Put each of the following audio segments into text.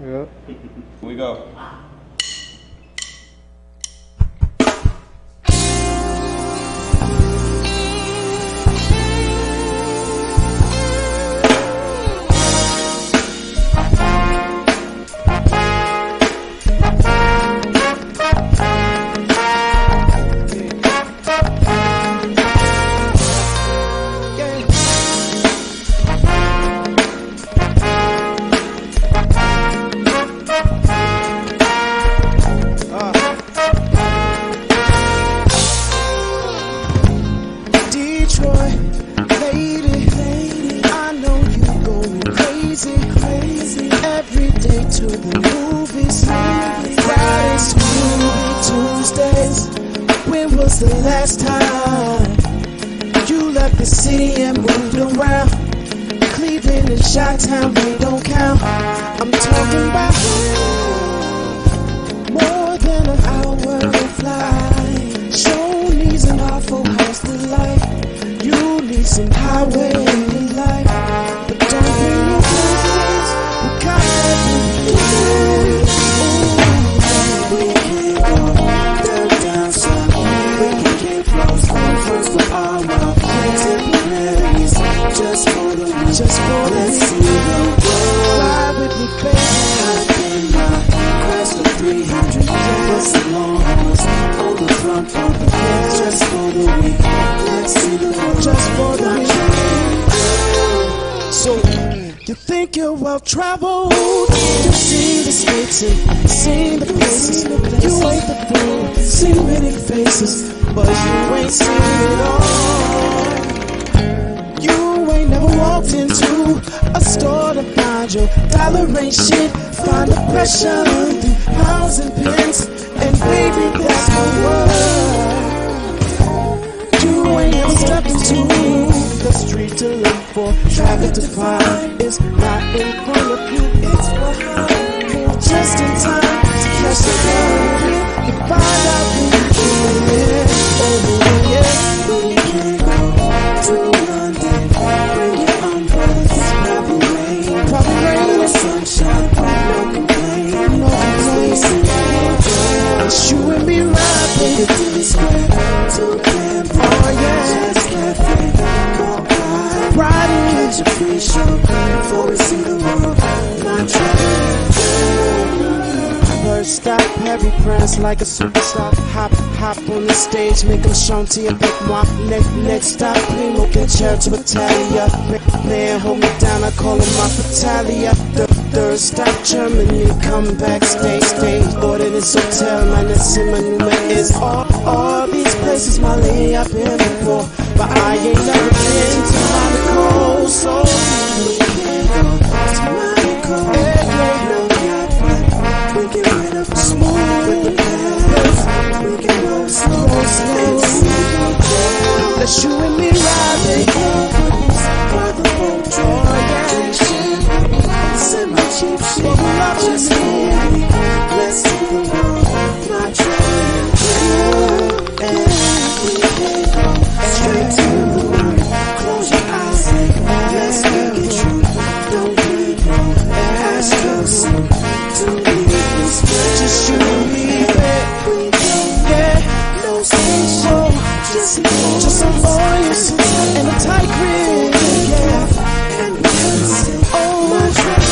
Yeah. Here we go. The last time you left the city and moved around, Cleveland and Chi-Town, they don't count. I'm talking about more than an hour of flight. Show needs an awful house to life. You need some highway life, but don't bring no friends. We got everything. We can't go down south. For all my contemporaries, just for the week, just for let's see the world. Fly with me, baby. I've been my quest for 300 years. The long hours on the front of the bed, just for the week. Let's see the world, just for the week. So you think you're well traveled? You've seen the states and seen the places. You ain't the fool, seen many faces, but you ain't seen it all. You ain't never walked into a store to find your dollar ain't shit. Find the pressure through pounds and pence, and baby, that's the word. You ain't never stepped into the street to look for traffic to find. It's not in front of you, it's behind you. Just in time to catch the bird. You find out who you is. Oh yeah, we can go to London. Bring your umbrellas, probably rain or sunshine, no complaint, no complaint. It's you and me riding to the square, to camp. Oh yeah, just cafe, riding, catch a free show before we see the world. Not trying. First stop, heavy press like a superstar. Hop on the stage, make them chanter avec moi. Next stop, primo, get church battaglia. Man, hold me down, I call him my Fatalia. Third stop, Germany, come backstage. Order this hotel, man, it's in my new man. Is all these places, my lady, I've been before, but I ain't never been to Monaco, so we can't go to Monaco. We get rid of the smooth with the past. We can roll slow. Let's you and me ride, baby. For the boat trip. Send my cheap shit. Just me. Let's see the world. My train. And we can go straight to the world. Close your eyes and let's make it true. Don't need no astros to be. Just you and me, baby. Yeah, no station. Just some voice and a tight grip. Yeah, and oh my God.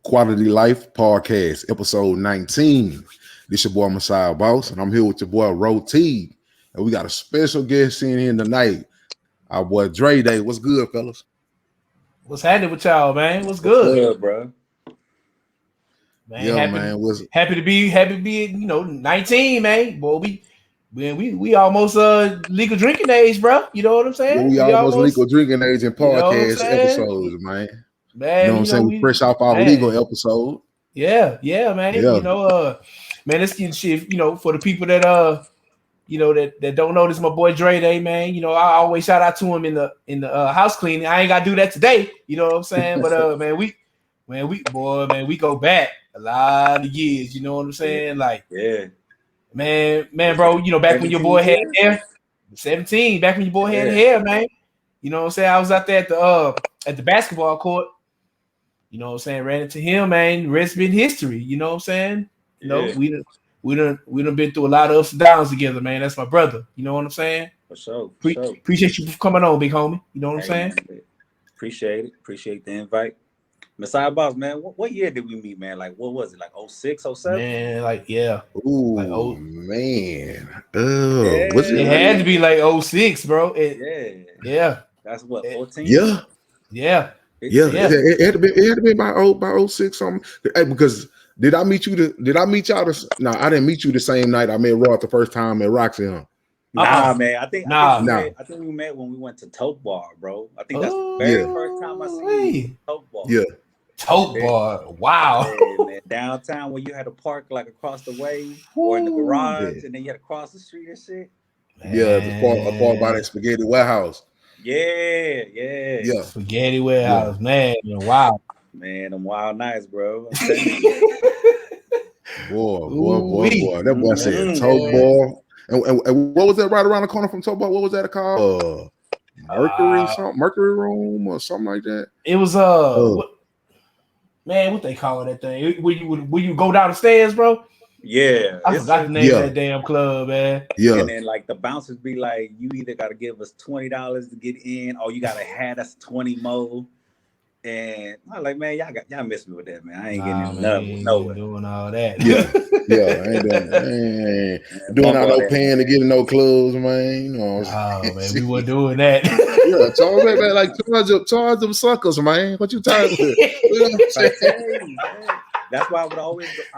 QuaLITy Life Podcast, episode 19. This your boy MessiahBoss, and I'm here with your boy T. And we got a special guest in here tonight. Our boy Dre Day. What's good, fellas? What's happening with y'all, man? What's good, bro? Man, yeah, man. Happy to be 19, man. Boy, we almost legal drinking age, bro. You know what I'm saying? We almost legal drinking age in podcast episodes, man. You know what I'm saying? We fresh off our legal episode. Yeah, man. Yeah. Man, let's get shit. For the people that that don't know this, my boy Dre Day, man. I always shout out to him in the house cleaning. I ain't gotta do that today. You know what I'm saying? But we go back a lot of years. You know what I'm saying? Like, yeah, man, bro. Back when your boy had hair, 17. Back when your boy had hair, man. You know what I'm saying? I was out there at the basketball court. You know what I'm saying? Ran into him, man. Rest been history. You know what I'm saying? We done been through a lot of ups and downs together, man. That's my brother. You know what I'm saying? For sure. Appreciate you for coming on, big homie. You know what I'm saying? Man, appreciate it. Appreciate the invite. MessiahBoss, man. What year did we meet, man? Like, what was it? Like 06, 07? Man, like, yeah. Ooh, like, man. Was it? It had to be like 06, bro. Yeah. That's what, 14? Yeah. It had to be about 06 something. Hey, because did I meet y'all? No, I didn't meet you the same night I met Rod the first time at Roxy, huh? Nah, man. I think we met when we went to Tote Bar, bro. I think that's the very first time I seen you. Tote Bar. Yeah. Tote Bar. Wow. Yeah, man. Downtown where you had to park like across the way or in the garage, and then you had to cross the street and shit. Yeah, the park by that spaghetti warehouse. Yeah. Spaghetti warehouse, man. Wow. Man, them wild nights, bro. Boy. That boy said Tote Bar. And what was that right around the corner from Tote Bar? What was that called? Mercury Room or something like that? It was what they call that thing? Will you go down the stairs, bro? Yeah, I forgot the name of that damn club, man. Yeah, and then like the bouncers be like, you either got to give us $20 to get in, or you got to have us 20 more. And I'm like, man, y'all miss me with that, man. I ain't getting nothing. No doing all that. I ain't doing all no paying to get in no clubs, man. You know. Man, we weren't doing that. Charge that, man. Like charge them suckers, man. What you talking about? You know what I'm saying? That's why I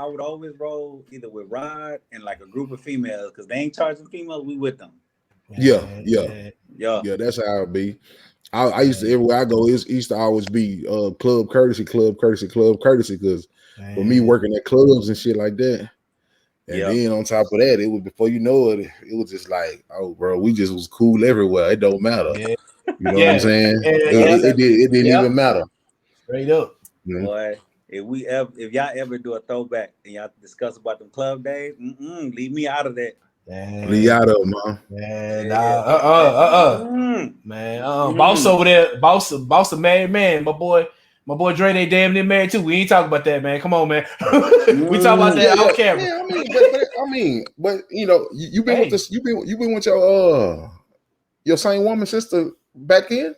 would always roll either with Rod and like a group of females, because they ain't charging females. We with them. Yeah. That's how it be. I used to, everywhere I go, it used to always be club courtesy, because for me working at clubs and shit like that. And then on top of that, it was, before you know it, it was just like, oh, bro, we just was cool everywhere. It don't matter. You know what I'm saying? It didn't even matter. Straight up. Boy, if y'all ever do a throwback and y'all discuss about them club days, leave me out of that. Leave out of them, man. Man, boss over there, boss a married man. My boy Dre, they damn near married too. We ain't talking about that, man. Come on, man. We talk about that off camera. Yeah, but you know, you've been with this. You've been with your same woman sister back in.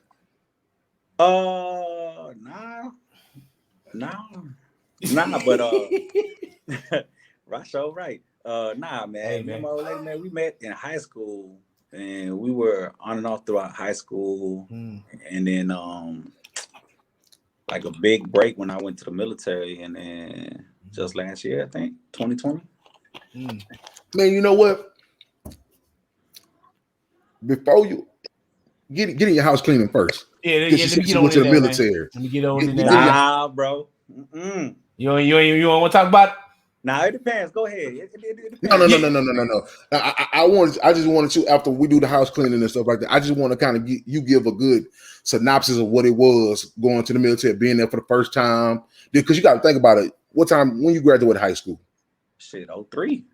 Nah, but Rasho, right? Nah, man. Hey, remember, old lady, man, we met in high school, and we were on and off throughout high school, and then like a big break when I went to the military, and then just last year, I think 2020. Man, you know what? Before you get in your house cleaning first. Yeah, get to the military. Let me get on in there. Nah, bro. You don't want to talk about it? Nah, it depends. Go ahead. It depends. No. I just wanted to, after we do the house cleaning and stuff like that, I just want to kind of give a good synopsis of what it was going to the military, being there for the first time. Because you got to think about it. When you graduated high school? Shit, 03.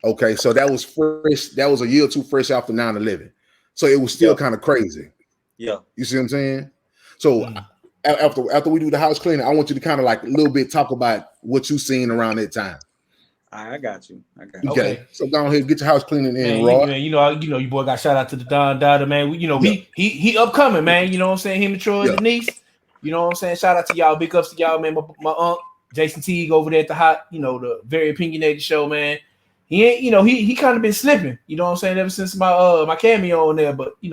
Okay, so that was fresh. That was a year or two fresh after 9/11. So it was still kind of crazy. Yeah. You see what I'm saying? So after we do the house cleaning, I want you to kind of like a little bit talk about what you seen around that time. I got you. Okay. So go ahead, get your house cleaning in, Rod. Man, you know, your boy got shout out to the Don Dada, man. He upcoming, man. You know what I'm saying? Him and Troy, Denise. You know what I'm saying? Shout out to y'all. Big ups to y'all, man. My aunt, Jason Teague over there at the hot, the very opinionated show, man. He ain't, he kind of been slipping, you know what I'm saying, ever since my cameo on there, but he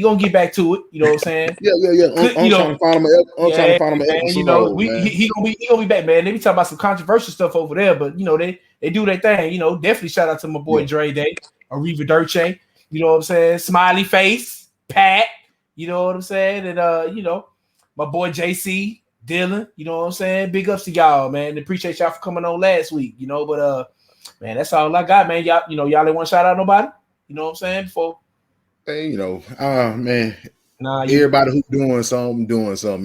gonna get back to it, you know what I'm saying? Yeah. I'm trying to find him an episode, man. He gonna be back, man. They be talking about some controversial stuff over there, but they do their thing, definitely shout out to my boy Dre Day, Arriva Dirche, you know what I'm saying? Smiley Face, Pat, you know what I'm saying? And my boy JC, Dylan, you know what I'm saying? Big ups to y'all, man. Appreciate y'all for coming on last week, but man, that's all I got, man. Y'all didn't want to shout out nobody, you know what I'm saying? Before, hey, man. Everybody who's doing something.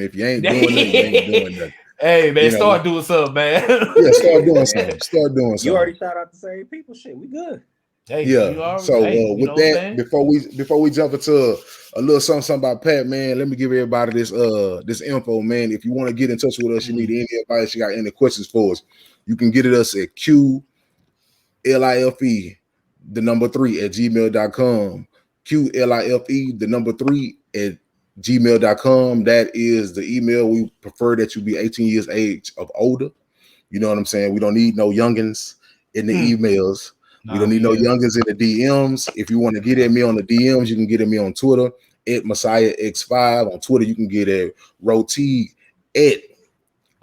If you ain't doing nothing, you ain't doing nothing. Hey, man, start doing something, man. Yeah, start doing something. Start doing something. You already shout out the same people. Shit, we good. Hey, yeah. So with that, before we jump into a little something about Pat, man, let me give everybody this info, man. If you want to get in touch with us, you need any advice, you got any questions for us, you can get at us at QuLIFE, the number 3 at gmail.com. QuLIFE, the number 3 at gmail.com. That is the email. We prefer that you be 18 years age of older. You know what I'm saying? We don't need no youngins in the emails. We don't need no youngins in the DMs. If you want to get at me on the DMs, you can get at me on Twitter at MessiahX5. On Twitter, you can get at Roti at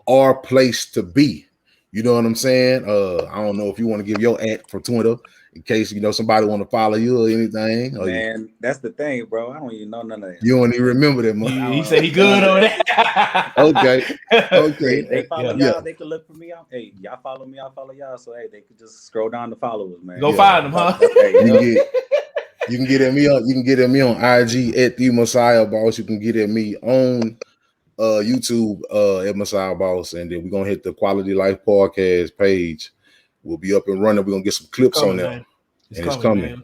our place to be. You know what I'm saying? I don't know if you want to give your at for Twitter in case somebody want to follow you or anything. Man, that's the thing, bro. I don't even know none of that. You don't even remember that much. He said he good on that. Okay. They follow y'all. They can look for me out. Hey, y'all follow me. I'll follow y'all. So hey, they could just scroll down the followers, man. Go find them, huh? Hey, you can get at me on. You can get at me on IG at TheMessiahBoss. You can get at me on YouTube at MessiahBoss, and then we're gonna hit the QuaLITy Life podcast page. We'll be up and running. We're gonna get some clips on there. It's coming. Man.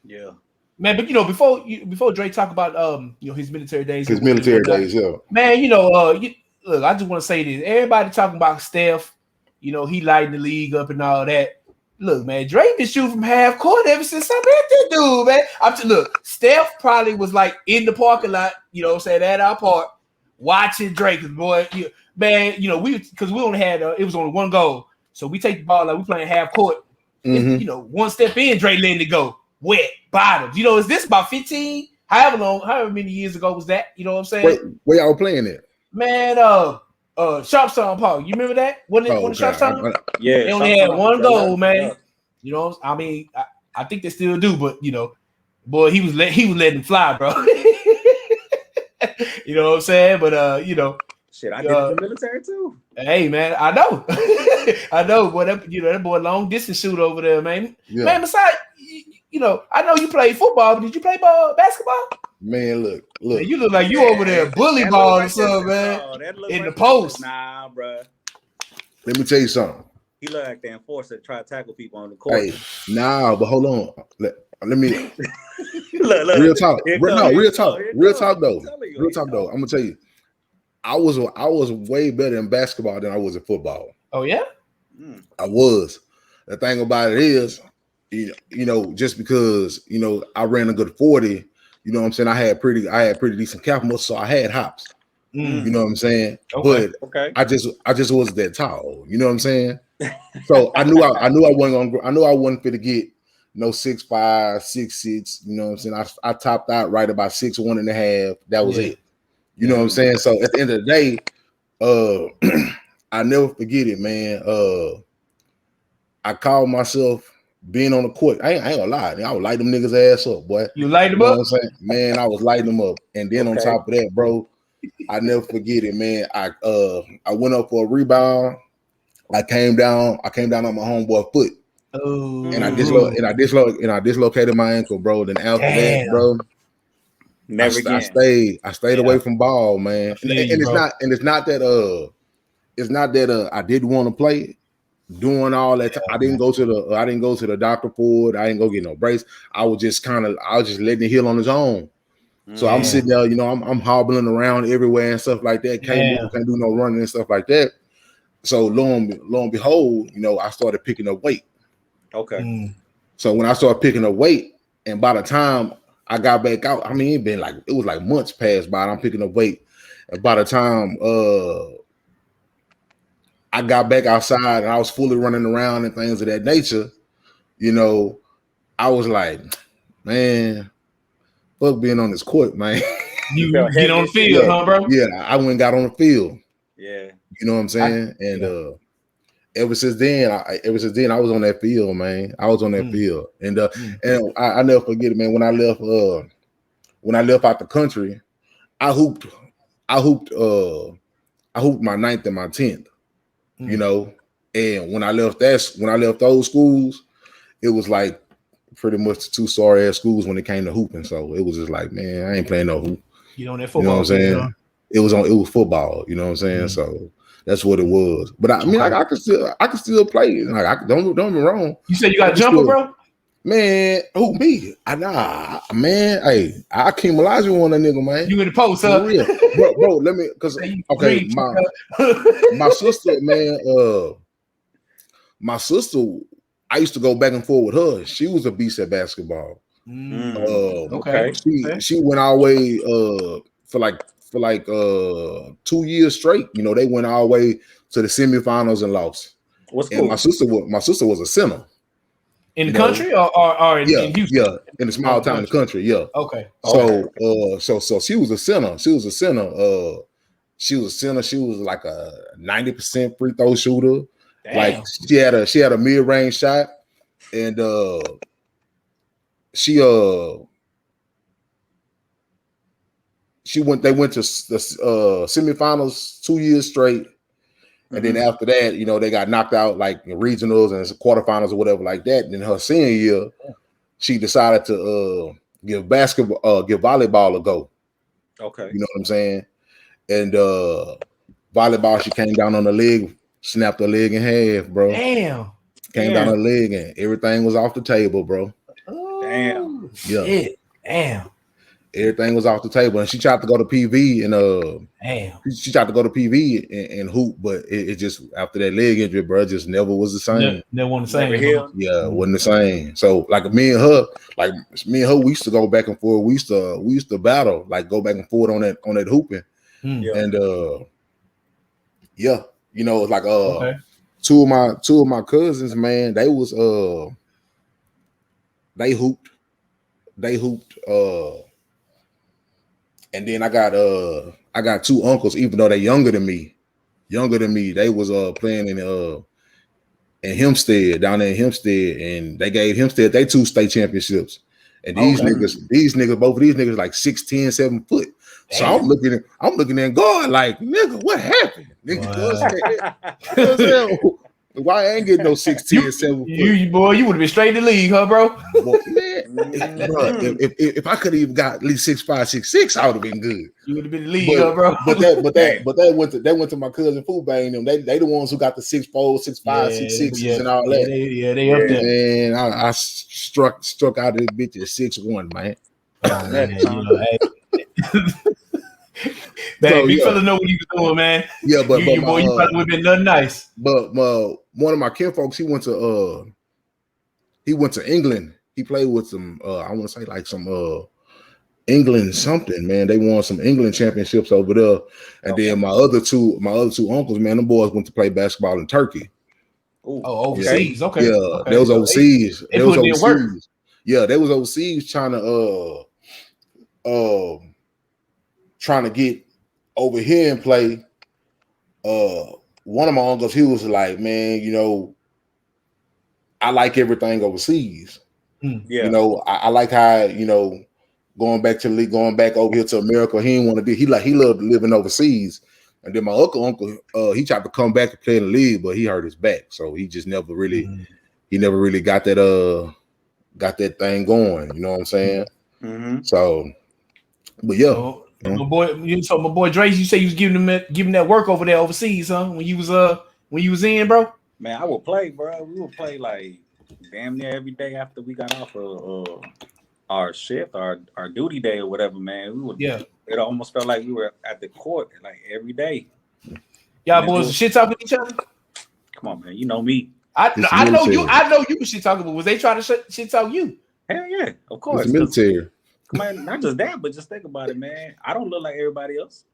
Yeah. Man, but before Dre talk about his military days. His military days, yeah. Man, look, I just want to say this. Everybody talking about Steph, he lighting the league up and all that. Look, man, Dre been shooting from half court ever since I met this dude, man. Look, Steph probably was like in the parking lot, at our park, watching Dre. Cause boy, man, because we only had it was only one goal. So we take the ball like we playing half court. And, one step in, Dre letting it go. Wet, bottoms. Is this about 15? However many years ago was that? You know what I'm saying? Where y'all playing at? Man, Sharpstown Park. You remember that? Wasn't it Sharpstown? Yeah. They only had one goal, man. Yeah. I think they still do, but boy, he was letting them fly, bro. You know what I'm saying? But shit, I did the military too. Hey man, I know. I know, boy. That boy long distance shooter over there, man. Yeah. Man, besides, I know you play football, but did you play basketball? Man, look. Man, you look like you over there bully ball or something, man. In the post. Nah, bro. Let me tell you something. He look like the enforcer try to tackle people on the court. Hey, nah, but hold on. Let me look, real talk. Real talk though. I'm gonna tell you. I was way better in basketball than I was in football. Oh yeah? I was. The thing about it is, just because I ran a good 40, you know what I'm saying, I had pretty decent calf muscle, so I had hops. You know what I'm saying? Okay. But I just wasn't that tall. You know what I'm saying? So I knew I wasn't fit to get 6'5", 6'6". You know what I'm saying? I topped out right about 6'1.5". That was it. You know what I'm saying? So at the end of the day, I never forget it, man. I called myself being on the court. I ain't gonna lie. I would light them niggas ass up, boy. You light them up? What I'm saying? Man, I was lighting them up. And then on top of that, bro, I never forget it, man. I went up for a rebound. I came down on my homeboy foot. Oh. And I dislocated my ankle, bro. Then after that, bro, never again. I stayed away from ball, man. And it's not that I didn't want to play. Doing all that, I didn't go to the doctor for it. I didn't go get no brace. I was just letting it heal on its own. So I'm sitting there, I'm hobbling around everywhere and stuff like that. Can't do no running and stuff like that. So lo and behold, I started picking up weight. Okay. So when I started picking up weight, and by the time I got back out, it was like months passed by. And I'm picking up weight, and by the time I got back outside and I was fully running around and things of that nature, you know, I was like, man, fuck being on this court, man. You get on the field, huh, bro? Yeah, I went and got on the field. Yeah. You know what I'm saying? Ever since then, I was on that field, man. I was on that field. And I never forget it, man. When I left out the country, I hooped my 9th and my 10th. You know, and when I left those schools, it was like pretty much 2 sorry ass schools when it came to hooping. So it was just like, man, I ain't playing no hoop. You know that football. You know what I'm saying? Huh? It was football. You know what I'm saying? So that's what it was. But I mean, I could still play. Like, don't get me wrong. You said you got a jumper, bro? Man, who me? Man. Hey, I Akeem Olajuwon on that nigga, man. You in the post, huh? Bro, let me, cause okay, my sister, man. My sister, I used to go back and forth with her. She was a beast at basketball. Okay. She went our way for like 2 years straight. You know, they went all the way to the semifinals and lost. What's and cool? My sister was a center. In the country or in Houston? Yeah, in a small town in the country, yeah. Okay. So she was a center. She was a center. She was like a 90% free throw shooter. Damn. Like she had a mid-range shot, and they went to the semifinals 2 years straight. And then after that, you know, they got knocked out like in regionals and quarterfinals or whatever like that. And then her senior year, she decided to give volleyball a go. Okay. You know what I'm saying? And volleyball, she came down on the leg, snapped her leg in half, bro. Damn. Came down her leg and everything was off the table, bro. Oh, damn. Yeah. Shit. Damn. Everything was off the table, and she tried to go to PV and she tried to go to PV and hoop, but it just after that leg injury, bro, just never was the same. Never wasn't the same. Yeah, wasn't the same. So like me and her, we used to go back and forth. We used to battle, like go back and forth on that hooping. And you know, it's like two of my cousins, man, they hooped. And then I got 2 uncles, even though they're younger than me. They was playing in Hempstead, down there in Hempstead, and they gave Hempstead they 2 state championships. And these niggas, both of these niggas like 6'10", 7 foot. Damn. So I'm looking at God like, nigga, what happened? Nigga, why I ain't getting no 6'10", 7 foot? You would have been straight in the league, huh, bro? Boy, man, if I could have even got at least 6'5", 6'6", I would have been good. You would have been in the league, huh, bro? But that went to my cousin Foodbang and them. They the ones who got the 6'4", 6'5", 6'6", and all that. They up there. Man, I struck out of this bitch at 6'1", man. Man, big fella know what he was doing, man. Yeah, but you probably would have been nothing nice. But one of my kinfolks, he went to England. He played with some I want to say like some England something, man. They won some England championships over there. And then my other two uncles, man, them boys went to play basketball in Turkey. Overseas. Yeah. Okay. Yeah, they was overseas. They was overseas. Yeah, they was overseas trying to get over here and play. One of my uncles, he was like, man, you know, I like everything overseas. You know, I like how, you know, going back to the league, going back over here to America, he didn't want to be. He loved living overseas. And then my uncle, he tried to come back to play in the league, but he hurt his back, so he just never really, got that thing going. You know what I'm saying? So, but yeah. My boy Dre, you say you was giving that work over there overseas, huh? When you was in, bro. Man, I would play, bro. We would play like damn near every day after we got off of our shift, our duty day or whatever, man. We would. Yeah. It almost felt like we were at the court like every day. Y'all boys shit talking each other. Come on, man. You know me. I know you. I know you shit talking, but was they trying to shit talk you? Hell yeah, of course. It's military. Man, not just that, but just think about it, man. I don't look like everybody else.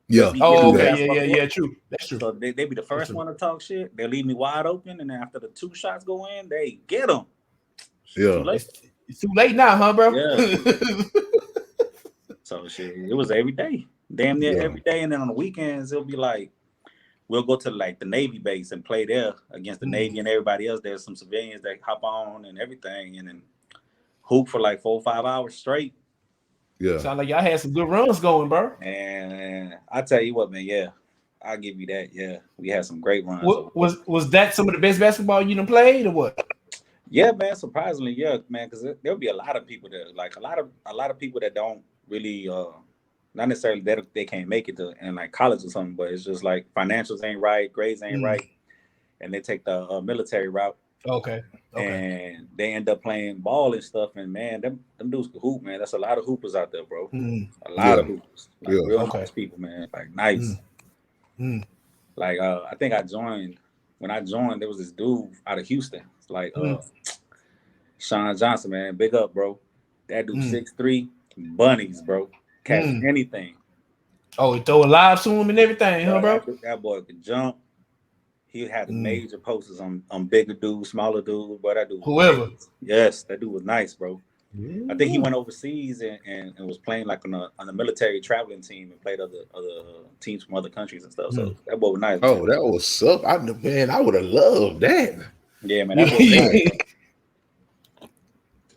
Yeah. Oh, okay. Yeah. True. That's true. So they be the first one to talk shit. They leave me wide open, and then after the 2 shots go in, they get them. Yeah. It's too late now, huh, bro? Yeah. So shit, it was every day, damn near every day, and then on the weekends it'll be like we'll go to like the Navy base and play there against the Navy and everybody else. There's some civilians that hop on and everything, and then hoop for like 4 or 5 hours straight. Yeah. Sound like y'all had some good runs going, bro. And I tell you what, man, yeah, I'll give you that. Yeah, we had some great runs. Was that some of the best basketball you done played, or what? Yeah, man. Surprisingly, yeah, man. Because there'll be a lot of people that like a lot of people that don't really not necessarily that they can't make it to in like college or something, but it's just like financials ain't right, grades ain't right, and they take the military route. Okay. And they end up playing ball and stuff, and man, them dudes can hoop, man. That's a lot of hoopers out there, bro. A lot of hoopers, like real nice people, man. Like nice. Like I think when I joined, there was this dude out of Houston, like Sean Johnson, man. Big up, bro. That dude 6'3", bunnies, bro. Catch anything. Oh, he throw a live to him and everything, huh, bro? That boy could jump. He had major posters on bigger dudes, smaller dudes, but that dude whoever. Yes, that dude was nice, bro. I think he went overseas and was playing like on a military traveling team and played other teams from other countries and stuff. So that boy was nice. Oh, man. That was up. I would have loved that. Yeah, man. That was nice.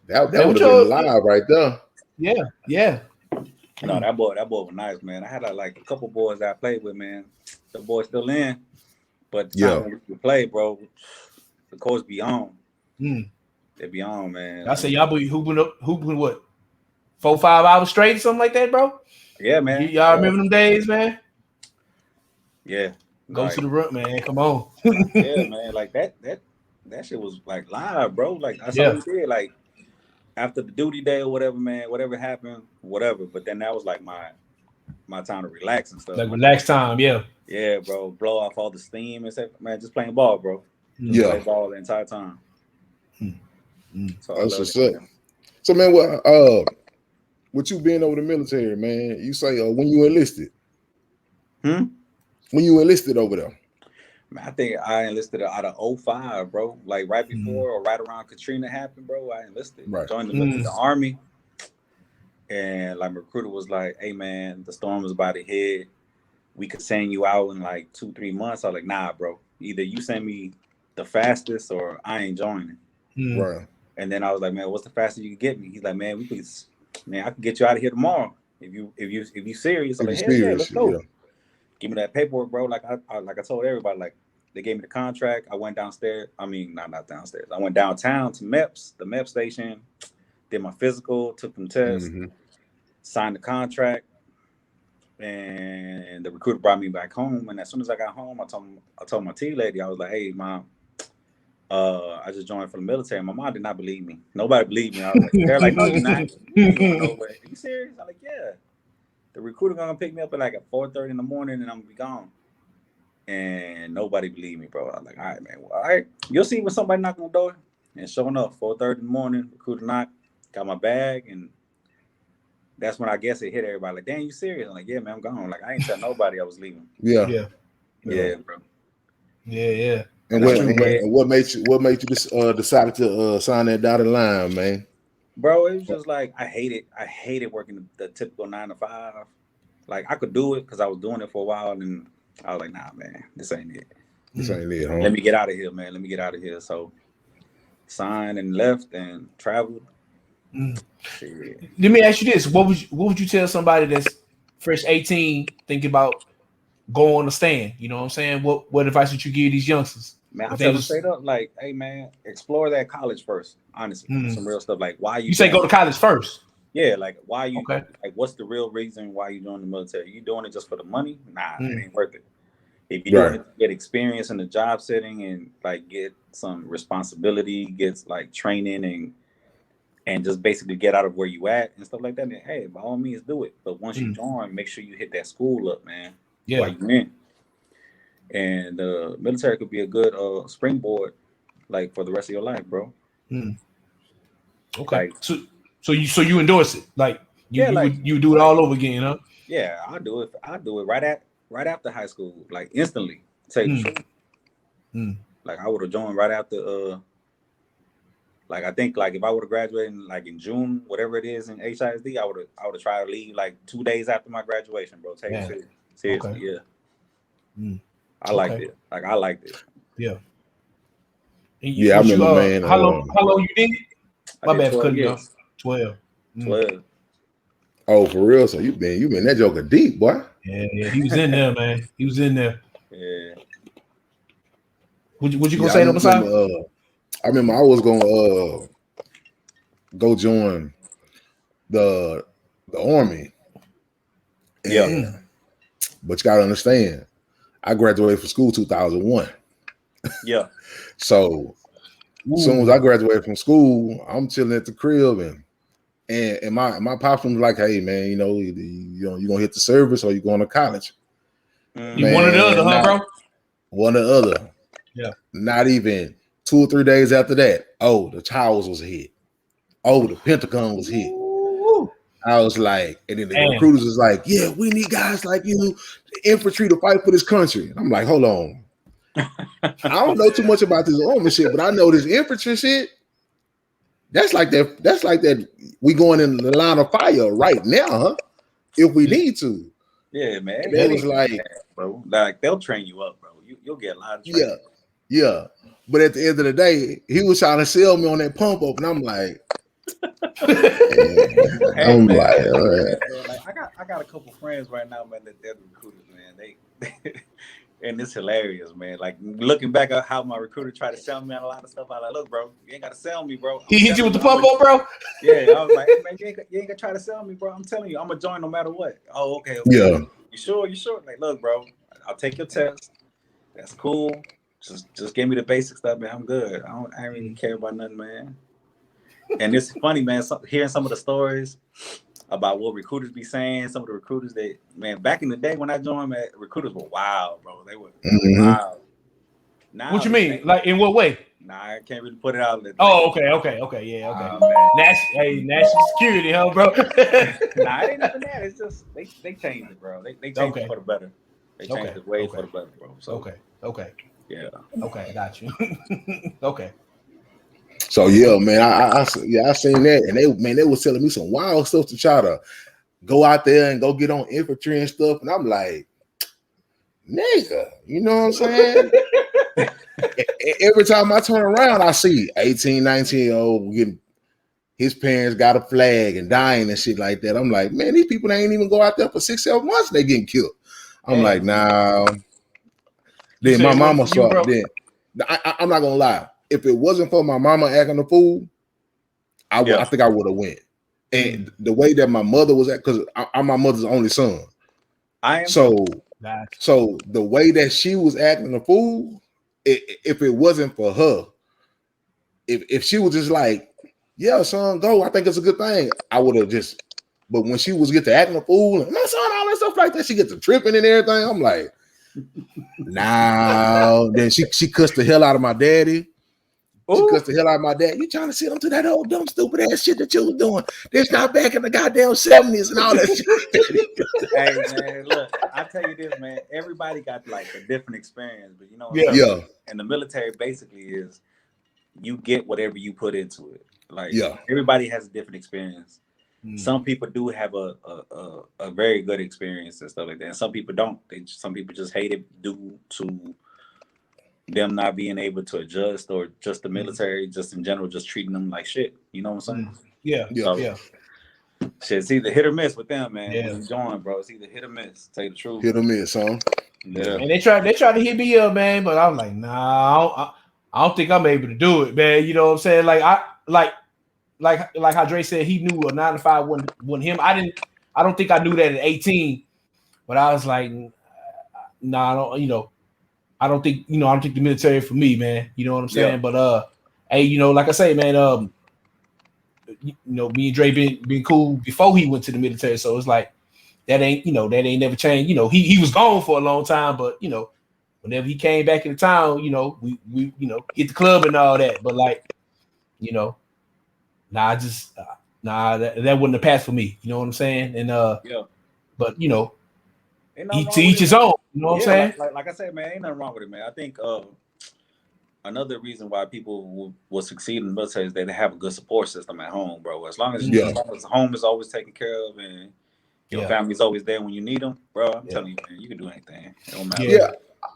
That would have been live right there. Yeah. No, that boy was nice, man. I had like a couple boys that I played with, man. The boys still in. But the time we play, bro, the coach be on. They be on, man. I say y'all be hooping what? 4-5 hours straight or something like that, bro? Yeah, man. Y'all remember them days, man? Yeah. Go to the room, man. Come on. Yeah, man. Like that shit was like live, bro. Like that's all we did. Like after the duty day or whatever, man, whatever happened, whatever. But then that was like my time to relax and stuff. Like relax time, yeah. Yeah, bro. Blow off all the steam and say, man, just playing ball, bro. Just play ball the entire time. So that's what's up. Man. So, man, what you being over the military, man? You say when you enlisted? When you enlisted over there? Man, I think I enlisted out of 05, bro. Like right before or right around Katrina happened, bro. I enlisted. Right. Joined the Army. And like my recruiter was like, hey, man, the storm is about to hit. We could send you out in like 2-3 months. I was like, nah, bro. Either you send me the fastest or I ain't joining. Right. And then I was like, man, what's the fastest you can get me? He's like, man, I can get you out of here tomorrow. If you serious, I'm like, hell yeah, let's go. Yeah. Give me that paperwork, bro. Like I told everybody, like they gave me the contract. I went downstairs. I mean, not downstairs. I went downtown to MEPS, the MEPS station, did my physical, took them tests, signed the contract. And the recruiter brought me back home. And as soon as I got home, I told my tea lady, I was like, hey, Mom, I just joined for the military. My mom did not believe me. Nobody believed me. I was like, they're like, no, you're not. You going nowhere. Are you serious? I'm like, yeah. The recruiter gonna pick me up at like at 4:30 in the morning and I'm gonna be gone. And nobody believed me, bro. I was like, all right, man. Well, all right. You'll see when somebody knock on the door. And showing up, 4:30 in the morning, recruiter knock, got my bag, and that's when I guess it hit everybody. Like, damn, you serious? I'm like, yeah, man, I'm gone. Like, I ain't tell nobody I was leaving. Yeah, bro. Yeah. And what made you decided to sign that dotted line, man? Bro, it was just like I hated working the typical 9 to 5. Like I could do it because I was doing it for a while, and I was like, nah, man, this ain't it. This ain't it, huh? Let me get out of here, man. Let me get out of here. So signed and left and traveled. Let me ask you this: what would you tell somebody that's fresh 18 thinking about going on the stand? You know what I'm saying? What advice would you give these youngsters? Man, I tell them straight up, like, hey, man, explore that college first. Honestly, some real stuff. Like, why you say go to college first? Yeah, like, why you? Okay. Like, what's the real reason why you joining the military? You doing it just for the money? Nah, it ain't worth it. If you doing it to get experience in the job setting and like get some responsibility, get like training and just basically get out of where you at and stuff like that, then hey, by all means do it. But once you join, make sure you hit that school up, man. Yeah. While you're in. And the military could be a good springboard, like for the rest of your life, bro. Okay. Like, so you endorse it, like you do it all over again, huh? Yeah, I'll do it right after high school, like instantly. Tell you the truth. Like I would have joined right after. Like I think like if I would have graduated in June, whatever it is in HISD, I would have tried to leave like 2 days after my graduation, bro. Tell you seriously, okay. Yeah. I liked it. Like I liked it. Yeah. I remember, man. How long you did? My bad for cutting you off. 12. 12. Oh, for real? So you been that joker deep, boy. Yeah. He was in there, man. He was in there. Yeah. What you gonna say to Messiah? I remember I was gonna go join the army. And, but you gotta understand, I graduated from school 2001. Yeah. So as soon as I graduated from school, I'm chilling at the crib and my pops was like, hey man, you gonna hit the service or you going to college? You one or the other, huh, bro? One or the other. Yeah. Not even 2 or 3 days after that. Oh, the towers was hit. Oh, the Pentagon was hit. I was like, and then the recruiters was like, yeah, we need guys like you, the infantry to fight for this country. And I'm like, hold on. I don't know too much about this army shit, but I know this infantry shit. That's like that. We going in the line of fire right now, huh? If we need to. Yeah, man. It was like, bro, like they'll train you up, bro. You'll get a lot of training. Yeah. But at the end of the day, he was trying to sell me on that pump up, and I'm like, I got a couple friends right now, man, that they're the recruiters, man. They and it's hilarious, man. Like looking back at how my recruiter tried to sell me on a lot of stuff, I like, look, bro, you ain't gotta sell me, bro. He hit you with the pump up, bro? Yeah, I was like, hey, man, you ain't gonna try to sell me, bro. I'm telling you, I'm gonna join no matter what. Oh, okay. Yeah. You sure? Like, look, bro, I'll take your test. That's cool. Just give me the basic stuff, man. I'm good. I don't really care about nothing, man. And it's funny, man, hearing some of the stories about what recruiters be saying. Some of the recruiters man, back in the day when I joined, man, recruiters were wild, bro. They were wild. Now, what you mean? Like in what way? Nah, I can't really put it out. Oh, okay, yeah, okay. National security, huh, bro? Nah, it ain't nothing that. It's just they changed it, bro. They changed it for the better. They changed it way for the better, bro. So okay. Yeah. Okay, I got you. Okay. So yeah, man, I seen that, and they was telling me some wild stuff to try to go out there and go get on infantry and stuff, and I'm like, nigga, you know what I'm saying? Every time I turn around, I see 18, 19-year-old getting his parents got a flag and dying and shit like that. I'm like, man, these people ain't even go out there for 6-7 months, they getting killed. I'm like, nah. Then my mama saw it. Then I'm not gonna lie. If it wasn't for my mama acting a fool, I think I would have went. And the way that my mother was at, because I'm my mother's only son. So the way that she was acting a fool, if it wasn't for her, if she was just like, yeah, son, go, I think it's a good thing, I would have just. But when she was get to acting a fool, and my son, all that stuff like that, she gets to tripping and everything. I'm like, nah. Then she cussed the hell out of my daddy. She cussed the hell out of my dad. You trying to sit onto that old dumb stupid ass shit that you was doing? That's not back in the goddamn 70s and all that shit. Hey man, look, I tell you this, man. Everybody got like a different experience, but you know what I'm saying? And the military basically is you get whatever you put into it. Like everybody has a different experience. Some people do have a very good experience and stuff like that. And some people don't. Some people just hate it due to them not being able to adjust, or just the military, just in general, just treating them like shit. You know what I'm saying? Yeah. Shit, it's either hit or miss with them, man. When you join, bro, it's either hit or miss. Tell you the truth. Hit or miss, huh? Yeah. And they tried to hit me up, man, but I'm like, nah, I don't think I'm able to do it, man. You know what I'm saying? Like how Dre said, he knew a 9 to 5 wasn't him. I don't think I knew that at 18, but I was like, nah, I don't think the military for me, man. You know what I'm saying? Yeah. But hey, like I say, man, me and Dre been cool before he went to the military, so it's like that ain't never changed. He was gone for a long time, but whenever he came back into town, we hit the club and all that. But like, that wouldn't have passed for me. You know what I'm saying? And But you know, to each his own. You know what I'm saying? Like I said, man, ain't nothing wrong with it, man. I think another reason why people will succeed in the military is that they have a good support system at home, bro. As long as home is always taken care of and your family's always there when you need them, bro. I'm telling you, man, you can do anything. It don't matter. Yeah.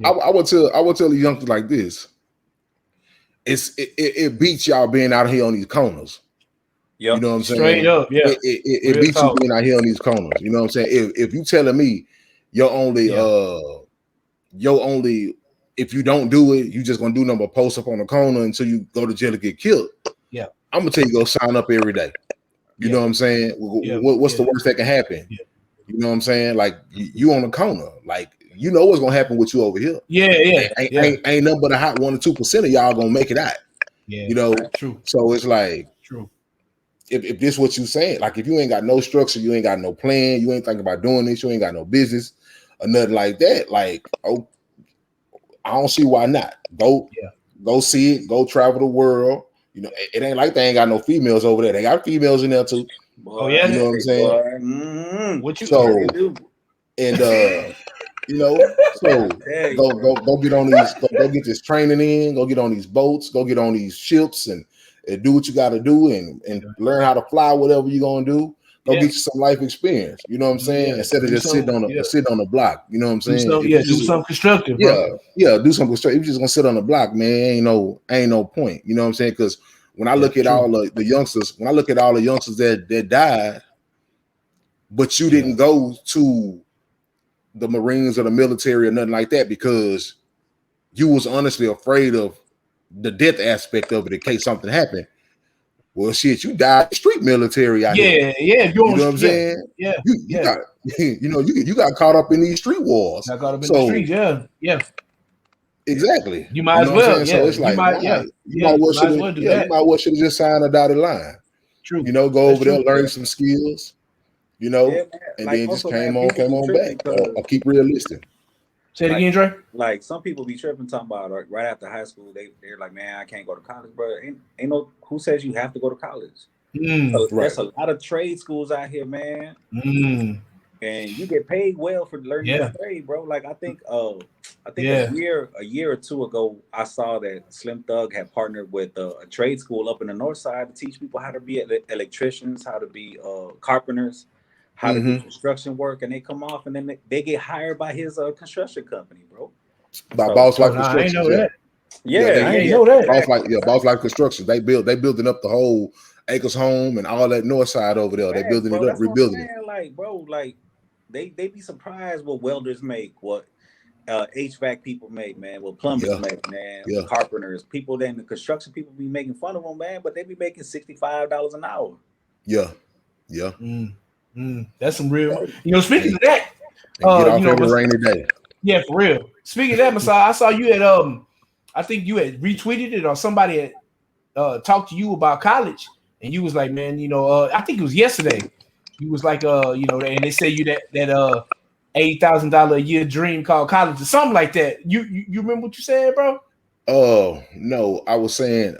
I would tell the youngsters like this. It beats y'all being out here on these corners. Yep. You know what I'm saying? Straight up, yeah. It beats you being out here on these corners. You know what I'm saying? If you telling me you're only if you don't do it, you just gonna do nothing but post up on the corner until you go to jail to get killed. Yeah. I'm gonna tell you go sign up every day. You know what I'm saying? What's the worst that can happen? Yeah. You know what I'm saying? Like you on the corner, like you know what's gonna happen with you over here. Ain't nothing but a hot 1 or 2% of y'all gonna make it out. Yeah, you know. True. So it's like true. If this what you saying, like if you ain't got no structure, you ain't got no plan, you ain't thinking about doing this, you ain't got no business or nothing like that. Like, oh, I don't see why not. Go see it. Go travel the world. You know, it ain't like they ain't got no females over there. They got females in there too. Oh yeah, you know what I'm saying. Mm-hmm. What you do? And you know, so go get on these. Go get this training in. Go get on these boats. Go get on these ships and do what you got to do and learn how to fly. Whatever you're gonna do. Go get you some life experience. You know what I'm saying? Instead of just sitting on the block. You know what I'm saying? Do something constructive. Bro. Do something constructive. If you're just gonna sit on the block, man, ain't no point. You know what I'm saying? Because when I look at all the youngsters, that died, but you didn't go to the Marines or the military or nothing like that because you was honestly afraid of the death aspect of it in case something happened. Well, shit, you died in the street military out here. You know what I'm saying? You got you got caught up in these street wars. Got caught up in the streets, Exactly. You might as well. So it's like, you might well should have just signed a dotted line. True. You know, go over there, learn some skills. You know, and then just came on back. Or keep realistic. Say it again, Dre. Like some people be tripping talking about right after high school, they're like, man, I can't go to college, bro. Ain't no who says you have to go to college. So there's a lot of trade schools out here, man. And you get paid well for learning the trade, bro. Like I think a year or two ago, I saw that Slim Thug had partnered with a trade school up in the north side to teach people how to be electricians, how to be carpenters, how to do construction work, and they come off and then they get hired by his construction company, bro. By Boss Life Construction. I ain't know that. I ain't know that. Boss Life Construction. They building up the whole Acres Home and all that north side over there. They building it up, rebuilding it. Like, bro, like they be surprised what welders make, what HVAC people make, man, what plumbers make, man, carpenters, people that in the construction people be making fun of them, man, but they be making $65 an hour. That's some real. Speaking of that, get off every rainy day. Yeah, for real. Speaking of that, Messiah, I saw you at I think you had retweeted it or somebody had talked to you about college, and you was like, man, I think it was yesterday. You was like, and they say you that $80,000 a year dream called college or something like that. You remember what you said, bro? Oh no, I was saying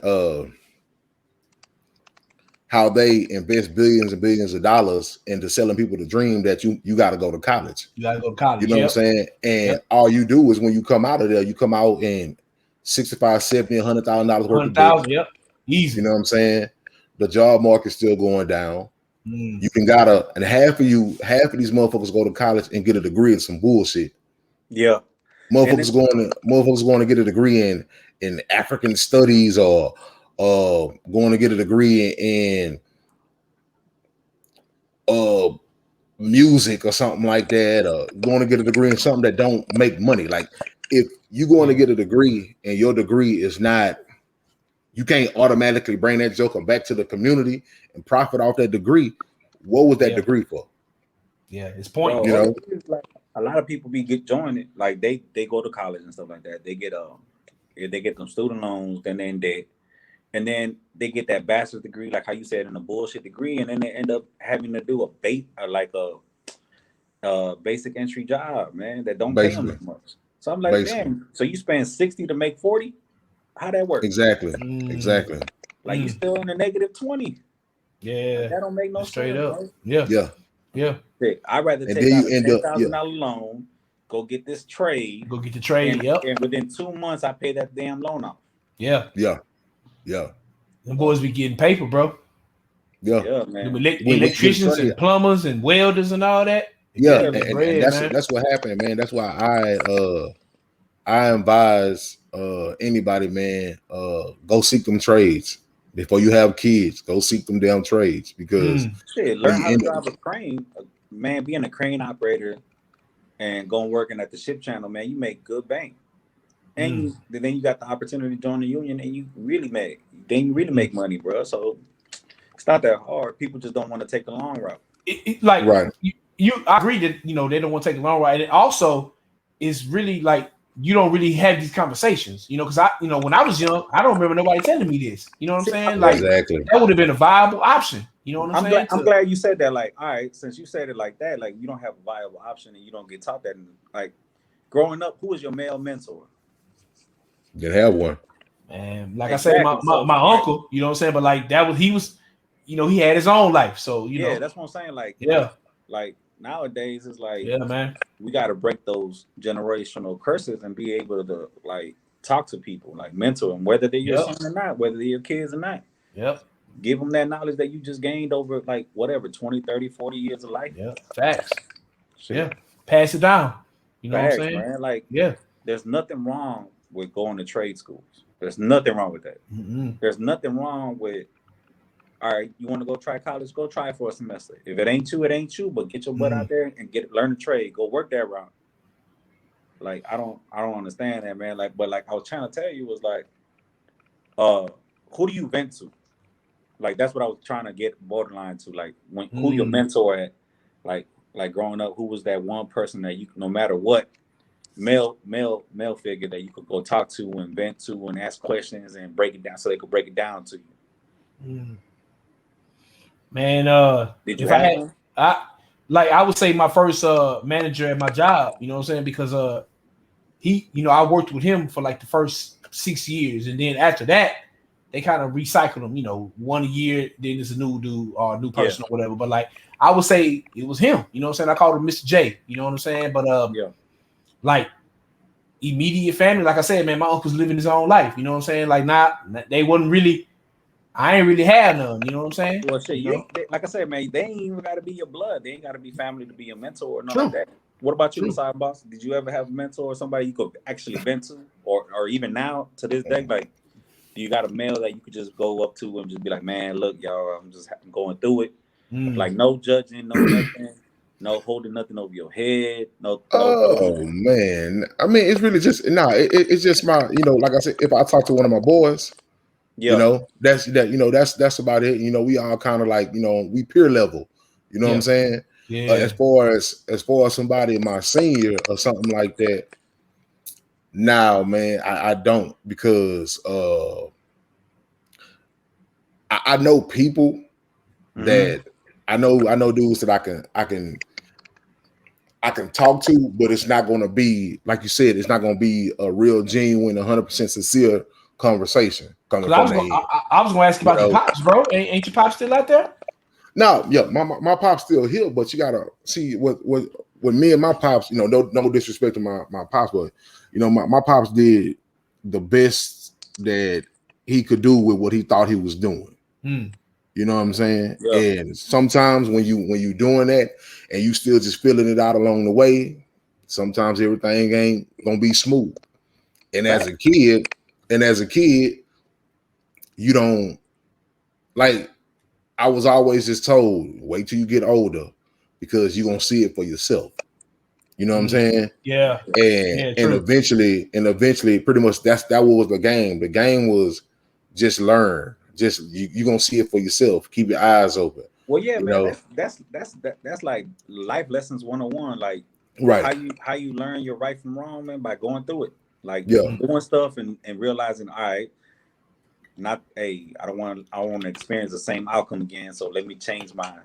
how they invest billions and billions of dollars into selling people the dream that you got to go to college. You got to go to college. You know what I'm saying? And all you do is when you come out of there, you come out in $65, $70, $100,000 worth of debt. Yep, easy. You know what I'm saying? The job market's still going down. You can and half of these motherfuckers go to college and get a degree in some bullshit. Yeah, motherfuckers going to get a degree in African studies or going to get a degree in music or something like that, or going to get a degree in something that don't make money. Like if you're going to get a degree and your degree is not, you can't automatically bring that joker back to the community and profit off that degree. What was that degree for? Yeah, it's point. Like, a lot of people joining it. Like they go to college and stuff like that. They get them student loans, then they're in debt, and then they get that bachelor's degree, like how you said, in a bullshit degree, and then they end up having to do a basic entry job, man, that don't pay them as much. So I'm like, damn. So you spend 60 to make 40? How that work? Exactly. Like you still in the negative 20. Yeah, that don't make no straight sense, up. Right? Yeah. I'd rather take out a $10,000 loan, go get this trade. Go get the trade. And within 2 months, I pay that damn loan off. Yeah. Them boys be getting paper, bro. Yeah, man. Electricians and plumbers and welders and all that. Yeah, and that's what happened, man. That's why I advise anybody, man, go seek them trades before you have kids. Go seek them damn trades because learn how to drive a crane, man. Being a crane operator and going working at the ship channel, man, you make good bank. And then you got the opportunity to join the union, and you really make money, bro. So it's not that hard. People just don't want to take the long route. I agree that they don't want to take the long route, and it also is really like you don't really have these conversations, because when I was young, I don't remember nobody telling me this. You know what I'm saying? Like exactly. That would have been a viable option. You know what I'm saying? I'm glad you said that. Like, all right, since you said it like that, like you don't have a viable option and you don't get taught that. And like growing up, who was your male mentor? Didn't have one. And like I said, my uncle, you know what I'm saying? But like he was, he had his own life. So that's what I'm saying. Like, like nowadays it's like, man, we got to break those generational curses and be able to like talk to people, like mentor them, whether they're your son or not, whether they're your kids or not. Give them that knowledge that you just gained over like whatever 20, 30, 40 years of life. Facts. Pass it down. You know what I'm saying? Man. Like, there's nothing wrong with going to trade schools. There's nothing wrong with that. There's nothing wrong with, all right, you want to go try college, go try it for a semester. If it ain't you, it ain't you, but get your butt out there and learn the trade, go work that route. Like, I don't understand that, man. Like, but like I was trying to tell you was like, who do you vent to? Like, that's what I was trying to get borderline to. Like, who your mentor at? Like growing up, who was that one person that you, no matter what, male figure that you could go talk to and vent to and ask questions and break it down so they could break it down to you. Man, did you have one? I would say my first manager at my job, you know what I'm saying? Because I worked with him for like the first 6 years, and then after that, they kind of recycled him, 1 year, then it's a new dude or a new person or whatever. But like I would say it was him, you know what I'm saying? I called him Mr. J, you know what I'm saying? But like immediate family, like I said, man, my uncle's living his own life, you know what I'm saying? Like they wasn't really, I ain't really have none, you know what I'm saying? Well, shit, like I said, man, they ain't even got to be your blood. They ain't got to be family to be a mentor or nothing like that. What about you, TheMessiahBoss? Did you ever have a mentor or somebody you could actually vent to, or even now to this day, like, do you got a male that you could just go up to and just be like, man, look, y'all, I'm just going through it. Like, no judging, no nothing, no holding nothing over your head. No. Man. I mean, it's really just, it's just my, like I said, if I talk to one of my boys, that's about it. We all kind of like, we peer level, you know what I'm saying? Yeah. As far as somebody my senior or something like that, now, man, I don't, because I know people that I know dudes that I can talk to, but it's not going to be, like you said, it's not going to be a real genuine 100% sincere conversation coming from the head. I was going to ask about your pops, bro. Ain't your pops still out there? No, my pop's still here, but you gotta see what me and my pops, no disrespect to my pops, but my pops did the best that he could do with what he thought he was doing. You know what I'm saying? Yeah. And sometimes when you doing that and you still just filling it out along the way, sometimes everything ain't gonna be smooth. And as a kid, you don't, like, I was always just told, wait till you get older because you're gonna see it for yourself. You know what I'm saying? Yeah. And eventually, pretty much that was the game. The game was just learn. Just you're gonna see it for yourself. Keep your eyes open. Well, yeah, man. That's like life lessons 101. Like, how you learn your right from wrong, man, by going through it. Like, doing stuff and realizing, all right, I don't want to experience the same outcome again. So let me change my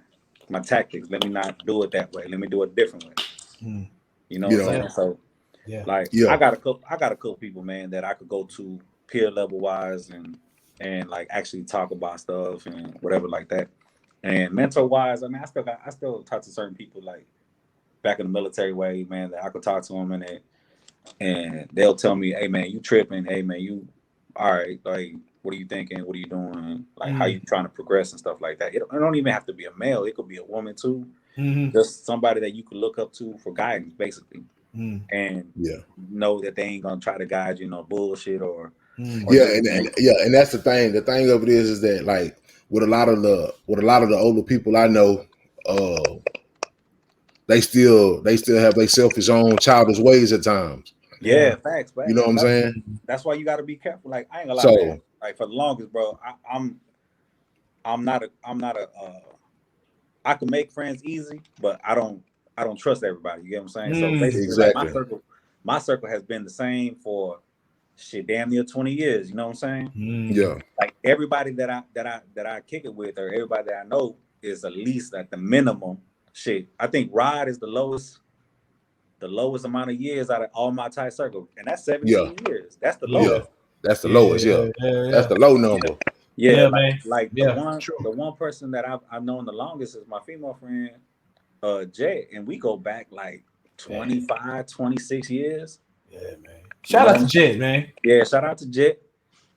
tactics. Let me not do it that way. Let me do it a different way. You know what I'm saying? So, I got a couple people, man, that I could go to peer level wise and like actually talk about stuff and whatever like that. And mentor wise, I mean, I still talk to certain people like back in the military way, man, that I could talk to them and they'll tell me, hey man, you tripping, hey man, you all right, like what are you thinking? What are you doing? Like how you trying to progress and stuff like that. It don't even have to be a male, it could be a woman too. Just somebody that you could look up to for guidance, basically. And know that they ain't gonna try to guide you no bullshit or and that's the thing. The thing of it is that like with a lot of the older people I know, they still have their selfish own childish ways at times. Yeah, facts. You know what I'm saying? That's why you got to be careful. Like I ain't gonna lie, man. Like for the longest, bro, I'm not a I can make friends easy, but I don't trust everybody. You get what I'm saying? So basically, exactly. like my circle has been the same for shit damn near 20 years. You know what I'm saying? Yeah. Like everybody that I kick it with, or everybody that I know is at least at the minimum. Shit, I think Rod is the lowest amount of years out of all my tight circle, and that's 17 years. That's the lowest. That's the lowest. That's the low number. Yeah, man. Like the one person that I've known the longest is my female friend, Jet, and we go back like 25, 26 years. Yeah, man. Shout out to Jet, man. Yeah, shout out to Jet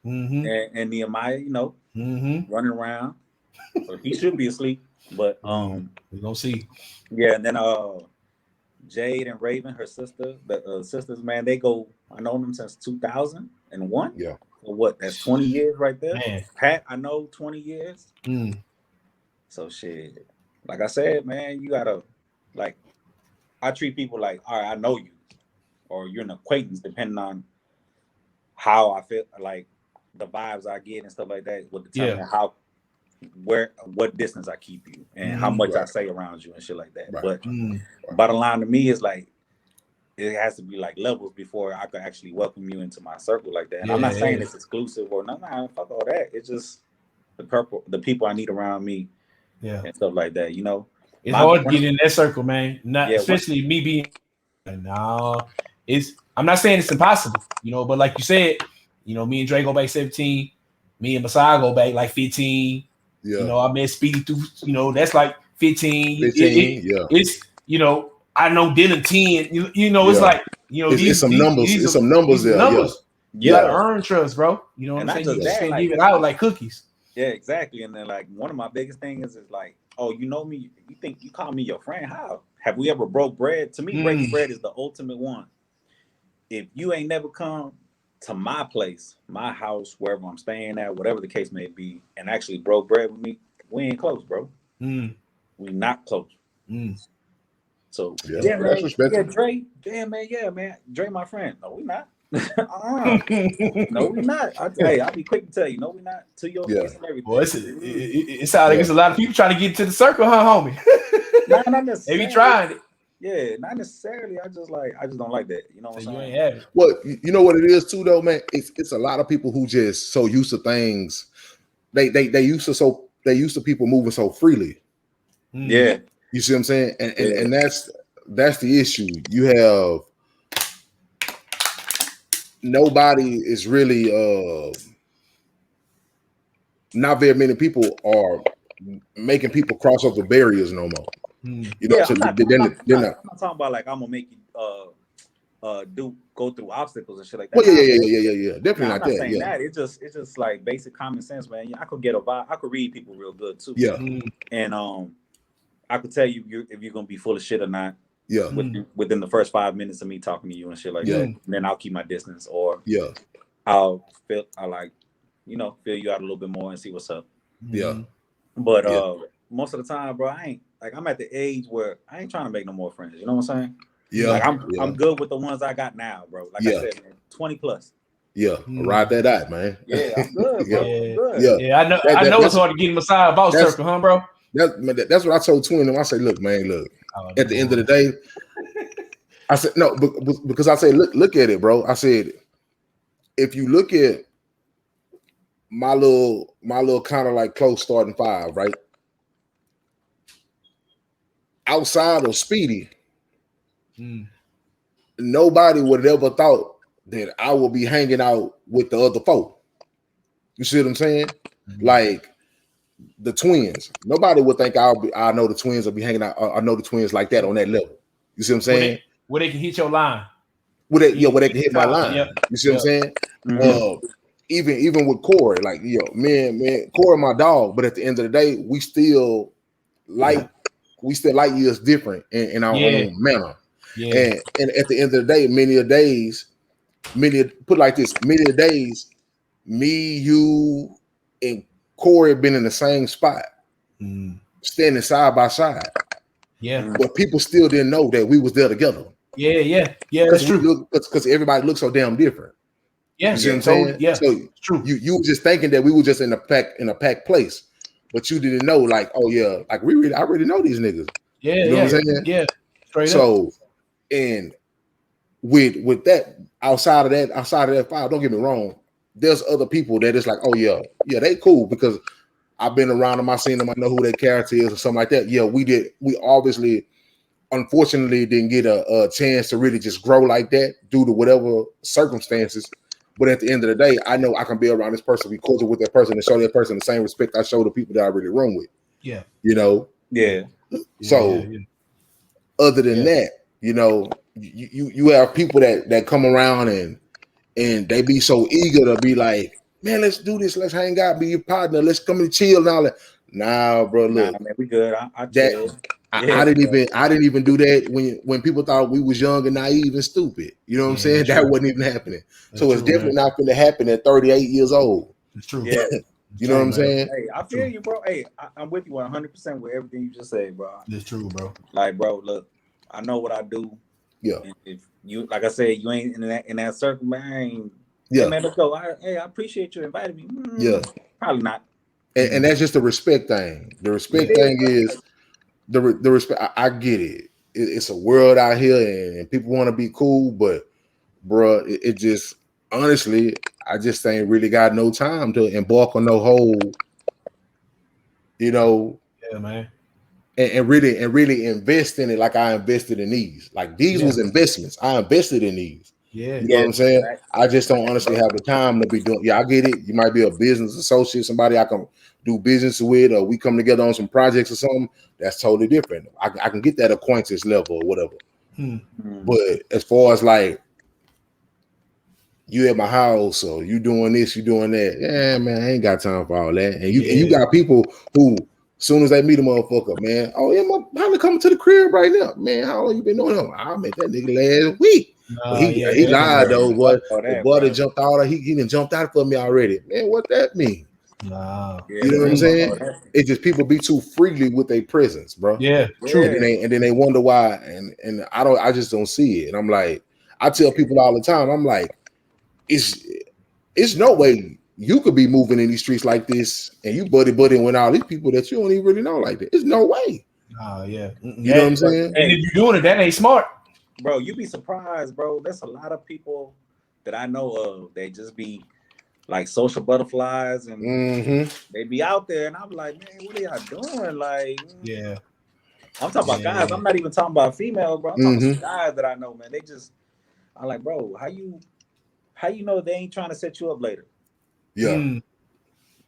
and Nehemiah. You know, running around. So he should be asleep, but we gonna see. Yeah, and then Jade and Raven, her sister, the sisters, man, they go. I know them since 2001. Yeah. So what? That's 20 years right there. Man. Pat, I know 20 years. So shit. Like I said, man, you gotta like. I treat people like, all right, I know you, or you're an acquaintance, depending on how I feel, like the vibes I get and stuff like that. Would determine what distance I keep you and how much I say around you and shit like that. But bottom line to me is like it has to be like levels before I could actually welcome you into my circle like that. And I'm not saying it's exclusive or nothing. Fuck all that. It's just the people I need around me, and stuff like that. You know, it's hard to get in that circle, man. Not especially me being. No, I'm not saying it's impossible, you know. But like you said, you know, me and Dre go back 17. Me and Messiah go back like 15. Yeah. You know, I met Speedy through, you know, that's like 15. It's, you know, I know Dylan 10. You know, it's like, you know, it's some numbers there. Numbers. You gotta earn trust, bro. You know what I'm saying? You just can't give it out like cookies. Yeah, exactly. And then like one of my biggest things is like, oh, you know me, you think you call me your friend? How? Have we ever broke bread? To me, breaking bread is the ultimate one. If you ain't never come to my place, my house, wherever I'm staying at, whatever the case may be, and actually broke bread with me, we ain't close, bro. We not close. So man, Dre, man, Dre, my friend. No, we not. No, we not. I'll be quick to tell you, no, we not. To your face and everything. Well, it sounds like it's a lot of people trying to get to the circle, huh, homie? Not necessarily. They be trying it. Yeah, not necessarily. I just don't like that. You know what I'm saying? You ain't have it. Well, you know what it is too, though, man. It's a lot of people who just so used to things. They used to people moving so freely. Yeah, you see what I'm saying? And that's the issue. You have nobody is really not very many people are making people cross over barriers no more. You know, I'm not talking about like I'm gonna make you go through obstacles and shit like that. Well, yeah. Definitely not that. Saying that. It's just like basic common sense, man. I could get a vibe. I could read people real good too. Yeah. And I could tell you if you're gonna be full of shit or not. Yeah. Within the first 5 minutes of me talking to you and shit like that. And then I'll keep my distance, or I'll feel you out a little bit more and see what's up. Yeah. But most of the time, bro, I'm at the age where I ain't trying to make no more friends. You know what I'm saying? Yeah. Like I'm good with the ones I got now, bro. Like I said, man, 20 plus. Yeah, ride that out, man. Yeah, I'm good, bro. Yeah. Good. Yeah, I know it's hard to get in Messiah-Boss circle, huh, bro? That's what I told Twin. I say, look, man, at the end of the day, I said no, because I say, look at it, bro. I said, if you look at my little kind of like close starting five, right? Outside of Speedy, nobody would have ever thought that I would be hanging out with the other four. You see what I'm saying? Like the twins. Nobody would think I know the twins will be hanging out. I know the twins like that on that level. You see what I'm saying? Where they can hit your line. Where they can hit my line. Yep. You see what I'm saying? Mm-hmm. Even with Corey, like man, Corey my dog, but at the end of the day, we still light years different in our own manner. Yeah. And at the end of the day, many days, me, you, and Corey have been in the same spot, standing side by side. Yeah. But people still didn't know that we was there together. Yeah. That's true. Because everybody looks so damn different. Yeah. You see what I'm saying? Yeah. So true. You were just thinking that we were just in a packed place, but you didn't know, like, oh yeah, like I already know these niggas. Yeah. You know what I'm saying? Yeah. Straight up. up. And with that, outside of that file, don't get me wrong, there's other people that it's like, oh yeah, they cool because I've been around them, I've seen them, I know who their character is or something like that. Yeah, we obviously, unfortunately, didn't get a chance to really just grow like that due to whatever circumstances. But at the end of the day, I know I can be around this person, be cordial with that person, and show that person the same respect I show the people that I really room with. Yeah. You know? Yeah. So other than that, you know, you have people that come around and they be so eager to be like, man, let's do this, let's hang out, be your partner, let's come and chill and all that. Nah, bro, look. Nah, man, we good. I chill. I didn't even do that when people thought we was young and naive and stupid. You know what I'm saying? That wasn't even happening. So it's definitely not going to happen at 38 years old. It's true. Yeah. You know what I'm saying? Hey, I feel you, bro. Hey, I'm with you 100% with everything you just said, bro. It's true, bro. Like, bro, look, I know what I do. Yeah. And if you, like I said, you ain't in that circle, man. I ain't, yeah. Hey, man, let's go. I appreciate you inviting me. Yeah. Probably not. And that's just the respect thing. The respect thing is the respect. I get it. It's a world out here, and people want to be cool, but bro, it just honestly, I just ain't really got no time to embark on no whole, you know. Yeah, man. And really invest in it like I invested in these. Like these was investments. I invested in these. Yeah. You know what I'm saying? Right. I just don't honestly have the time to be doing. Yeah, I get it. You might be a business associate, somebody I can do business with, or we come together on some projects or something. That's totally different. I can get that acquaintance level or whatever. But as far as like you at my house or you doing this, you doing that, yeah, man, I ain't got time for all that. And you got people who, as soon as they meet a motherfucker, man, oh yeah, my partner coming to the crib right now, man. How long you been doing him? I met that nigga last week. He lied though, but the boy that jumped out, he done jumped out for me already. Man, what that mean? Nah. You know what I'm saying? It's just people be too freely with their presence, bro. Yeah, true. And then they wonder why, and I just don't see it. And I'm like, I tell people all the time, I'm like, it's no way you could be moving in these streets like this and you buddy with all these people that you don't even really know like that. There's no way. Yeah. You know what I'm saying? And if you're doing it, that ain't smart. Bro, you be surprised, bro. There's a lot of people that I know of. They just be like social butterflies and they be out there. And I'm like, man, what are y'all doing? Like, yeah. I'm talking about guys. I'm not even talking about females, bro. I'm talking about guys that I know, man. They just, I'm like, bro, how you know they ain't trying to set you up later? Yeah.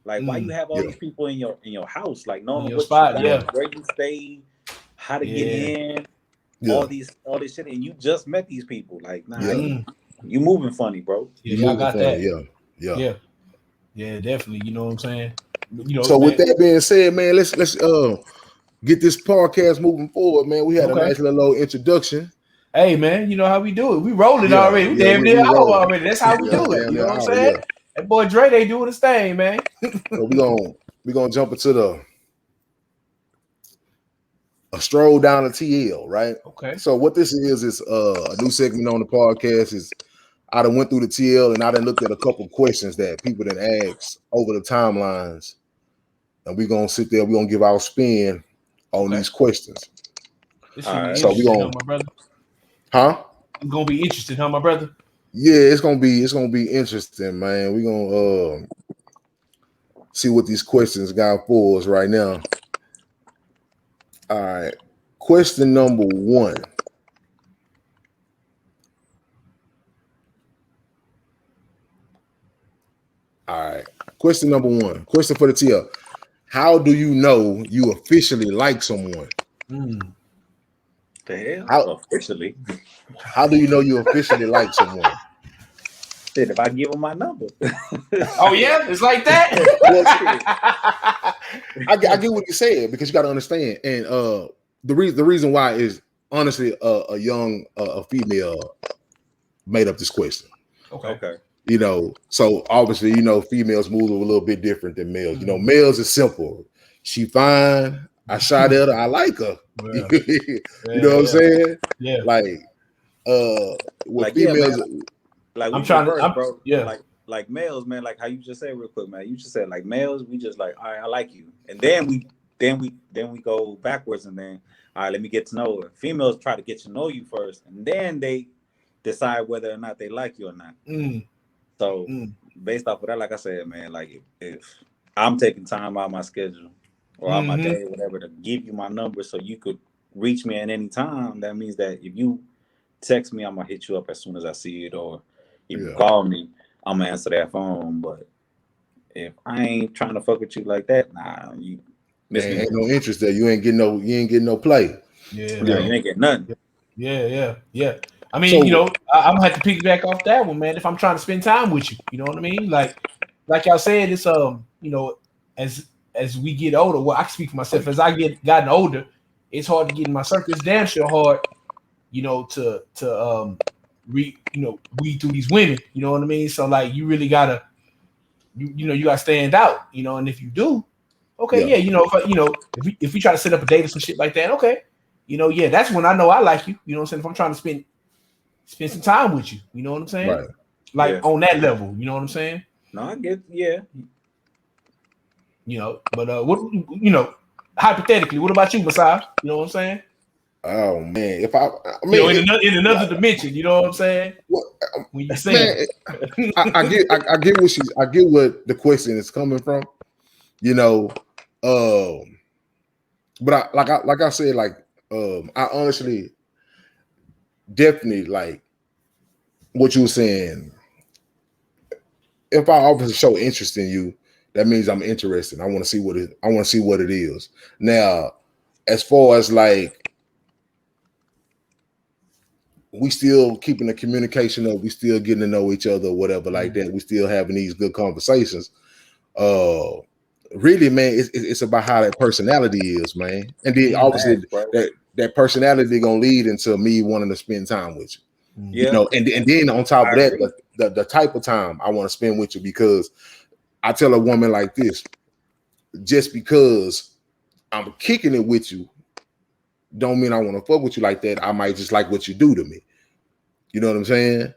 Like, why you have all these people in your house? Like, knowing what spot, where you stay, how to get in, all this shit, and you just met these people. Like, nah, you moving funny, bro. Yeah, y'all got funny. that. Yeah, definitely. You know what I'm saying? You know. So with that being said, man, let's get this podcast moving forward, man. We had a nice little introduction. Hey, man, you know how we do it. We rolling already. We damn near hour already. That's how we do it. You know what I'm saying? Yeah. That boy Dre, they doing his thing, man. So we gonna jump into a stroll down the TL, right? Okay. So what this is a new segment on the podcast. Is I done went through the TL and I done looked at a couple questions that people done asked over the timelines, and we gonna sit there. We gonna give our spin on these questions. All right. So we gonna, my brother. Huh? It's gonna be interesting, huh, my brother? Yeah, it's gonna be interesting, man. We're gonna see what these questions got for us right now. All right. Question number 1. All right. Question number 1. Question for the TL. how do you know you officially like someone? The hell? Officially? How do you know you officially like someone? Shit, if I give them my number. Oh yeah, it's like that. I get what you said, because you got to understand, and the reason why is honestly a young a female made up this question. Okay. You know, so obviously, you know, females move a little bit different than males. You know, males is simple. She fine. I shot at her. I like her. Yeah. You know what I'm saying? Yeah. Like, with like, females, like I'm trying to, bro. Yeah. Like males, man. Like how you just said real quick, man. You just said like males. We just like, all right, I like you, and then we go backwards, and then all right, let me get to know her. Females try to get to know you first, and then they decide whether or not they like you or not. So based off of that, like I said, man, like if I'm taking time out of my schedule or out my day, whatever, to give you my number so you could reach me at any time, that means that if you text me, I'm gonna hit you up as soon as I see it, or if you call me, I'm gonna answer that phone. But if I ain't trying to fuck with you like that, nah, you miss me. Ain't no interest there. You ain't getting no play. Yeah, you ain't getting nothing. Yeah. I mean, so, you know, I'm gonna have to piggyback off that one, man. If I'm trying to spend time with you, you know what I mean? Like y'all said, it's you know, as we get older, well, I can speak for myself. As I gotten older, it's hard to get in my circle. It's damn sure hard, you know, to weed through these women. You know what I mean? So like, you really gotta, you know, you gotta stand out. You know, and if you do, okay, yeah, you know, if we try to set up a date or some shit like that, okay, you know, yeah, that's when I know I like you. You know what I'm saying? If I'm trying to spend some time with you, you know what I'm saying? Right. Like on that level, you know what I'm saying? No, I get, You know, but what, you know, hypothetically, what about you, Messiah? You know what I'm saying? Oh man, if I mean, you know, in another dimension, you know what I'm saying? When you say, I get what the question is coming from, you know, but like I said, like I honestly, definitely like what you were saying. If I obviously show interest in you, that means I'm interested. I want to see what it is. Now, as far as like, we still keeping the communication up, we still getting to know each other, whatever like that. We still having these good conversations. Really, man, it's about how that personality is, man. And then obviously that personality gonna lead into me wanting to spend time with you. You know, and then on top of that, the type of time I want to spend with you, because I tell a woman like this, just because I'm kicking it with you don't mean I want to fuck with you like that. I might just like what you do to me. You know what I'm saying?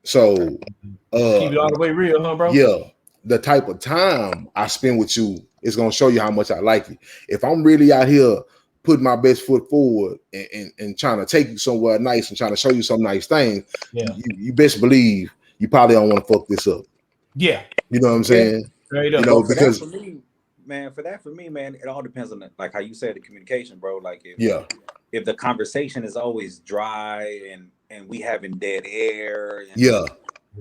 So keep it all the way real, huh, bro? Yeah. The type of time I spend with you is gonna show you how much I like you. If I'm really out here putting my best foot forward and trying to take you somewhere nice and trying to show you some nice things, you best believe you probably don't want to fuck this up. Yeah. You know what I'm saying? Right, you know, because for me, man, it all depends on like how you said the communication, bro. Like if the conversation is always dry and we having dead air,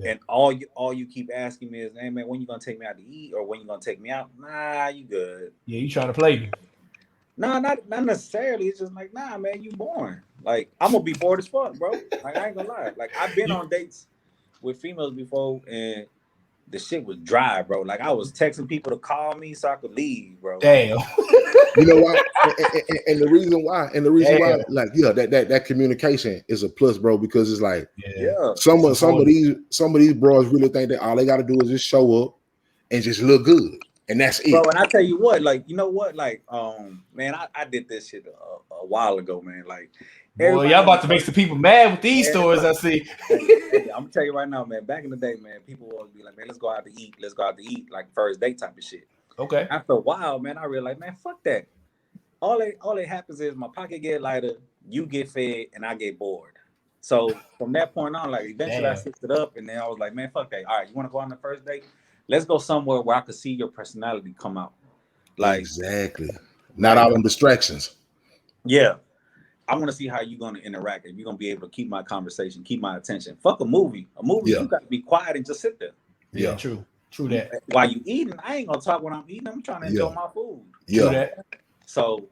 and all you keep asking me is, hey man, when you gonna take me out to eat, or when you gonna take me out? Nah, you good. Yeah, you trying to play me. Nah, not necessarily. It's just like, nah, man, you boring. Like, I'm gonna be bored as fuck, bro. Like, I ain't gonna lie. Like, I've been on dates with females before, and the shit was dry, bro. Like, I was texting people to call me so I could leave, bro. Damn. You know why? And the reason why, like, that communication is a plus, bro, because it's like, some of these bros really think that all they got to do is just show up and just look good, and that's it. Bro, and I tell you what, like, you know what, like, man, I did this shit a while ago, man. Like, boy, y'all about to make some people mad with these stories. I see. Hey, I'm gonna tell you right now, man. Back in the day, man, people would always be like, man, let's go out to eat, like first date type of shit. Okay. After a while, man, I realized, man, fuck that. All that happens is my pocket get lighter, you get fed, and I get bored. So from that point on, like, eventually I switched it up, and then I was like, man, fuck that. All right, you want to go on the first date? Let's go somewhere where I could see your personality come out. Like, exactly. Not all them distractions. Yeah. I want to see how you're going to interact. If you're going to be able to keep my conversation, keep my attention. Fuck a movie. You got to be quiet and just sit there. Yeah, true. True that. While you eating, I ain't gonna talk when I'm eating. I'm trying to enjoy my food. True that. So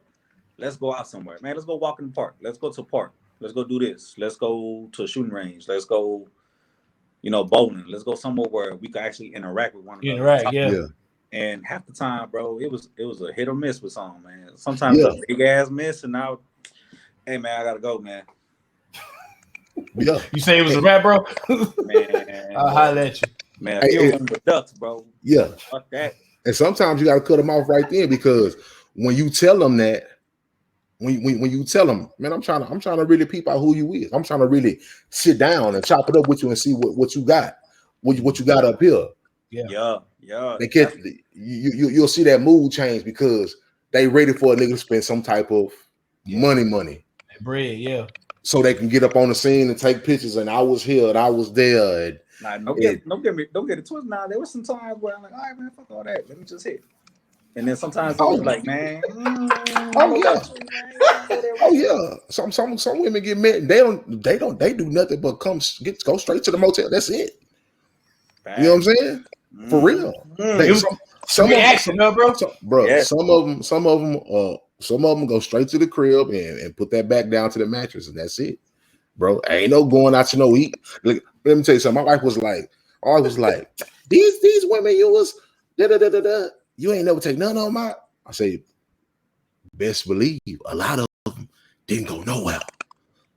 let's go out somewhere, man. Let's go walk in the park. Let's go to a park. Let's go do this. Let's go to a shooting range. Let's go, bowling. Let's go somewhere where we can actually interact with one another. Yeah. And half the time, bro, it was a hit or miss with something, man. Sometimes it's a big ass miss, and now, hey man, I gotta go, man. Yeah. You say it was a rap, bro? Man, I'll holler at you. Man, you them the ducks, bro. Yeah. Fuck that. And sometimes you gotta cut them off right then, because when you tell them that, when you tell them, man, I'm trying to really peep out who you is. I'm trying to really sit down and chop it up with you and see what you got, what you got up here. Yeah. They catch you'll see that mood change, because they ready for a nigga to spend some type of money. Bread, yeah. So they can get up on the scene and take pictures, and I was here and I was there. And don't get it twisted. Now there was some times where I'm like, all right, man, fuck all that. Let me just hit. And then sometimes I was like, man, Some women get married. They do nothing but go straight to the motel. That's it. Bad. You know what I'm saying? For real. Some of them go straight to the crib and put that back down to the mattress, and that's it, bro. Ain't no going out to no eat. Look, let me tell you something. My wife was like, these women you was you ain't never take none on my. I say, best believe a lot of them didn't go nowhere.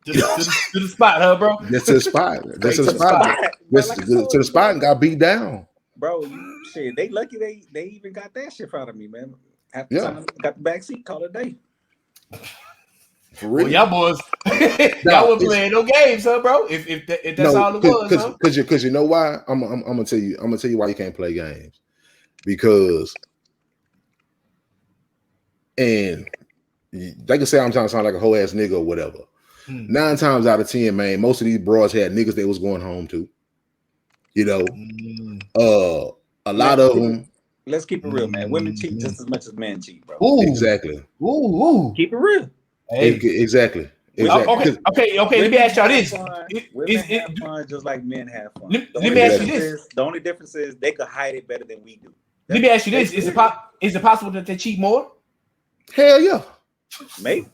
To the spot, huh, bro? That's to the spot. That's to the spot. To the spot and got beat down. Bro, shit, they lucky they even got that shit out of me, man. Half the time, got the back seat, call it a day. For real. Well, y'all boys, y'all were playing no games, huh, bro? If that's all it was, because you know why? I'm gonna tell you why you can't play games. Because, and they can say I'm trying to sound like a whole ass nigga or whatever. 9 times out of 10, man, most of these broads had niggas they was going home to. A lot of them. Let's keep it real, man. Women cheat just as much as men cheat, bro. Ooh. Exactly. Ooh. Keep it real. Hey. Exactly. Okay. Let me ask y'all this. Women have fun just like men have fun. Let me ask you this. The only difference is they could hide it better than we do. Let me ask you this. Is it possible that they cheat more? Hell yeah. Maybe.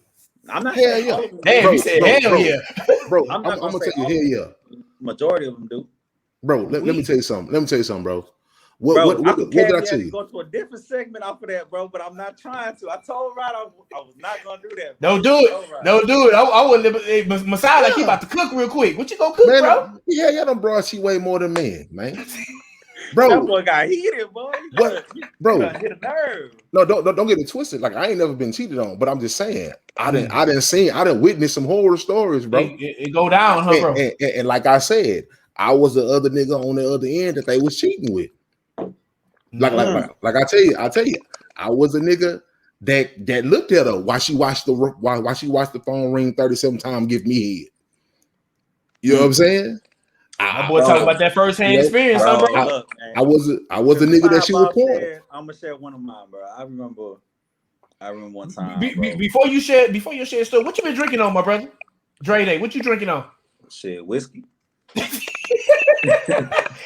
I'm not hell yeah. Damn, you said hell yeah. Bro, I'm gonna tell you hell yeah. Majority of them do. Bro, let me tell you something. Bro. What did I tell you? Go to a different segment off of that, bro, but I'm not trying to. I told Rod I was not gonna do that. Bro. Don't do it. I wouldn't. Hey, Messiah, like he about to cook real quick. What you gonna cook, man, bro? Yeah, y'all done brought you way more than men, man. Bro, that boy got heated, boy. Bro, hit a nerve. No, don't get it twisted. Like I ain't never been cheated on, but I'm just saying I didn't witness some horror stories, bro. It go down, huh, bro? And like I said, I was the other nigga on the other end that they was cheating with. Like I tell you, I was a nigga that looked at her while she watched the phone ring 37 times, give me head. You know what I'm saying? My boy talking about that first hand experience, bro. Look, I was a nigga that she was pouring. I'm gonna share one of mine, bro. I remember one time. Before you share story, what you been drinking on, my brother? Dre Day, what you drinking on? Shit, whiskey.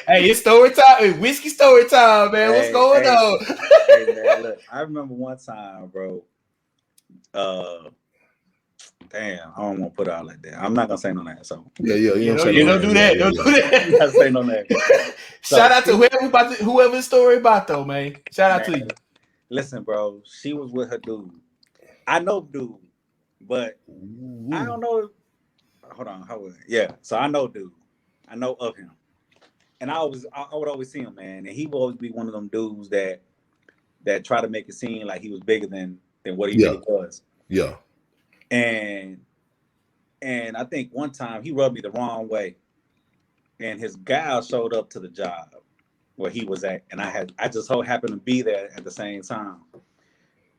Hey, it's story time. Hey, whiskey story time, man. What's going on? Hey, man, look, I remember one time, bro. Damn, I don't want to put it out like that. I'm not gonna say no name. So yeah, you don't do that. Don't do that. I'm not say no name. Shout out to whoever's story about though, man. Shout out to you. Listen, bro, she was with her dude. I know dude, but I don't know. Hold on, so I know dude. I know of him, and I would always see him, man, and he would always be one of them dudes that try to make it seem like he was bigger than what he really was. Yeah. And I think one time he rubbed me the wrong way, and his gal showed up to the job where he was at, and I just so happened to be there at the same time,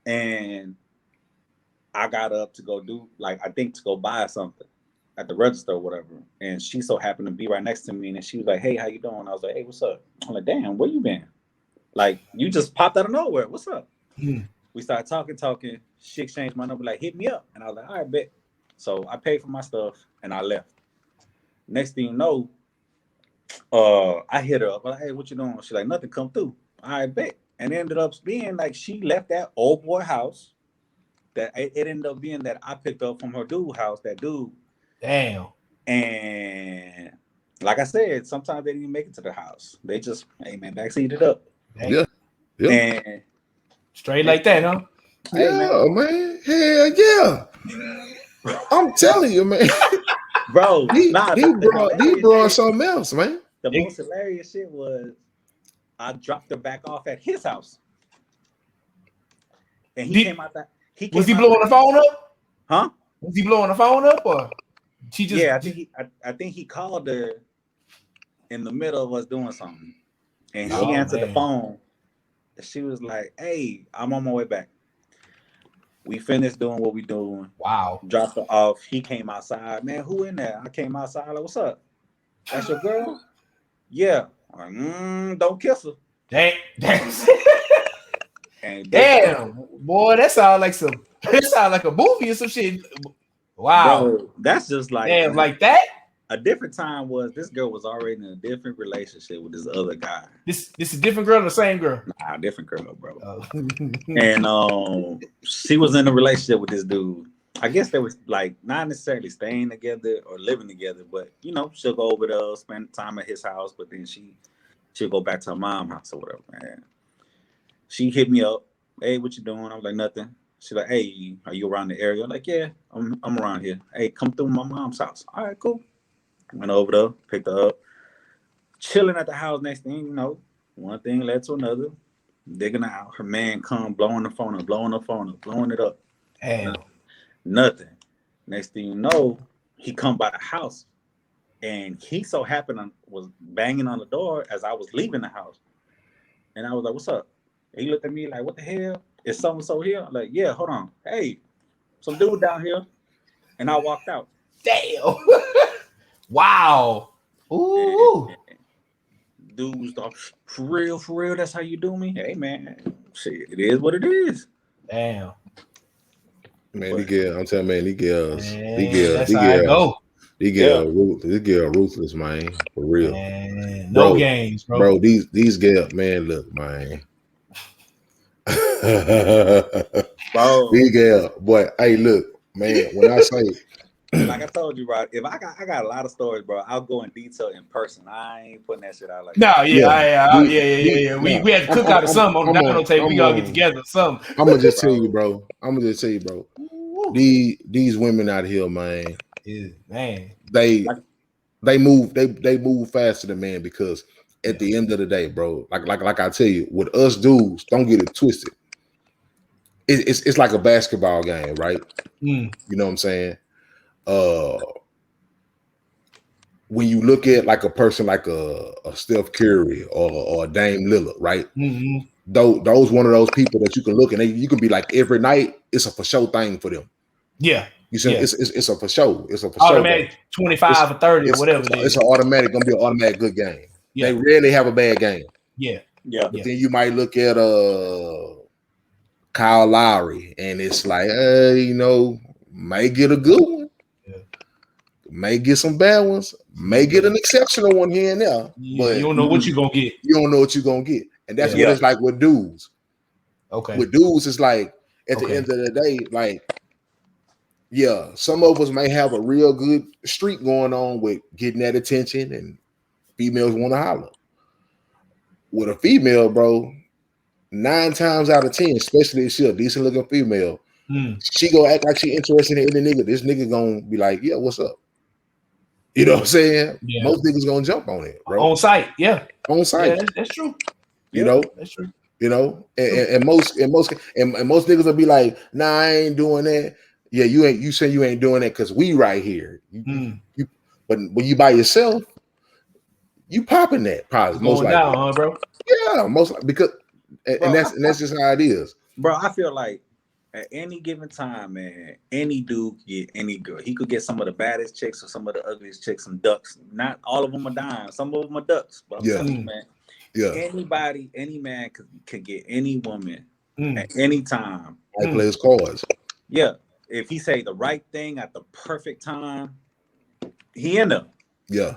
and I got up to go do to go buy something at the register or whatever, and she so happened to be right next to me, and she was like, "Hey, how you doing?" I was like, "Hey, what's up?" I'm like, "Damn, where you been? Like, you just popped out of nowhere. What's up?" We started talking. She exchanged my number, like, hit me up. And I was like, all right, bet. So I paid for my stuff and I left. Next thing you know, I hit her up, like, hey, what you doing? She's like, nothing, come through. I bet. And it ended up being like she left that old boy house. That it ended up being that I picked up from her dude house, that dude. Damn. And like I said, sometimes they didn't even make it to the house. They just, hey man, backseat it up. Yeah. Yeah. And straight like that, huh? Hey, man. Hell yeah. I'm telling you, man. Bro, he brought something else, man. The most hilarious shit was I dropped her back off at his house. And he came out that. Was he blowing the phone up? Huh? Was he blowing the phone up, or she just? Yeah, I think he called her in the middle of us doing something, and she answered the phone. She was like, "Hey, I'm on my way back." We finished doing what we doing. Wow. Dropped her off. He came outside. Man, who in there? I came outside. Like, what's up? That's your girl? Yeah. I'm like, don't kiss her. Damn, boy, that sounds like a movie or some shit. Wow. Bro, that's just like damn, like that. A different time was this girl was already in a different relationship with this other guy. This is a different girl or the same girl? Nah, different girl, bro. And she was in a relationship with this dude. I guess they was like not necessarily staying together or living together, but you know, she'll go over there, spend time at his house, but then she'll go back to her mom's house or whatever, man. She hit me up. Hey, what you doing? I was like, nothing. She's like, hey, are you around the area? I'm like, yeah, I'm around here. Hey, come through my mom's house. All right, cool. Went over there, picked her up, chilling at the house. Next thing you know, one thing led to another. Digging out. Her man come, blowing the phone up, blowing it up. Damn. Nothing. Next thing you know, he come by the house, and he so happened was banging on the door as I was leaving the house. And I was like, what's up? And he looked at me like, what the hell? Is so-and-so here? I'm like, yeah, hold on. Hey, some dude down here. And I walked out. Damn. Wow. Ooh. And dudes thought, for real, that's how you do me? Hey, man, shit, it is what it is. Damn. Man, I'm telling man, these girls ruthless, man, for real. Man, no games, bro. Bro, these girls, man, look, man. Bro. These girls, boy, hey, look, man, when I say, like I told you, bro, if I got a lot of stories, bro, I'll go in detail in person. I ain't putting that shit out like that. Yeah. We had to cook out of some on the dining table. We all get together. Some. I'm gonna just tell you, bro. These women out here, man. Yeah, man. They move faster than man because at the end of the day, bro, like I tell you, with us dudes, don't get it twisted. It's like a basketball game, right? You know what I'm saying? When you look at like a person like a Steph Curry or a Dame Lillard, right? Mm-hmm. Those one of those people that you can look and you can be like every night. It's a for show thing for them. Yeah, you see, it's a for show. It's a for automatic show. 25 or 30 or whatever. It's an automatic gonna be an automatic good game. Yeah. They rarely have a bad game. Yeah. But then you might look at Kyle Lowry and it's like, you know, may get a good one. May get some bad ones, may get an exceptional one here and there, but you don't know what you're gonna get. You don't know what you're gonna get, and that's what it's like with dudes. Okay, with dudes, it's like at the end of the day, like, yeah, some of us may have a real good streak going on with getting that attention, and females want to holler. With a female, bro, 9 times out of 10, especially if she's a decent looking female, she gonna act like she interested in the nigga. This nigga gonna be like, yeah, what's up? You know what I'm saying? Yeah. Most niggas gonna jump on it, bro. On site, on site. Yeah, that's true. You know, that's true. You know, and most niggas will be like, nah, I ain't doing that. Yeah, you say you ain't doing that because we right here. But when you by yourself, you popping that probably most likely. Down, huh, bro? Yeah, most likely, because and that's just how it is, bro. I feel like at any given time, man, any dude could get any girl. He could get some of the baddest chicks or some of the ugliest chicks, some ducks. Not all of them are dimes. Some of them are ducks. But I'm telling you, man, anybody, any man could get any woman at any time. I play his cards. Yeah, if he say the right thing at the perfect time, he end up. Yeah.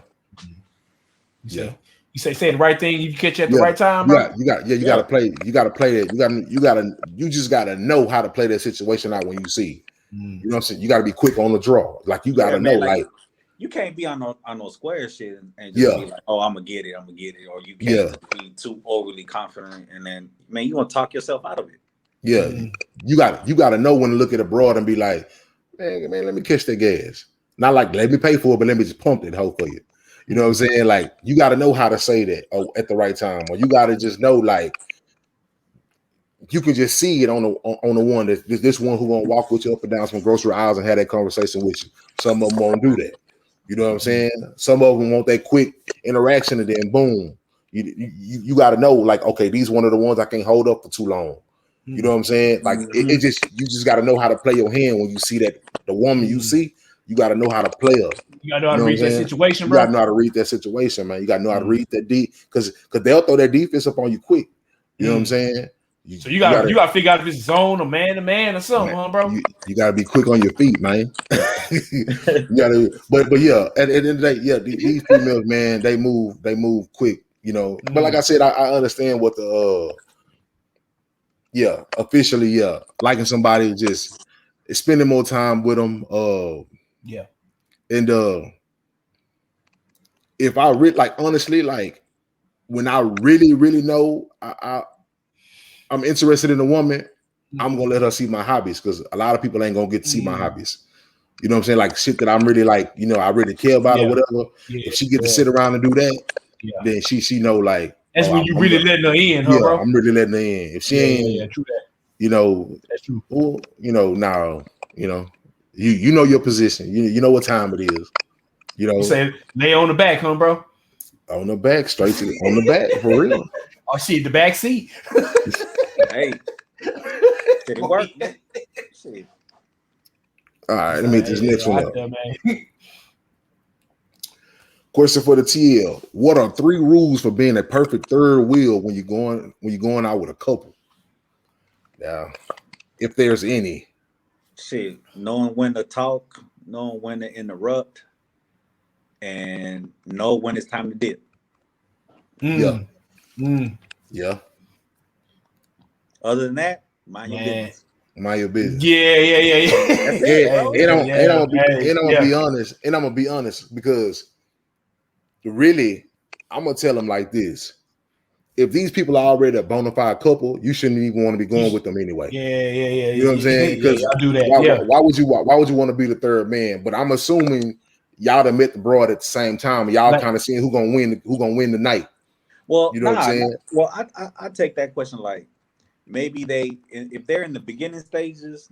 You say the right thing. You catch you at the right time, bro. You gotta play. You gotta play that. You just gotta know how to play that situation out when you see. You know what I'm saying? You gotta be quick on the draw. Like you gotta know, like you can't be on no square shit and just be like, oh, I'm gonna get it, or you can't be too overly confident, and then man, you gonna talk yourself out of it. Yeah, you gotta know when to look at a broad and be like, man, let me catch that gas. Not like let me pay for it, but let me just pump it hoe for you. You know what I'm saying? Like you gotta know how to say that at the right time, or you gotta just know like you can just see it on the one that this one who gonna walk with you up and down some grocery aisles and have that conversation with you. Some of them won't do that. You know what I'm saying? Some of them want that quick interaction and then boom. You got to know like, okay, these one of the ones I can't hold up for too long. You know what I'm saying? Like you just got to know how to play your hand when you see that the woman you see. You got to know how to play her. You got to know how to read that situation, you bro. You got to know how to read that situation, man. You got to know how to read that deep because they'll throw that defense up on you quick. You know what I'm saying? So you got to figure out if it's zone or man to man or something, huh, bro? You got to be quick on your feet, man. You got to, but yeah, at the end of the day, yeah, these females, man, they move quick, you know. But like I said, I understand what the officially, liking somebody, just spending more time with them, and if I honestly, like when I really know I'm interested in a woman, I'm gonna let her see my hobbies because a lot of people ain't gonna get to see my hobbies. You know what I'm saying? Like shit that I'm really like, you know, I really care about or whatever. If she get to sit around and do that, then she know like that's when you really letting her in, huh, bro? I'm really letting her in. If she ain't, true that. You know, that's true. Well, you know, now, you know, you know your position. You know what time it is. You know, you say lay on the back, huh, bro? On the back, straight to on the back for real. Oh shit, the back seat. Hey, did it work? Shit. All right, let me hit this next one up. Question for the TL: what are 3 rules for being a perfect third wheel when you're going out with a couple? Now, if there's any. Shit, knowing when to talk, knowing when to interrupt, and know when it's time to dip. Yeah. Other than that, mind your business. Mind your business. And I'm gonna be honest because really, I'm gonna tell them like this. If these people are already a bona fide couple, you shouldn't even want to be going with them anyway. You know what I'm saying? Because I do that. Why would you want to be the third man? But I'm assuming y'all done met the broad at the same time, and y'all kind of seeing who gonna win the night. Well, you know what I'm saying? I take that question like maybe if they're in the beginning stages,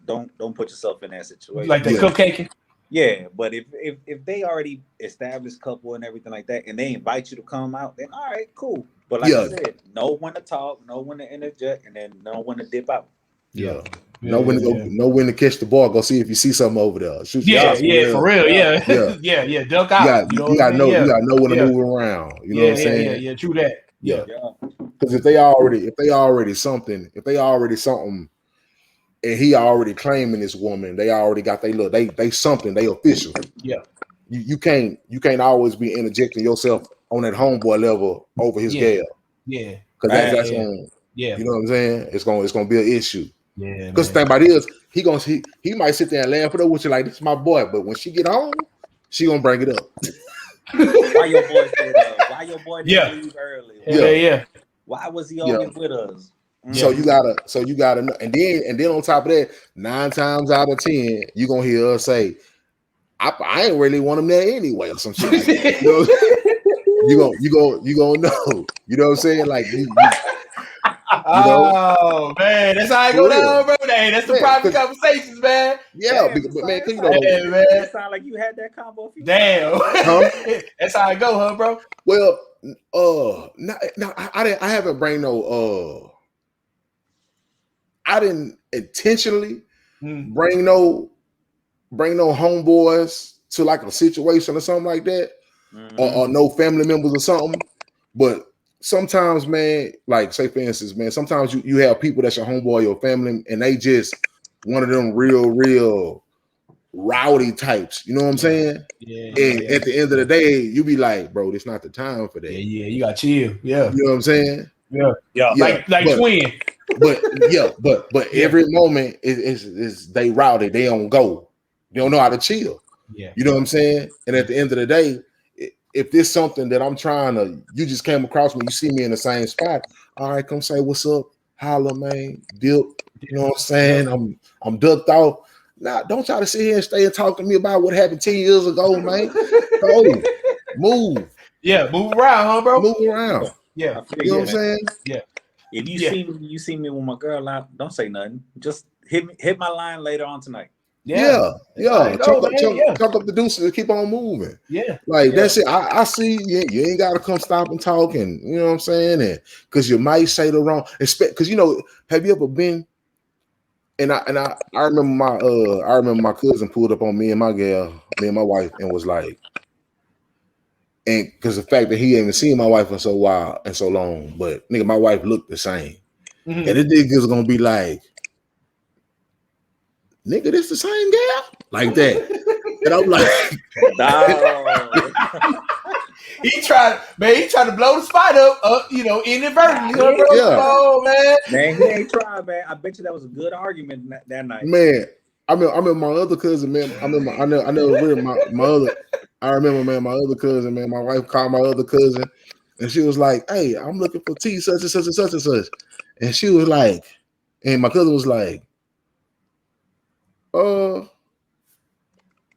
don't put yourself in that situation. Like the cupcaking. Yeah, but if they already established couple and everything like that, and they invite you to come out, then all right, cool. But like I said, know when to talk, know when to interject, and then know when to dip out. Know when to catch the ball. Go see if you see something over there. Shoot for real. Yeah. Duck out. You gotta know when to move around. You know what I'm saying? Yeah. True that. Yeah. Because if they already something, and he already claiming this woman, they already got they something, they official. Yeah. You can't always be interjecting yourself on that homeboy level over his gal. Yeah. Because that's on. Yeah. You know what I'm saying? It's gonna be an issue. Yeah. Because the thing about it is, he might sit there and laugh it up with you like, this is my boy, but when she get home, she gonna bring it up. Why your boy stayed up? Why your boy didn't leave early? Yeah. Why was he always with us? So you gotta know, and then on top of that, 9 times out of 10, you gonna hear us say, I ain't really want him there anyway, or some shit like that. You gonna know. You know what I'm saying? Like oh man, that's how I go down, bro. Hey, that's the private conversations, man. Yeah, but man, it sound like you had that combo. Damn, that's how I go, huh, bro? Well, I haven't bring no. I didn't intentionally bring no homeboys to like a situation or something like that, or no family members or something. But sometimes, man, like say for instance, man, sometimes you have people that's your homeboy, your family, and they just one of them real rowdy types. You know what I'm saying? And at the end of the day, you be like, bro, it's not the time for that. You got chill. Yeah. You know what I'm saying? Yeah. Like twin. But every moment is they rowdy. They don't go. They don't know how to chill. Yeah. You know what I'm saying? And at the end of the day, if there's something that I'm trying to, you just came across me, you see me in the same spot. All right, come say what's up, holla, man, dip. You know what I'm saying? I'm ducked off. Nah, don't try to sit here and stay and talk to me about what happened 10 years ago, man. Go, move. Yeah, move around, huh, bro? Move around. Yeah. You know what I'm saying? Yeah. If you see me with my girl out, don't say nothing. Just hit my line later on tonight. Yeah. Chunk up the deuces and keep on moving. Yeah. Like that's it. I see you ain't gotta come stop and talk, and you know what I'm saying? And because you might say the wrong, because have you ever been? And I remember my cousin pulled up on me and my wife, and was like, and because the fact that he ain't even seen my wife in so while and so long, but nigga, my wife looked the same. Mm-hmm. And this nigga's gonna be like, nigga, this the same girl? Like that. And I'm like, no. He tried to blow the spot up, inadvertently. Bro. Yeah. Oh, man, he ain't tried, man. I bet you that was a good argument that night. Man, I remember my other cousin, man. I remember, man, my other cousin, man. My wife called my other cousin, and she was like, "Hey, I'm looking for tea, such and such and such and such." And she was like, and my cousin was like,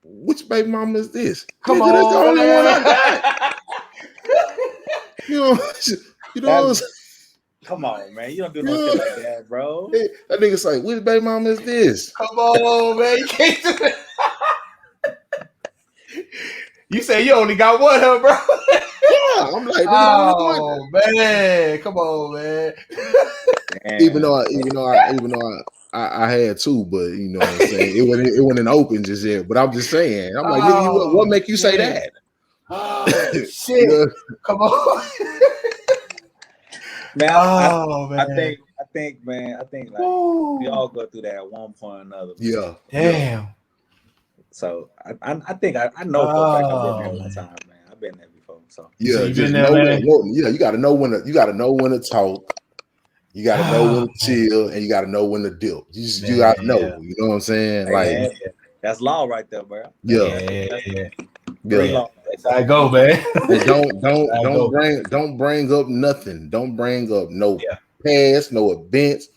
which baby mama is this? Come on, that's the only one I got. you know. Come on, man. You don't do no shit like that, bro. That nigga's like, which baby mama is this? Come on, man. You can't do that. You say you only got one, huh, bro? Yeah, I'm like, oh man, come on, man. Even though I had two, but you know what I'm saying, it wasn't open just yet. But I'm just saying, I'm like, nigga, what make you say that? Oh, shit, come on, man. I think, like we all go through that at one point or another. Yeah, damn. So I think I know for a fact I've been there one time, man. I've been there before. So yeah, just know you got to know when to talk. You got to know when to chill, and you got to know when to dip. You got to know. You know what I'm saying? Hey, like man, that's law right there, bro. Yeah. That's how I go, man. Don't bring up nothing. Don't bring up no past, no events.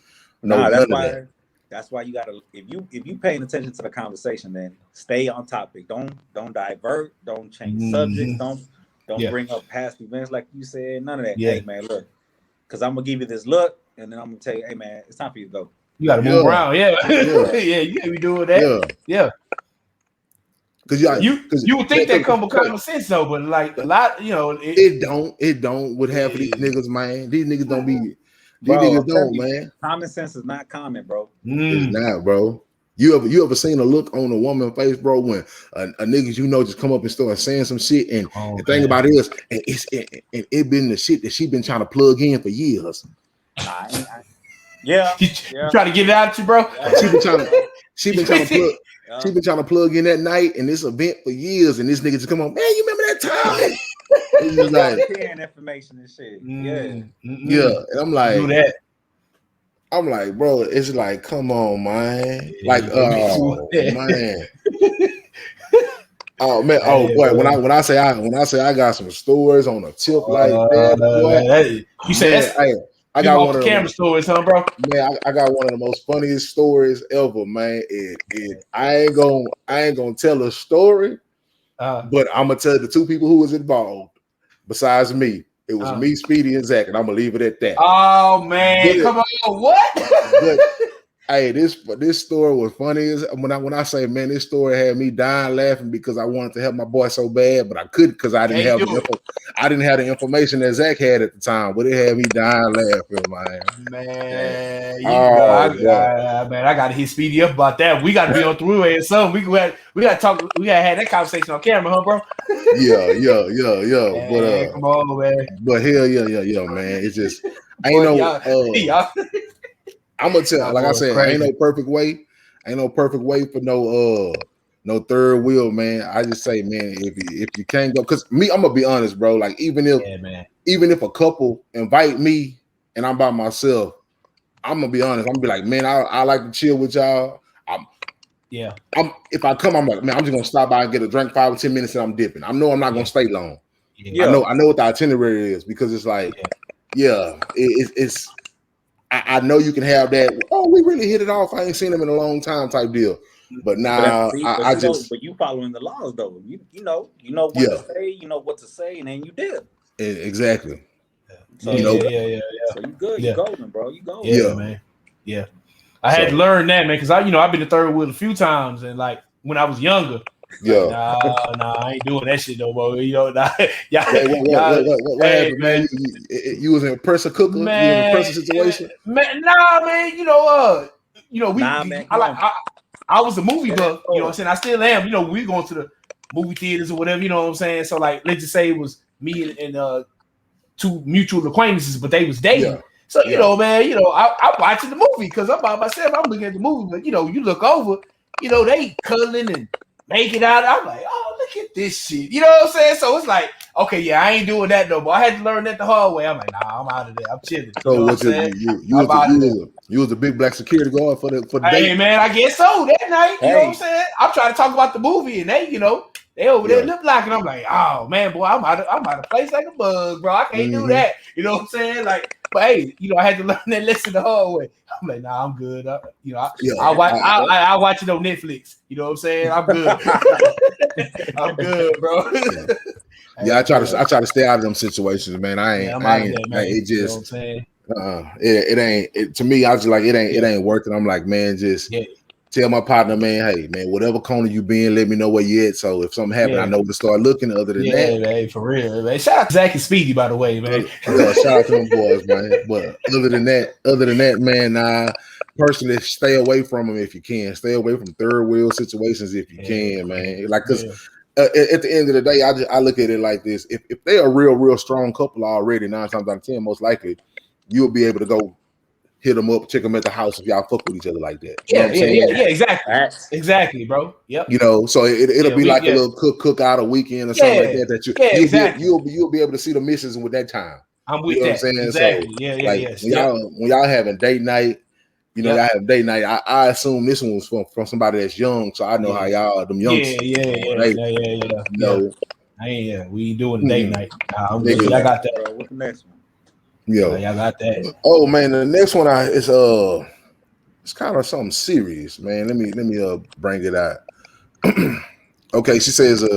That's why you gotta, if you paying attention to the conversation, then stay on topic. Don't divert. Don't change subjects. Don't bring up past events like you said. None of that. Hey man, look, because I'm gonna give you this look, and then I'm gonna tell you, hey man, it's time for you to go. You gotta move around. Yeah, you gotta be doing that. Yeah. Because you would think that come with common sense though, but like a lot, it don't with half of these niggas, man. These niggas don't be. These niggas don't, man. Common sense is not common, bro. It's not, bro. You ever seen a look on a woman's face, bro, when a niggas just come up and start saying some shit, and the thing about it is, it been the shit that she been trying to plug in for years. You trying to get it out of you, bro. She been trying to plug in that night and this event for years, and this nigga just come on, man. You remember that time? He's like sharing information and shit. Yeah, and I'm like, do that. I'm like, bro, it's like, come on, man. Like, man. Oh man, boy. When I say I got some stories on a tip like that, boy. You said I got one of the camera stories, huh, bro? Man, I got one of the most funniest stories ever, man. I ain't gonna tell a story, but I'm gonna tell the two people who was involved. Besides me, it was me, Speedy, and Zach, and I'm gonna leave it at that. Oh man, come on, what? But, hey, this story was funny as when I say, man, this story had me dying laughing because I wanted to help my boy so bad, but I couldn't because I didn't have the information that Zach had at the time. But it had me dying laughing, man. I gotta hit Speedy up about that. We gotta be on Thruway or something. We gotta talk. We gotta have that conversation on camera, huh, bro? Yeah. Man, come on, man. But hell yeah, man. It's just I'm gonna tell, like I said, ain't no perfect way for no no third wheel, man. I just say, man, if you can't go, because me, I'm gonna be honest, bro. Like even if a couple invite me and I'm by myself, I'm gonna be honest. I'm gonna be like, man, I like to chill with y'all. If I come, I'm like, man, I'm just gonna stop by and get a drink 5 or 10 minutes and I'm dipping. I know I'm not gonna stay long. I know what the itinerary is, because it's like, it's I know you can have that. Oh, we really hit it off. I ain't seen them in a long time type deal. But now but you following the laws though. You know what to say. You know what to say, and then you did exactly. So, So you good. You golden, bro. You golden. Yeah, man. Yeah. I had to learn that, man, because I've been the third wheel a few times, and like when I was younger. Nah, I ain't doing that shit no more. You know, what happened, man? You was in a pressure cooker, man, you was in a pressure situation. Man, I was a movie buff. You know what I'm saying? I still am. You know, we going to the movie theaters or whatever. You know what I'm saying? So like, let's just say it was me and two mutual acquaintances, but they was dating. So you know, man, I'm watching the movie because I'm by myself. I'm looking at the movie, but you look over, they cuddling and make it out. I'm like, oh, look at this shit. You know what I'm saying? So it's like, okay, I ain't doing that no more. I had to learn that the hard way. I'm like, nah, I'm out of there. I'm chilling. So you was a big black security guard for the hey, date? man, I guess so that night. You know what I'm saying? I'm trying to talk about the movie, and they, they over there lip locking. I'm like, oh man, boy, I'm out of place like a bug, bro. I can't do that. You know what I'm saying? Like, but hey, I had to learn that lesson the hard way. I'm like, nah, I'm good. I watch it on Netflix. You know what I'm saying? I'm good. I'm good, bro. I try to stay out of them situations, man. It just, you know what I'm saying? It ain't to me. I was like, it ain't worth it. I'm like, man, just tell my partner, man, hey, man, whatever corner you be in, let me know where you at. So if something happen, I know to start looking. Other than that, man, for real, man. Shout out to Zach and Speedy, by the way, man. Shout out to them boys, man. But other than that, man, personally, stay away from them if you can. Stay away from third wheel situations if you can, man. Like, cause at the end of the day, I look at it like this: if they are real strong couple already, 9 times out of 10, most likely you'll be able to go hit them up, check them at the house if y'all fuck with each other like that. Exactly, bro. Yep. So it'll be like a little cookout a weekend or something like that. You'll be able to see the misses with that time. I'm with that. What I'm saying? Exactly. So when y'all having date night, y'all have date night. I assume this one was from somebody that's young, so I know how y'all them young. We ain't doing date night. I got that. What's the next one? Y'all got that. Oh man, the next one it's kind of something serious, man. Let me bring it out. Okay, she says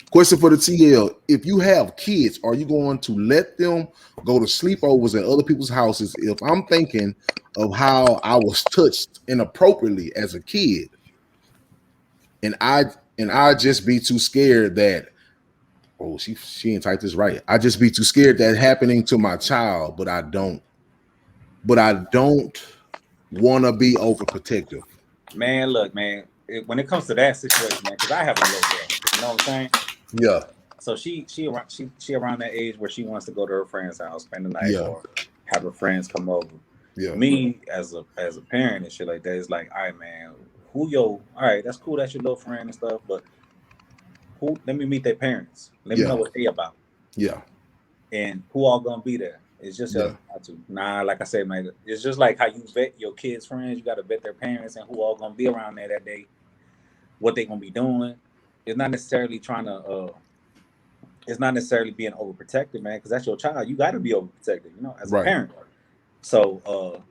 question for the TL: if you have kids, are you going to let them go to sleepovers at other people's houses? If I'm thinking of how I was touched inappropriately as a kid, and I just be too scared that she ain't typed this right. I just be too scared that happening to my child, but I don't want to be overprotective. Man, look, man, when it comes to that situation, man, because I have a little girl, you know what I'm saying? Yeah. So she around that age where she wants to go to her friend's house, spend the night, or have her friends come over. Yeah. Me as a parent and shit like that, it's like, all right, man, all right, that's cool, that's your little friend and stuff, but let me meet their parents. Let me know what they about. Yeah. And who all gonna be there? It's just like I said, man, it's just like how you vet your kids' friends. You gotta vet their parents and who all gonna be around there that day, what they gonna be doing. It's not necessarily it's not necessarily being overprotective, man, because that's your child. You gotta be overprotective, as a parent. So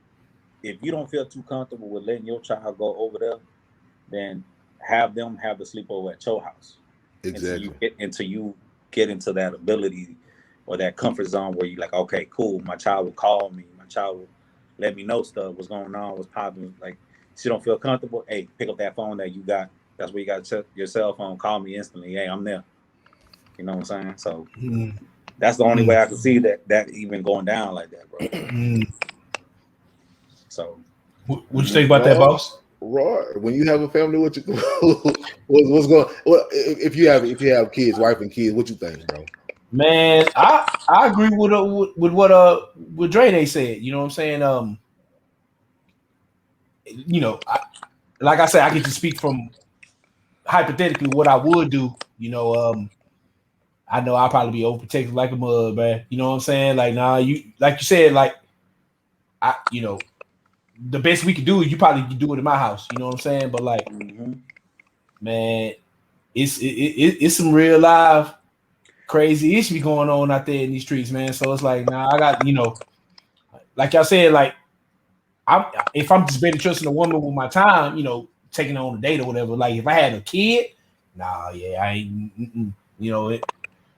if you don't feel too comfortable with letting your child go over there, then have them have the sleepover at your house. Exactly. Until you get into that ability or that comfort zone where you're like, okay, cool. My child will call me. My child will let me know stuff, what's going on, what's popping. Like, she don't feel comfortable. Hey, pick up that phone that you got. That's where you got your cell phone. Call me instantly. Hey, I'm there. You know what I'm saying? So that's the only way I can see that even going down like that, bro. So, what you think about that, boss? Right. When you have a family, what's going? Well, if you have kids, wife and kids, what you think, bro? Man, I agree with what Dre said. You know what I'm saying? Like I said, I get to speak from hypothetically, what I would do, you know, I know I'll probably be overprotective like a mud, man. You know what I'm saying? Like, nah, like you said, like, you know, the best we can do is you probably can do it in my house. You know what I'm saying? But like, man, it's some real live crazy issues going on out there in these streets, man. So it's like, nah, I got, you know, like y'all said, like, if I'm just being trusting a woman with my time, you know, taking her on a date or whatever. Like, if I had a kid, nah, yeah, I ain't, you know it.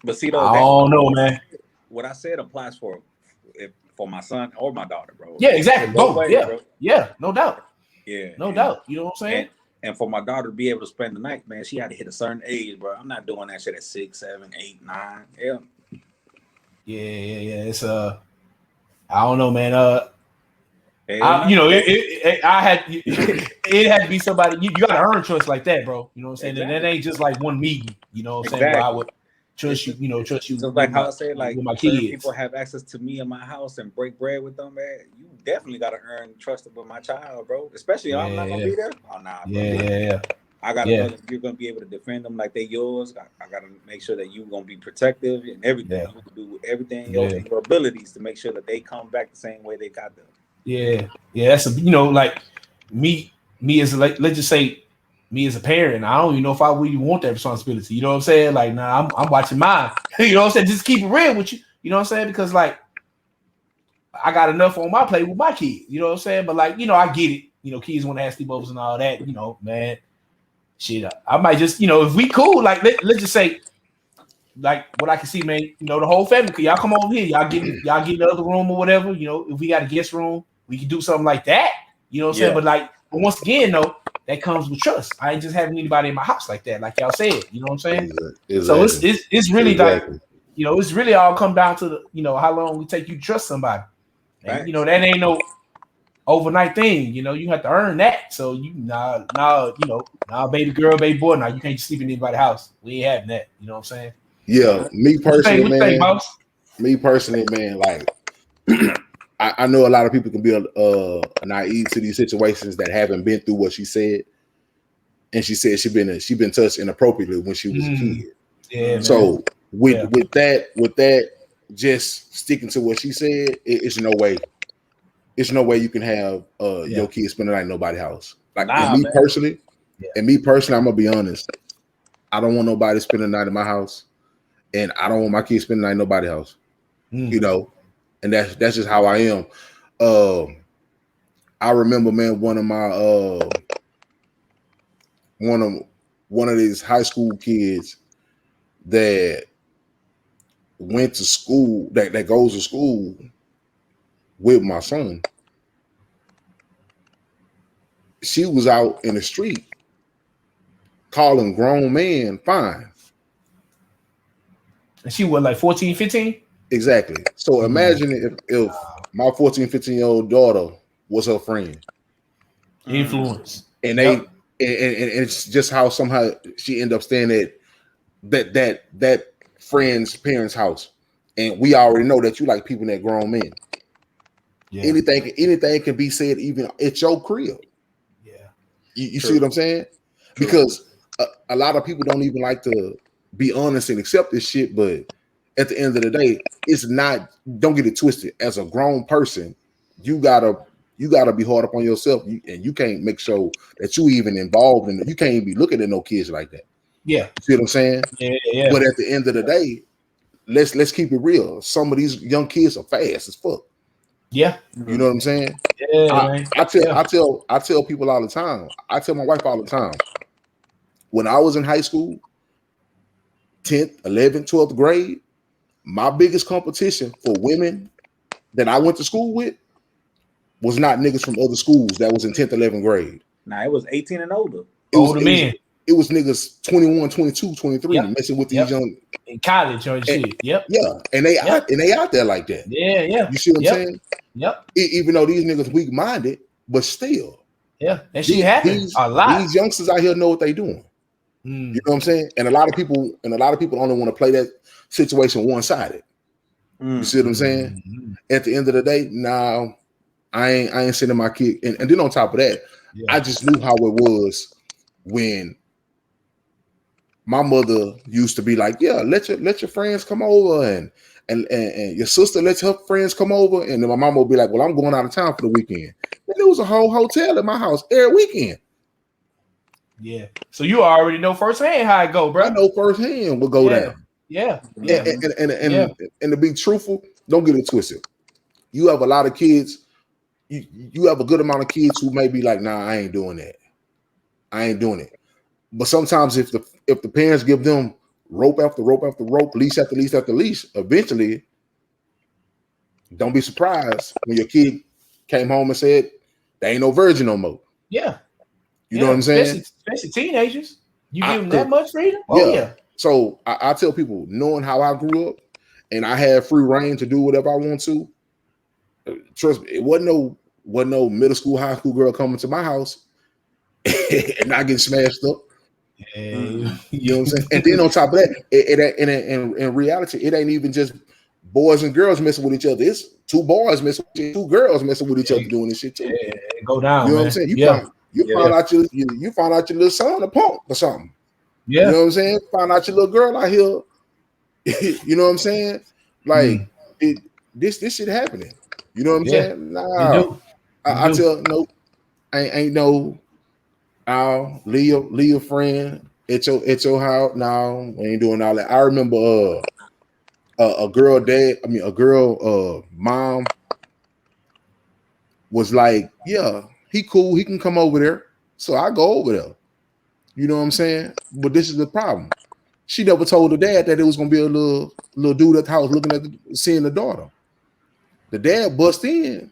But see, though, I don't know, man. What I said applies for my son or my daughter, bro. Yeah, exactly. Both. Ways, yeah, bro. Yeah, no doubt. Yeah, no doubt. You know what I'm saying? And for my daughter to be able to spend the night, man, she had to hit a certain age, bro. I'm not doing that shit at 6, 7, 8, 9. Yeah. It's I don't know, man. You know, it had to be somebody. You got to earn trust like that, bro. You know what I'm saying? Exactly. And that ain't just like one meeting. You know what I'm saying? Where I would trust you. You know, trust you. So like how I say, like with my kids, kids. People have access to me in my house and break bread with them, man. You definitely got to earn trust with my child, bro. Especially I'm not gonna be there. Oh nah, bro. Yeah. I gotta know that you're gonna be able to defend them like they yours. I gotta make sure that you're gonna be protective and everything. You can do everything your abilities to make sure that they come back the same way they got them. Yeah. That's you know, like me as let's just say me as a parent. I don't even know if I really want that responsibility. You know what I'm saying? Like, nah, I'm watching mine. You know what I'm saying? Just keep it real with you. You know what I'm saying? Because like I got enough on my plate with my kids. You know what I'm saying? But like, you know, I get it. You know, kids want to have sleepovers and all that. You know, man. Shit, I might just, you know, if we cool, like let's just say, like what I can see, man, you know, the whole family, y'all come over here, y'all get in the other room or whatever, you know, if we got a guest room, we can do something like that, you know what I'm saying? But once again, though, that comes with trust. I ain't just having anybody in my house like that, like y'all said, you know what I'm saying? Exactly. So it's really like, you know, it's really all come down to the, you know, how long we take you to trust somebody. And, you know, that ain't no overnight thing, you know, you have to earn that. So you baby girl, baby boy, now you can't just sleep in anybody's house. We ain't having that. You know what I'm saying? Yeah, me personally, man, like I know a lot of people can be naive to these situations that haven't been through what she said. And she said she been touched inappropriately when she was a kid. Yeah. So with that, just sticking to what she said, it's no way. It's no way you can have your kids spend the night in nobody's house. Like me personally, I'm gonna be honest. I don't want nobody spending the night in my house, and I don't want my kids spending the night in nobody's house. You know, and that's just how I am. I remember, man, one of these high school kids that went to school, that goes to school with my son. She was out in the street calling grown men fine. And she was like 14, 15? Exactly. So imagine if my 14, 15-year-old daughter was her friend. Influence. And and it's just how somehow she ended up staying at that friend's parents' house. And we already know that you like people that grown men. Yeah. Anything can be said even at your crib. Yeah. You see what I'm saying? True. Because a lot of people don't even like to be honest and accept this shit, but at the end of the day, it's not, don't get it twisted. As a grown person, you gotta be hard up on yourself, and you can't make sure that you even involved in it. You can't even be looking at no kids like that. Yeah. You see what I'm saying? Yeah. But at the end of the day, let's keep it real. Some of these young kids are fast as fuck. Yeah. You know what I'm saying? Yeah. I tell people all the time. I tell my wife all the time. When I was in high school, 10th, 11th, 12th grade, my biggest competition for women that I went to school with was not niggas from other schools that was in 10th, 11th grade. Nah, it was 18 and older. Older men. It was niggas 21, 22, 23 messing with these young in college or shit. Yeah. And they out there like that. Yeah. You see what I'm saying? Yep. Even though these niggas weak-minded, but still. Yeah. That shit happens a lot. These youngsters out here know what they doing. You know what I'm saying? And a lot of people only want to play that situation one-sided. You see what I'm saying? At the end of the day, now I ain't sending my kid. And then on top of that, I just knew how it was when my mother used to be like, yeah, let your friends come over and your sister let her friends come over, and then my mama would be like, well, I'm going out of town for the weekend. And there was a whole hotel at my house every weekend. Yeah. So you already know firsthand how it go, bro. I know firsthand what go down. Yeah. And to be truthful, don't get it twisted. You have a lot of kids. You have a good amount of kids who may be like, nah, I ain't doing that. I ain't doing it. But sometimes if the parents give them rope after rope after rope, leash after leash after leash, eventually, don't be surprised when your kid came home and said, they ain't no virgin no more. Yeah. You know what I'm saying? Especially teenagers. You give them that much freedom? Yeah. So I tell people, knowing how I grew up and I had free reign to do whatever I want to, trust me, it wasn't no middle school, high school girl coming to my house and not getting smashed up. You know what I'm saying? And then on top of that, in reality, it ain't even just boys and girls messing with each other. It's two boys messing with each other, two girls messing with each other doing this shit too. Go down. You know what I'm saying? You find out your little son a punk or something. Yeah. You know what I'm saying? Find out your little girl out here. You know what I'm saying? Like this shit happening. You know what I'm saying? Nah. I tell ain't no leave your friend at your house. No, we ain't doing all that. I remember a girl mom was like, yeah, he cool, he can come over there. So I go over there. You know what I'm saying? But this is the problem. She never told her dad that it was gonna be a little dude at the house looking at seeing the daughter. The dad bust in.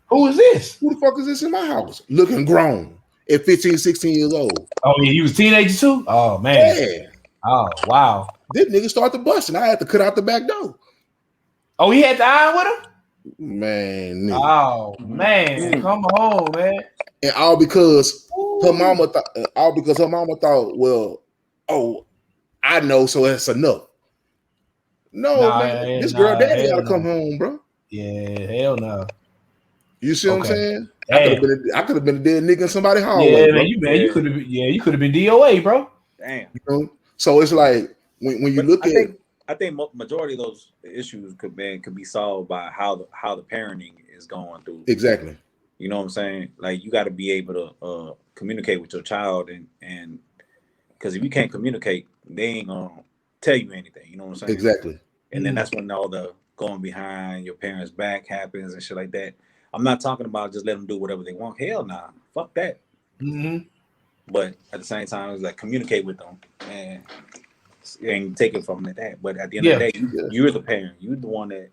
Who is this? Who the fuck is this in my house? Looking grown at 15, 16 years old. Oh, yeah, you was a teenager too? Oh, man. Yeah. Oh, wow. This nigga started busting. I had to cut out the back door. Oh, he had the iron with him? Man. Nigga. Oh, man. Come on, man. And all because her mama thought, well, oh, I know, so that's enough. No, man. This girl daddy gotta come home, bro. Yeah, hell no. You see what I'm saying? I could have been a dead nigga in somebody's hallway. Yeah, bro. You could have been. Yeah, you could have been DOA, bro. Damn. You know? So it's like when you look at. I think majority of those issues could be solved by how the parenting is going through. Exactly. You know what I'm saying? Like you got to be able to communicate with your child, and because if you can't communicate, they ain't gonna tell you anything. You know what I'm saying? Exactly. And then that's when all the going behind your parents' back happens and shit like that. I'm not talking about just let them do whatever they want. Hell nah, fuck that. Mm-hmm. But at the same time, it's like communicate with them and take it from that. But at the end of the day, you're the parent. You're the one that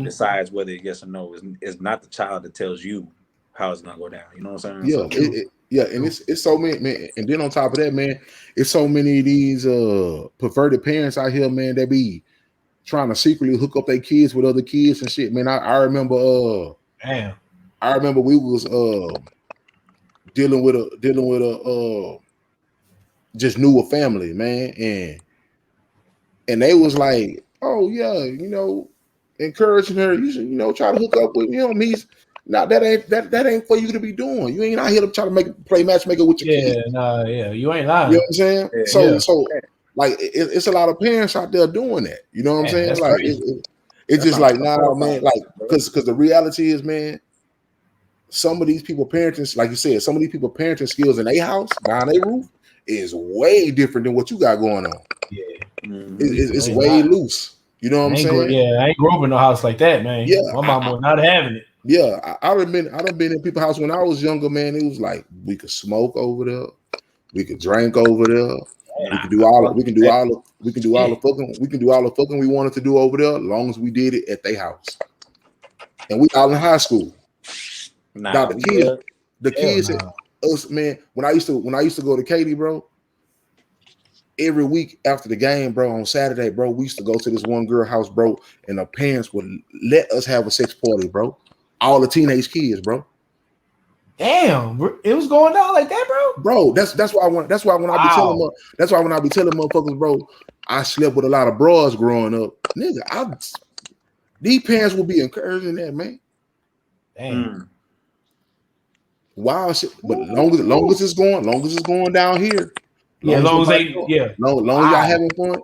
decides whether yes or no. It's not the child that tells you how it's gonna go down. You know what I'm saying? Yeah, and it's so many, man. And then on top of that, man, it's so many of these perverted parents out here, man, that be trying to secretly hook up their kids with other kids and shit. Man, I remember I remember we was dealing with a just knew a family, man, and they was like, oh yeah, you know, encouraging her, you should, you know, try to hook up with him. He's not that ain't for you to be doing. You ain't out here to try to play matchmaker with your kids. You ain't lying. You know what I'm saying? Yeah, so like it's a lot of parents out there doing that. You know what I'm saying? Like it's just like man, like because the reality is, man, some of these people parenting, like you said, some of these people parenting skills in their house, behind their roof, is way different than what you got going on. Yeah, it's way loose. You know what I'm saying? I ain't grew up in no house like that, man. Yeah, my mom was not having it. Yeah, I've been in people's house when I was younger, man. It was like we could smoke over there, we could drink over there, we can do all the fucking we wanted to do over there, as long as we did it at their house. And we all in high school. Now the kids, us, man. When I used to go to Katy, bro, every week after the game, bro, on Saturday, bro, we used to go to this one girl house, bro, and the parents would let us have a sex party, bro. All the teenage kids, bro. Damn, it was going down like that, bro. Bro, that's why when I be telling motherfuckers, bro, I slept with a lot of bras growing up, nigga. These parents will be encouraging that, man. Damn. Wild shit, but long as it's going down here, Yeah, long as they, long as y'all having fun,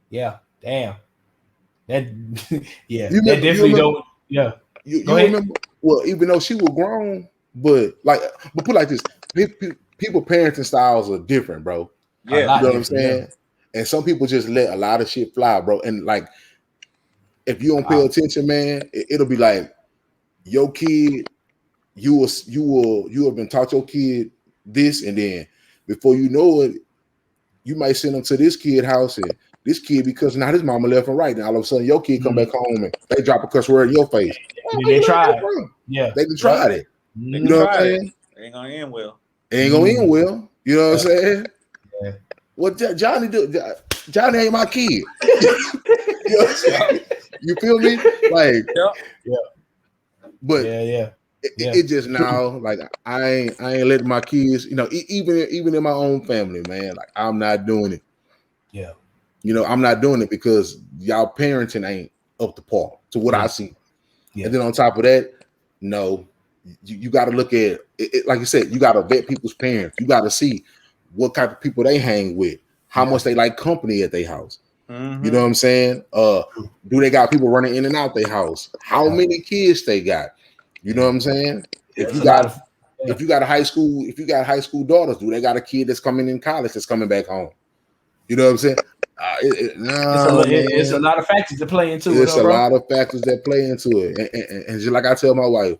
yeah, damn, that, yeah, you that definitely don't, You remember? Well, even though she was grown, but put it like this: people parenting styles are different, bro. Yeah, you know what I'm saying. Yeah. And some people just let a lot of shit fly, bro. And like, if you don't pay attention, man, it'll be like your kid. You have been taught your kid this, and then before you know it, you might send them to this kid house, and this kid, because now his mama left and right, and all of a sudden your kid come back home and they drop a cuss word in your face. They tried. Yeah, they tried it. You know what I'm saying? It ain't gonna end well. It ain't gonna end well. You know what I'm saying? Yeah. What Johnny do? Johnny ain't my kid. You know what I'm saying? You feel me? Like, But it just now, like, I ain't letting my kids, you know, even in my own family, man. Like, I'm not doing it. Yeah. You know, I'm not doing it because y'all parenting ain't up to par to what I see. Yeah. And then on top of that, no, you got to look at it, like you said, you got to vet people's parents. You got to see what type of people they hang with, how much they like company at their house. You know what I'm saying? Do they got people running in and out their house? How many kids they got? You know what I'm saying? If you got high school daughters, do they got a kid that's coming in college that's coming back home? You know what I'm saying? It's a lot of factors that play into it. It's a lot of factors that play into it. And just like I tell my wife,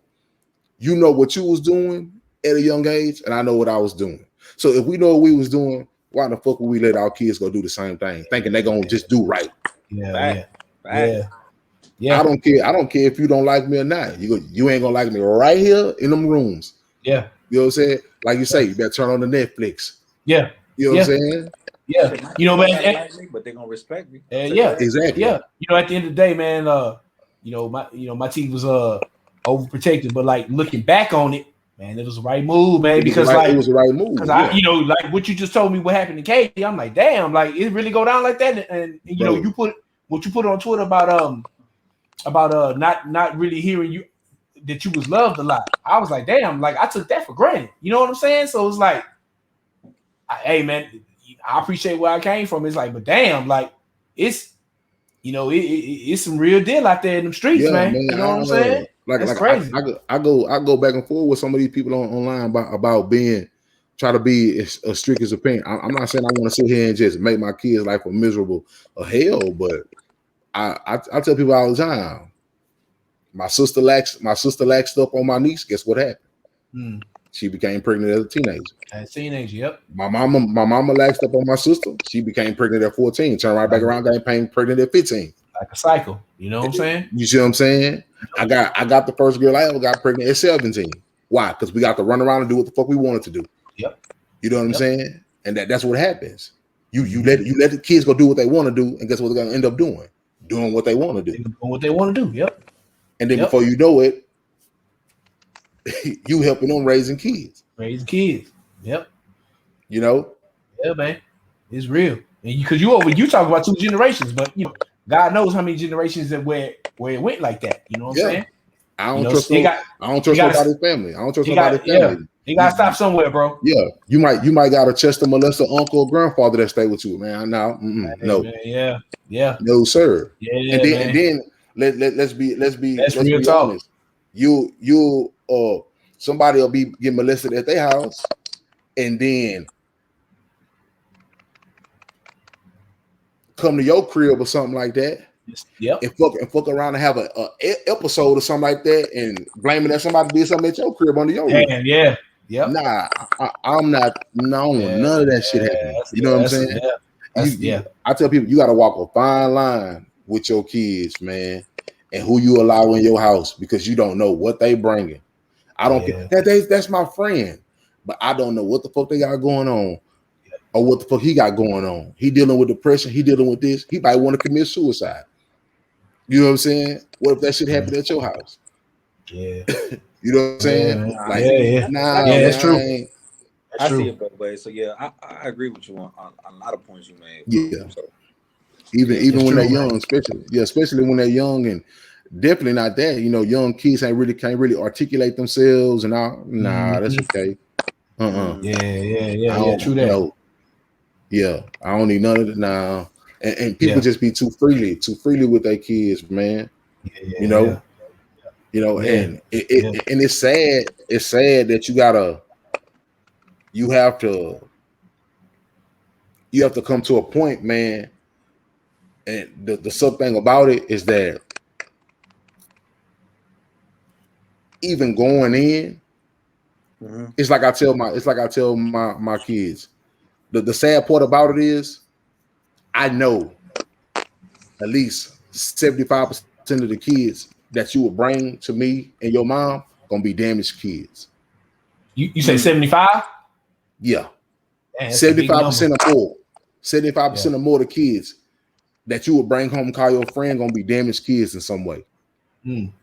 you know what you was doing at a young age, and I know what I was doing. So if we know what we was doing, why the fuck would we let our kids go do the same thing, thinking they're gonna just do right? Yeah. I don't care if you don't like me or not. You ain't gonna like me right here in them rooms. Yeah. You know what I'm saying? Like you say, you better turn on the Netflix. Yeah. You know what I'm saying? Yeah. You know, man, but they're gonna respect me. Exactly. Yeah. You know, at the end of the day, man, my team was overprotected, but like looking back on it, man, it was the right move, man. Because it was the right move. Because I, like what you just told me, what happened to Katie, I'm like, damn, like it really go down like that. And you know, you put what you put on Twitter about not really hearing you that you was loved a lot. I was like, damn, like I took that for granted. You know what I'm saying? So it's like, hey man, I appreciate where I came from. It's like, but damn, like it's it's some real deal out there in them streets, man. You know what I'm saying? That's crazy. I go back and forth with some of these people online about try to be as strict as a parent. I'm not saying I want to sit here and just make my kids' life a miserable hell, but I tell people all the time, my sister laxed up on my niece. Guess what happened? She became pregnant as a teenager. Yep. My mama laxed up on my sister. She became pregnant at 14. Turned right back around, became pregnant at 15. Like a cycle. You know what I'm saying? You see what I'm saying? I got the first girl I ever got pregnant at 17. Why? Because we got to run around and do what the fuck we wanted to do. Yep. You know what I'm saying? And that's what happens. You let the kids go do what they want to do, and guess what they're gonna end up doing? Doing what they want to do. Doing what they want to do. Yep. And then before you know it, you helping them raising kids. Yep. You know? Yeah, man. It's real. And because you talk about 2 generations, but God knows how many generations that where it went like that. You know what I'm saying? I don't trust nobody's family. I don't trust nobody's family. You gotta stop somewhere, bro. Yeah. You might got a Chester molester uncle or grandfather that stay with you, man. No. No. Man, yeah. No, sir. Yeah. And then let's be talk. honest. You somebody will be getting molested at their house, and then come to your crib or something like that. Yep. And fuck around and have a episode or something like that, and blaming that somebody did something at your crib under your roof. Yeah. Yep. Nah, I'm not. No, none of that shit happening. You know what I'm saying? I tell people you got to walk a fine line with your kids, man, and who you allow in your house, because you don't know what they bringing. I don't care. That's my friend, but I don't know what the fuck they got going on, or what the fuck he got going on. He dealing with depression. He dealing with this. He might want to commit suicide. You know what I'm saying? What if that shit happened at your house? Yeah. You know what I'm saying? That's true. I see it both ways. So I agree with you on a lot of points you made. Yeah. So even when they're young, especially when they're young, and definitely not that. Young kids can't really articulate themselves and all. Nah, that's okay. Yeah. True that. Yeah, I don't need none of it now. And people just be too freely with their kids, man. You know, and and it's sad. It's sad that you have to come to a point, man. And the sub thing about it is that even going in, it's like I tell my kids. The sad part about it is, I know at least 75% of the kids that you will bring to me and your mom gonna be damaged kids. You say 75? Yeah. 75% or more. 75% or more of the kids that you will bring home, call your friend, gonna be damaged kids in some way. You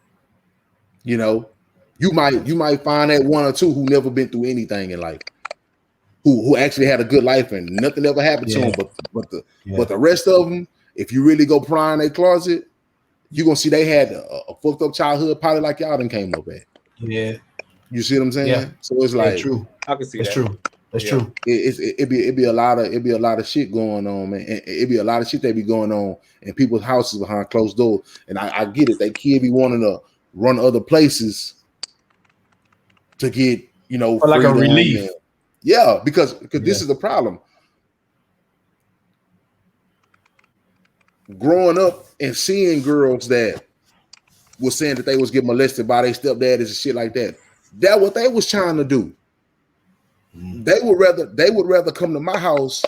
know, you might find that one or two who never been through anything in life, who actually had a good life and nothing ever happened to them. But the rest of them, if you really go pry in their closet, you're gonna see they had a fucked up childhood, probably like y'all done came up at. Yeah. You see what I'm saying? Yeah. So it's like true. I can see that's that. True. That's true. It'd be a lot of shit going on, man. It'd be a lot of shit that be going on in people's houses behind closed doors. And I get it. They kid be wanting to run other places to get, or like a relief. Yeah, because this is the problem. Growing up and seeing girls that was saying that they was getting molested by their stepdaddies and shit like that. That what they was trying to do. They would rather come to my house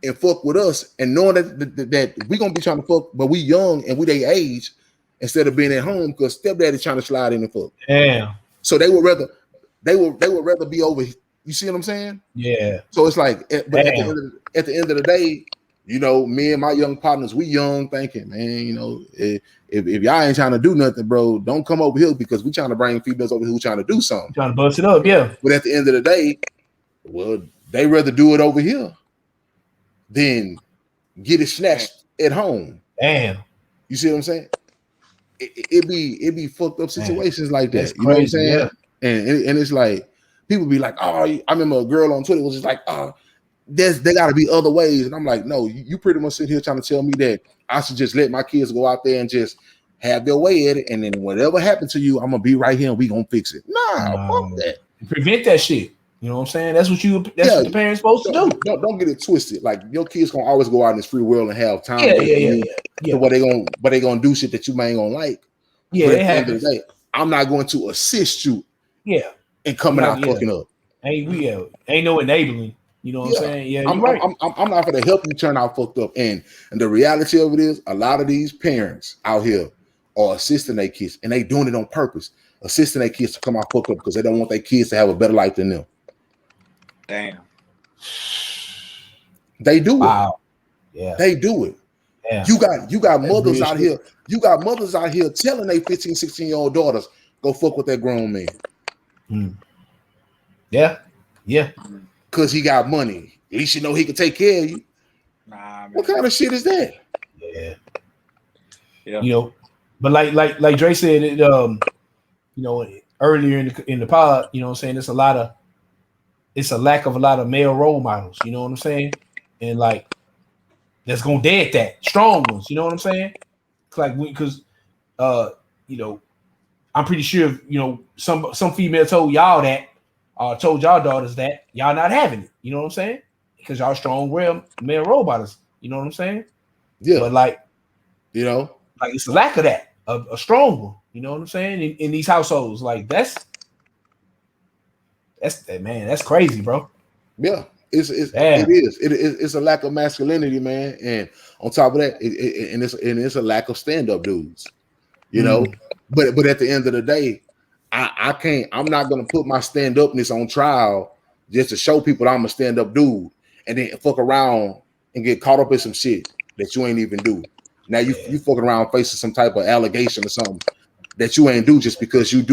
and fuck with us, and knowing that we gonna be trying to fuck, but we young and we their age, instead of being at home because stepdaddy trying to slide in and fuck. Damn. So they would rather be over. You see what I'm saying? Yeah. So it's like, but at the end of the day, me and my young partners, we young thinking, man, if y'all ain't trying to do nothing, bro, don't come over here because we trying to bring females over here who trying to do something. Trying to bust it up, yeah. But at the end of the day, well, they rather do it over here than get it snatched at home. Damn. You see what I'm saying? It be fucked up situations like that. That's you know crazy, what I'm saying? Yeah. And it's like, people be like, oh, I remember a girl on Twitter was just like, oh, there got to be other ways. And I'm like, no, you pretty much sit here trying to tell me that I should just let my kids go out there and just have their way at it. And then whatever happened to you, I'm going to be right here and we going to fix it. Nah, fuck that. Prevent that shit. You know what I'm saying? That's what what the parents supposed to do. Don't get it twisted. Like, your kids going to always go out in this free world and have time. Yeah. But they going to do shit that you ain't going to like. Yeah, but at the end of the day, I'm not going to assist you. Yeah. And coming out fucking up. Ain't no enabling. You know what I'm saying? Yeah, I'm right. I'm not going to help you turn out fucked up. And the reality of it is, a lot of these parents out here are assisting their kids, and they doing it on purpose, assisting their kids to come out fucked up because they don't want their kids to have a better life than them. Damn. They do it. Yeah. They do it. Yeah. You got mothers out here. You got mothers out here telling their 15, 16-year-old daughters, go fuck with that grown man. Yeah. Yeah. Because he got money. At least you know he can take care of you. Nah, man. What kind of shit is that? Yeah. But like Dre said, earlier in the pod, you know what I'm saying, it's a lack of a lot of male role models, you know what I'm saying? And like, that's gonna dead that. Strong ones, you know what I'm saying? Because I'm pretty sure some female told y'all that, told y'all daughters that y'all not having it. You know what I'm saying? Because y'all strong male role models. You know what I'm saying? Yeah. But it's a lack of that, a strong one. You know what I'm saying? In these households, like that's crazy, bro. Yeah. It is. It's a lack of masculinity, man. And on top of that, it's a lack of stand-up dudes. You know, but at the end of the day, I'm not gonna put my stand-upness on trial just to show people I'm a stand-up dude and then fuck around and get caught up in some shit that you ain't even do. Now you fucking around facing some type of allegation or something that you ain't do just because you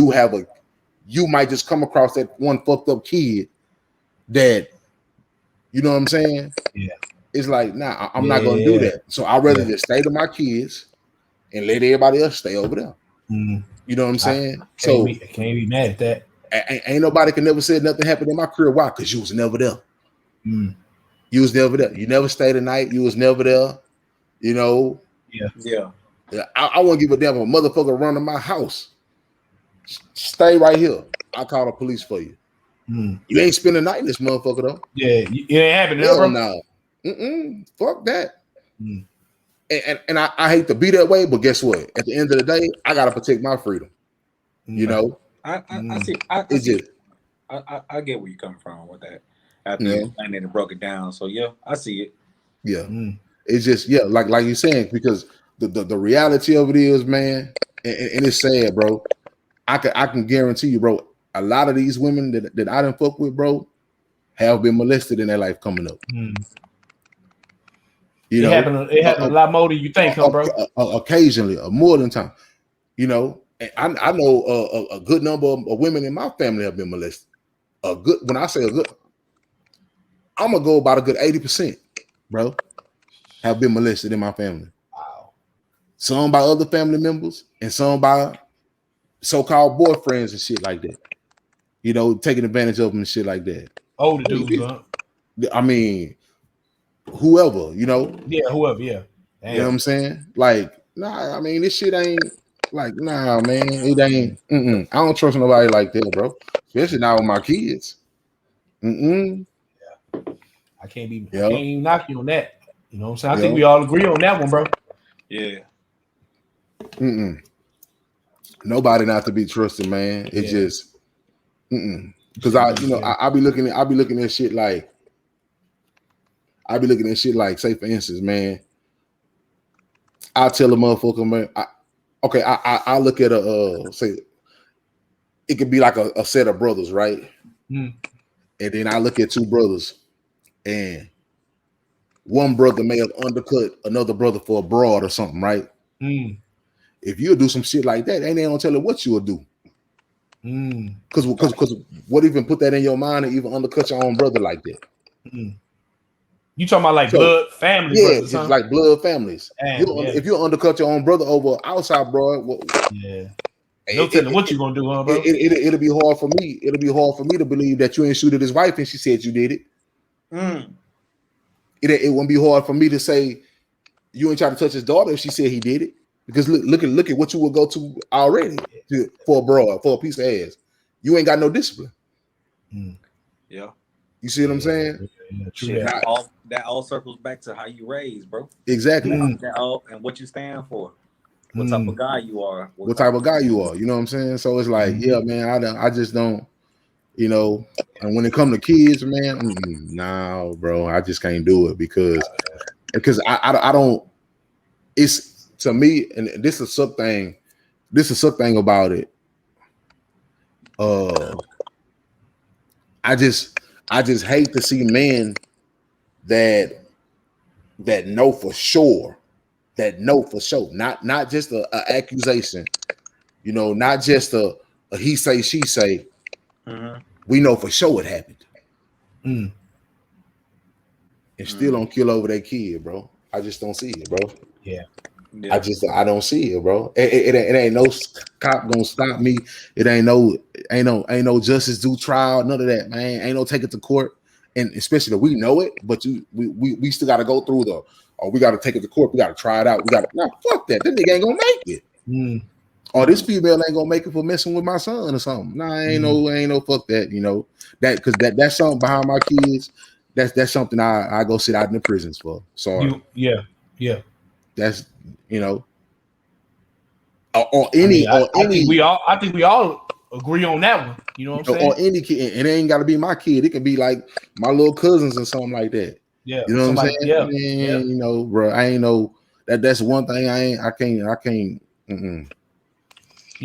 might just come across that one fucked up kid that, you know what I'm saying? Yeah. It's like, nah, I'm not gonna do that. So I'd rather just stay to my kids and let everybody else stay over there. You know what I'm saying? I can't be mad at that. Ain't nobody can never said nothing happened in my career. Why? Because you was never there. You was never there. You never stayed a night. You was never there. You know. Yeah. I won't give a damn if a motherfucker run to my house. Stay right here. I'll call the police for you. You ain't spend the night in this motherfucker though. Yeah, it ain't happening, Hell bro. No. Fuck that. And I hate to be that way, but guess what? At the end of the day, I gotta protect my freedom. You know. I see. I get where you're coming from with that. After you explained it and broke it down, so yeah, I see it. Yeah, it's just like you're saying, because the reality of it is, man, and it's sad, bro. I can guarantee you, bro. A lot of these women that I done fuck with, bro, have been molested in their life coming up. You know, it happened a lot more than you think, bro. Occasionally, more than time. You know, and I know a good number of women in my family have been molested. When I say a good, I'm gonna go about a good 80%, bro, have been molested in my family. Wow. Some by other family members, and some by so-called boyfriends and shit like that. You know, taking advantage of them and shit like that. Older dudes, huh? I mean, whoever, you know. Yeah, whoever, yeah. Damn. You know what I'm saying? Like, nah, I mean, this shit ain't like, nah, man, it ain't. I don't trust nobody like that, bro. Especially now with my kids. Yeah. I can't even knock you on that. You know what I'm saying? I think we all agree on that one, bro. Yeah. Nobody not to be trusted, man. It just because I be looking at shit like, say for instance, man, I tell a motherfucker, man, I look at say it could be like a set of brothers, right? And then I look at two brothers, and one brother may have undercut another brother for a broad or something, right? If you do some shit like that, ain't they gonna tell her what you will do? Because what even put that in your mind and even undercut your own brother like that? You talking about like blood family? Yeah, brothers, it's like blood families. If you undercut your own brother over outside, bro, no telling what you gonna do, huh, bro? It'll be hard for me. It'll be hard for me to believe that you ain't shoot at his wife and she said you did it. It won't be hard for me to say you ain't try to touch his daughter if she said he did it. Because look at what you will go to already for a broad, for a piece of ass. You ain't got no discipline. Yeah. You see what I'm saying? That all circles back to how you raised, bro. Exactly. And what you stand for. What type of guy you are. What type of guy you are. You know what I'm saying? So it's like, yeah, man, I just don't, you know. And when it comes to kids, man, nah, bro, I just can't do it because I don't. It's to me, and this is a sub thing. This is a thing about it. I just hate to see men that know for sure, not just a accusation, you know, not just a he say she say. We know for sure it happened, and still don't kill over that kid, bro. I just don't see it, bro. Yeah. I don't see it, bro. It ain't no cop gonna stop me. It ain't no justice due trial, none of that, man. Ain't no take it to court, and especially that we know it, but we still got to go through we got to take it to court. We got to try it out. Fuck that. That nigga ain't gonna make it. Or this female ain't gonna make it for messing with my son or something. Nah, ain't no fuck that. You know that because that's something behind my kids. That's something I go sit out in the prisons for. Sorry. Yeah. That's, you know, I think we all agree on that one. You know what I'm saying? Or any kid, and it ain't got to be my kid. It can be like my little cousins or something like that. Yeah, you know what I'm saying? Yeah, you know, bro. I ain't know that's one thing. I can't. You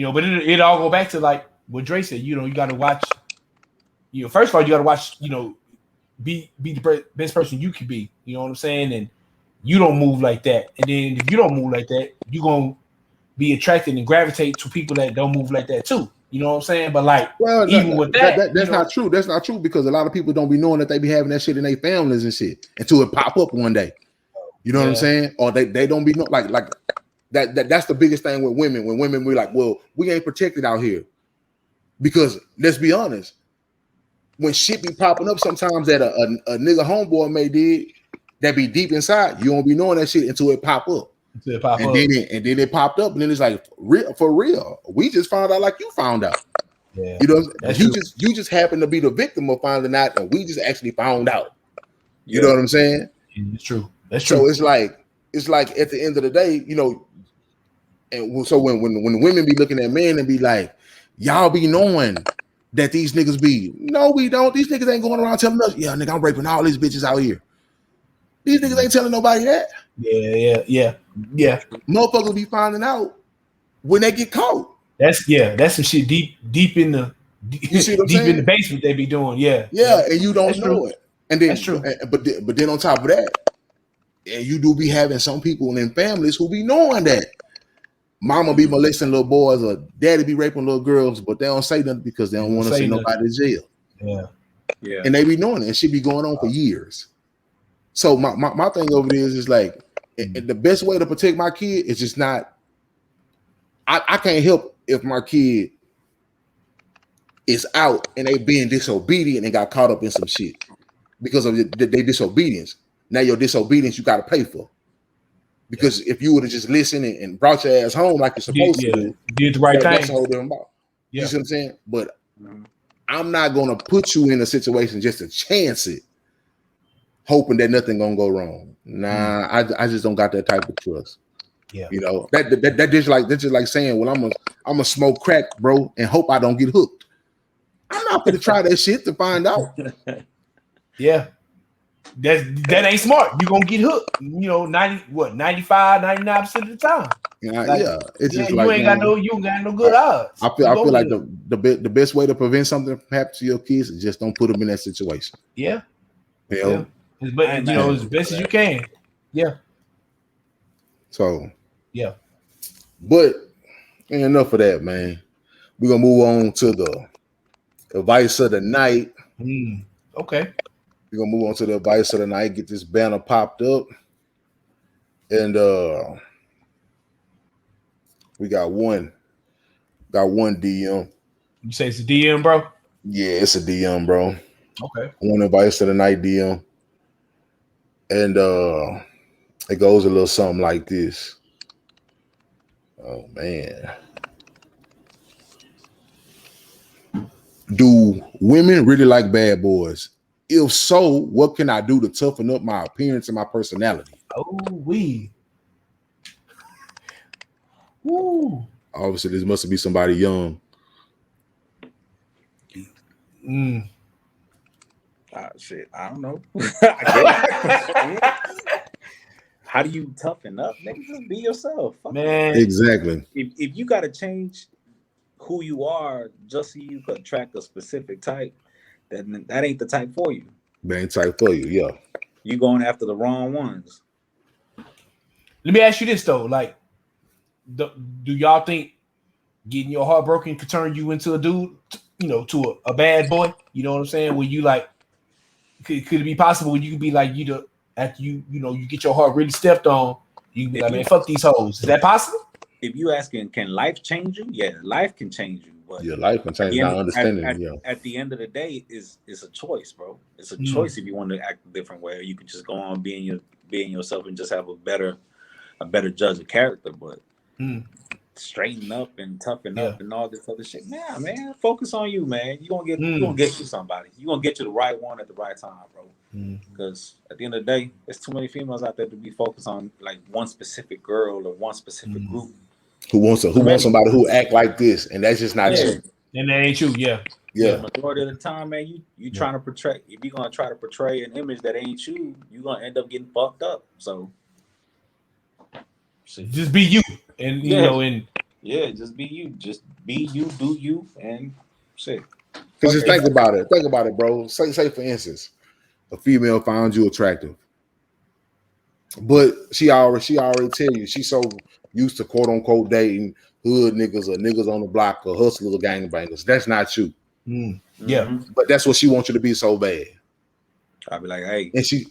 know, but it all go back to like what Dre said. You know, you got to watch. You know, first of all, you got to watch. You know, be the best person you can be. You know what I'm saying? And you don't move like that. And then if you don't move like that, you're going to be attracted and gravitate to people that don't move like that too. You know what I'm saying? But like, with that's not true. That's not true because a lot of people don't be knowing that they be having that shit in their families and shit until it pop up one day. You know what I'm saying? Or they don't be like that's the biggest thing with women. When women we like, well, we ain't protected out here. Because let's be honest, when shit be popping up sometimes that a nigga homeboy may did that be deep inside, you won't be knowing that shit until it pop up. Then it popped up, and then it's like for real. We just found out like you found out. Yeah, you know, you just happen to be the victim of finding out, and we just actually found out. You know what I'm saying? It's true. That's true. So it's like at the end of the day, you know, and so when women be looking at men and be like, y'all be knowing that these niggas be, no, we don't. These niggas ain't going around telling us, yeah, nigga, I'm raping all these bitches out here. These niggas ain't telling nobody that. Yeah. Motherfuckers be finding out when they get caught. That's some shit deep in the in the basement they be doing. Yeah, and you don't know it. And then that's true. But then on top of that, and you do be having some people in families who be knowing that mama be molesting little boys or daddy be raping little girls, but they don't say nothing because they don't want to see nobody in jail. Yeah. And they be knowing it. And shit be going on for years. So my thing over there is like, the best way to protect my kid is just not. I can't help if my kid is out and they being disobedient and got caught up in some shit because of their disobedience. Now your disobedience you got to pay for. Because if you would have just listened and brought your ass home like you're supposed to do, did the right thing. That's a whole different ball. You see what I'm saying? But I'm not gonna put you in a situation just to chance it, hoping that nothing gonna go wrong. Nah, I just don't got that type of trust. Yeah, you know that's just like saying, well, I'm gonna smoke crack, bro, and hope I don't get hooked. I'm not gonna try that shit to find out. Yeah. That ain't smart. You gonna get hooked, you know, 95, 99% of the time. It's just you like, ain't got no good odds. I feel like the best way to prevent something from happening to your kids is just don't put them in that situation. Yeah. You know? But as best as you can. Yeah. So yeah. But enough of that, man. We're gonna move on to the advice of the night. Okay. We're gonna move on to the advice of the night. Get this banner popped up, and we got one DM. You say it's a DM, bro? Yeah, it's a DM, bro. Okay. One advice of the night DM, and it goes a little something like this. Oh man. Do women really like bad boys? If so, what can I do to toughen up my appearance and my personality? Obviously, this must be somebody young. Shit, I don't know. How do you toughen up? Nigga, just be yourself, man. Exactly. If you got to change who you are just so you could attract a specific type, then that ain't the type for you. That ain't type for you, yeah. You going after the wrong ones. Let me ask you this though, like, do y'all think getting your heart broken could turn you into a dude, you know, to a bad boy? You know what I'm saying? Where you like, could it be possible where you could be like, after you get your heart really stepped on, you can be like, man, fuck these hoes. Is that possible? If you asking, can life change you? Yeah, life can change you. But life can change. Not understanding. At the end of the day, it's a choice, bro. It's a choice if you want to act a different way, or you can just go on being yourself and just have a better judge of character. But straighten up and toughen up and all this other shit. Nah, man, focus on you, man. You gonna get you somebody. You gonna get you the right one at the right time, bro. Because at the end of the day, there's too many females out there to be focused on like one specific girl or one specific group. Who wants somebody who act like this, and that's just not you. And that ain't you, yeah. The majority of the time, man, you trying to portray. If you're gonna try to portray an image that ain't you, you're gonna end up getting fucked up. So just be you, and just be you. Just be you, do you, and shit. Because just think about it, bro. Say for instance, a female found you attractive, but she already tell you she's so used to quote unquote dating hood niggas or niggas on the block or hustlers or gangbangers. That's not you. Yeah, but that's what she wants you to be so bad. I'll be like, hey, and she,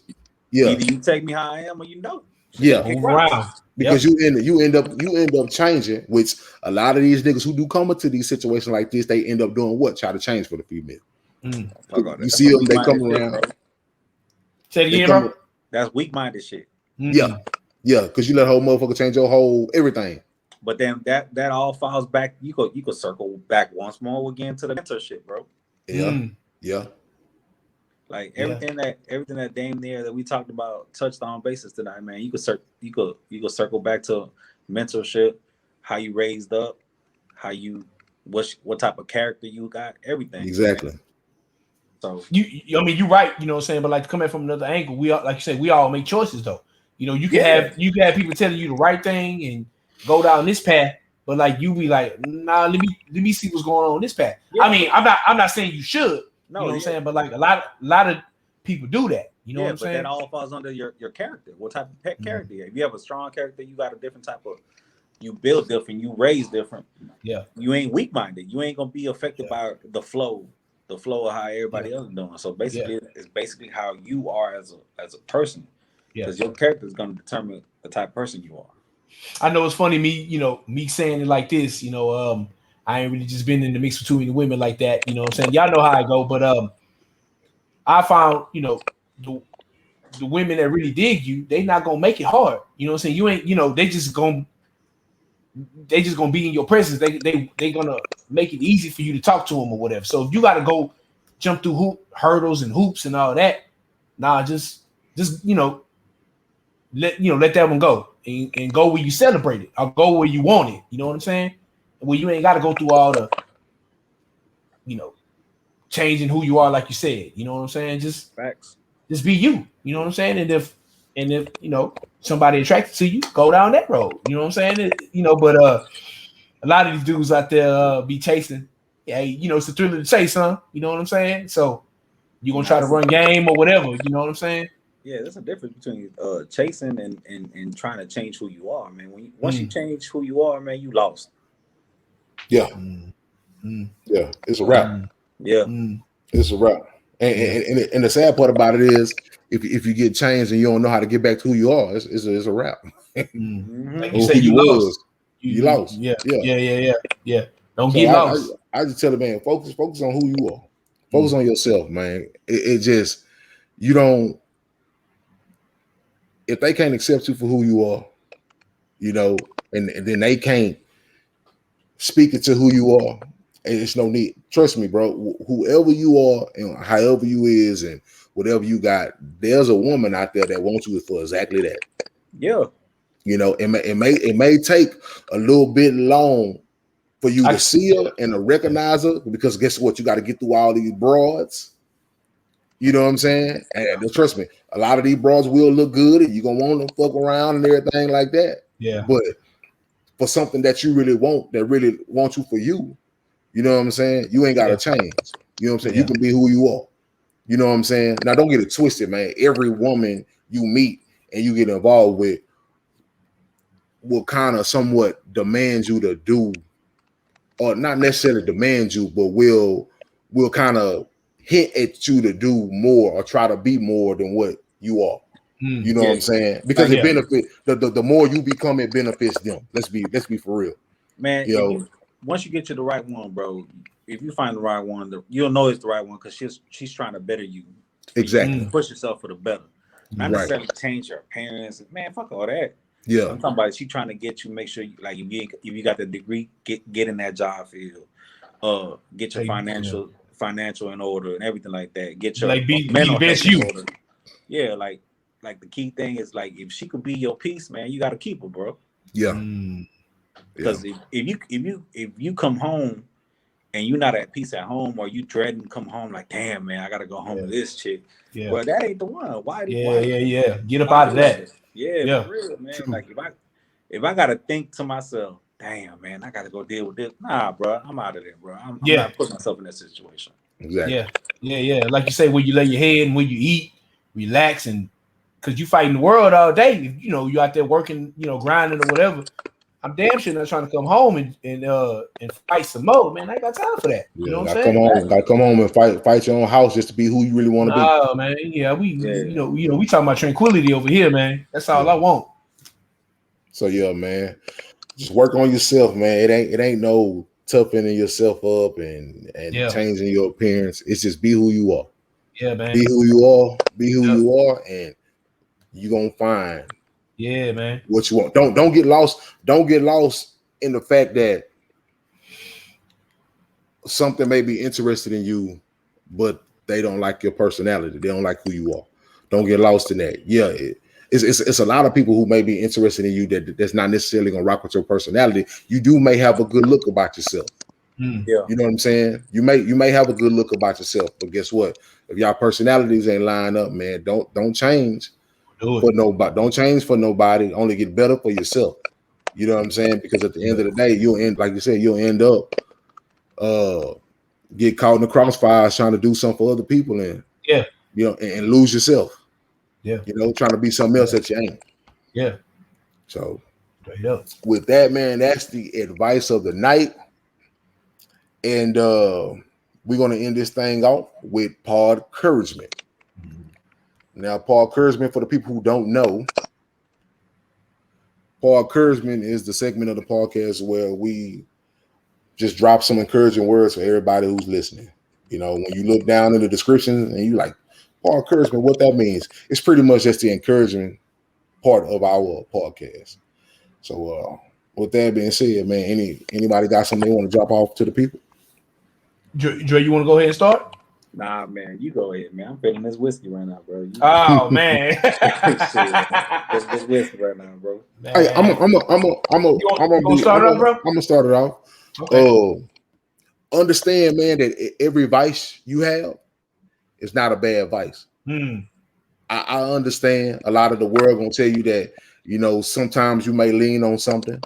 either you take me how I am or you don't. move around. Because you end up changing, which a lot of these niggas who do come into these situations like this, they end up doing what? Try to change for the female. You see them, they come around. Say it again, bro. That's weak-minded shit. Yeah, because you let a whole motherfucker change your whole everything. But then that all falls back. You could circle back once more again to the mentorship, bro. Yeah. Like everything that damn near that we talked about touched on basis tonight, man. You could circle back to mentorship, how you raised up, what type of character you got, everything. Exactly. Man. So I mean, you're right, you know what I'm saying, but like coming from another angle, we all, like you said, we all make choices though. You know, you can have people telling you the right thing and go down this path, but like you be like, nah, let me see what's going on this path. I mean, I'm not saying you should. No, you know what I'm saying? But like a lot of people do that. You know what I'm saying? But that all falls under your character. What type of pet character? If you have a strong character, you got a different type of, you build different, you raise different. Yeah. You ain't weak-minded. You ain't gonna be affected by the flow of how everybody else is doing. So basically it's basically how you are as a person. Because your character is gonna determine the type of person you are. I know it's funny, me saying it like this, I ain't really just been in the mix with too many women like that. You know what I'm saying? Y'all know how I go, but I found, the women that really dig you, they not gonna make it hard. You know what I'm saying? You ain't, they just gonna be in your presence. They gonna make it easy for you to talk to them or whatever. So if you gotta go jump through hurdles and hoops and all that, just let that one go and go where you celebrate it. I'll go where you want it. You know what I'm saying? Where you ain't got to go through all the, changing who you are, like you said. You know what I'm saying? Just facts. Just be you. You know what I'm saying? And if somebody attracted to you, go down that road. You know what I'm saying? But a lot of these dudes out there be chasing. Yeah, it's the thrill of the chase, huh? You know what I'm saying? So you're gonna try to run game or whatever. You know what I'm saying? Yeah, there's a difference between chasing and trying to change who you are, man. Once you change who you are, man, you lost. Yeah. Yeah, it's a wrap. It's a wrap. And the sad part about it is if you get changed and you don't know how to get back to who you are, it's a wrap. Like you say, you lost. You lost. Yeah. Don't get lost. I just tell the man, focus on who you are. Focus on yourself, man. It just, you don't, if they can't accept you for who you are, and then they can't speak it to who you are, it's no need. Trust me, bro. Whoever you are and however you is and whatever you got, there's a woman out there that wants you for exactly that. Yeah. It may take a little bit long for you to see her and to recognize her, because guess what? You got to get through all these broads. You know what I'm saying? And trust me, a lot of these broads will look good and you're going to want to fuck around and everything like that. Yeah. But for something that you really want, that really wants you for you, you know what I'm saying? You ain't got to change. You know what I'm saying? You can be who you are. You know what I'm saying? Now, don't get it twisted, man. Every woman you meet and you get involved with will kind of somewhat demand you to do, or not necessarily demand you, but will kind of hint at you to do more or try to be more than what you are. You know what I'm saying? Because it benefits the more you become, it benefits them. Let's be for real, man. Once you get to the right one, bro, if you find the right one, you'll know it's the right one because she's trying to better you. Exactly. Push yourself for the better. Not necessarily change your appearance. Man, fuck all that. Yeah. I'm talking about she trying to get you, make sure you, like, if you got the degree, get in that job field. Get your financial in order and everything like that. Get your be the best you. Order. Yeah, like the key thing is, like, if she could be your piece, man, you got to keep her, bro. Yeah. Because if you come home and you're not at peace at home, or you dreading to come home like, damn, man, I gotta go home to this chick. Yeah. Well, that ain't the one. Why? Get up out of that. Yeah, for real, man. True. Like if I gotta think to myself, damn, man, I gotta go deal with this. Nah, bro, I'm out of there, bro. I'm not putting myself in that situation. Exactly. Yeah. Like you say, when you lay your head and when you eat, relax, and because you fighting the world all day. If, you out there working, grinding or whatever. I'm damn sure not trying to come home and fight some more, man. I ain't got time for that. You know what I'm saying? Gotta come home and fight your own house just to be who you really want to be. Man. Yeah, we talking about tranquility over here, man. That's all I want. So yeah, man, just work on yourself, man. It ain't no toughening yourself up and changing your appearance. It's just be who you are. Yeah, man. Be who you are. Be who you are, and you gonna find. Yeah, man. What you want. Don't get lost. Don't get lost in the fact that something may be interested in you, but they don't like your personality. They don't like who you are. Don't get lost in that. Yeah, it's a lot of people who may be interested in you that's not necessarily gonna rock with your personality. You may have a good look about yourself. Yeah, you know what I'm saying. You may have a good look about yourself, but guess what? If y'all personalities ain't line up, man, don't change for nobody. Don't change for nobody. Only get better for yourself. You know what I'm saying? Because at the end of the day, you'll end, like you said, you'll end up get caught in the crossfire trying to do something for other people and and lose yourself. Yeah. Trying to be something else that you ain't. Yeah. So with that, man, that's the advice of the night. And we're gonna end this thing off with Podcouragement. Now, Podcouragement, for the people who don't know, Podcouragement is the segment of the podcast where we just drop some encouraging words for everybody who's listening. When you look down in the description and you like Podcouragement, what that means, it's pretty much just the encouraging part of our podcast. So with that being said, man, anybody got something they want to drop off to the people? Dre, you want to go ahead and start? Nah, man, you go ahead, man. I'm feeling this whiskey right now, bro. Oh man, this whiskey right now, bro. Hey, I'm gonna start it off, bro. I'm gonna start it off. Okay. Understand, man, that every vice you have is not a bad vice. I understand a lot of the world gonna tell you that sometimes you may lean on something,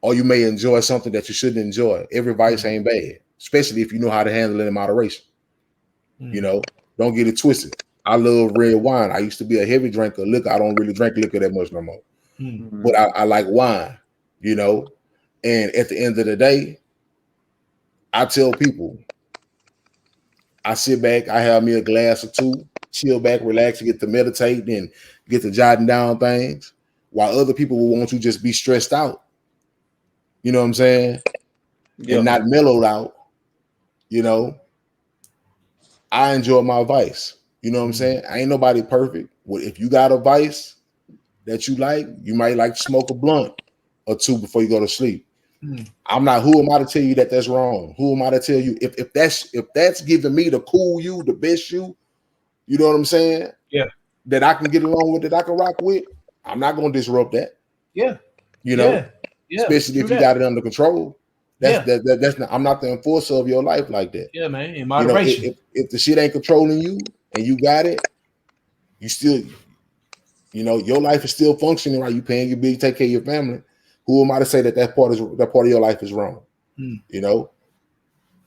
or you may enjoy something that you shouldn't enjoy. Every vice ain't bad, especially if you know how to handle it in moderation. Don't get it twisted. I love red wine. I used to be a heavy drinker of liquor. I don't really drink liquor that much no more. But I like wine, and at the end of the day, I tell people, I sit back, I have me a glass or two, chill back, relax, and get to meditate and get to jotting down things, while other people will want you to just be stressed out. You know what I'm saying? And not mellowed out. I enjoy my vice. You know what I'm saying? I ain't nobody perfect. Well, if you got a vice that you like, you might like to smoke a blunt or two before you go to sleep. I'm not. Who am I to tell you that that's wrong? Who am I to tell you if that's giving me the cool you, the best you? You know what I'm saying? Yeah. That I can get along with, that I can rock with. I'm not gonna disrupt that. Yeah. Yeah. Especially if you got it under control. That's not. I'm not the enforcer of your life like that. Yeah, man. In moderation. If the shit ain't controlling you and you got it, you still, your life is still functioning right. You paying your bills, take care of your family. Who am I to say that part of your life is wrong?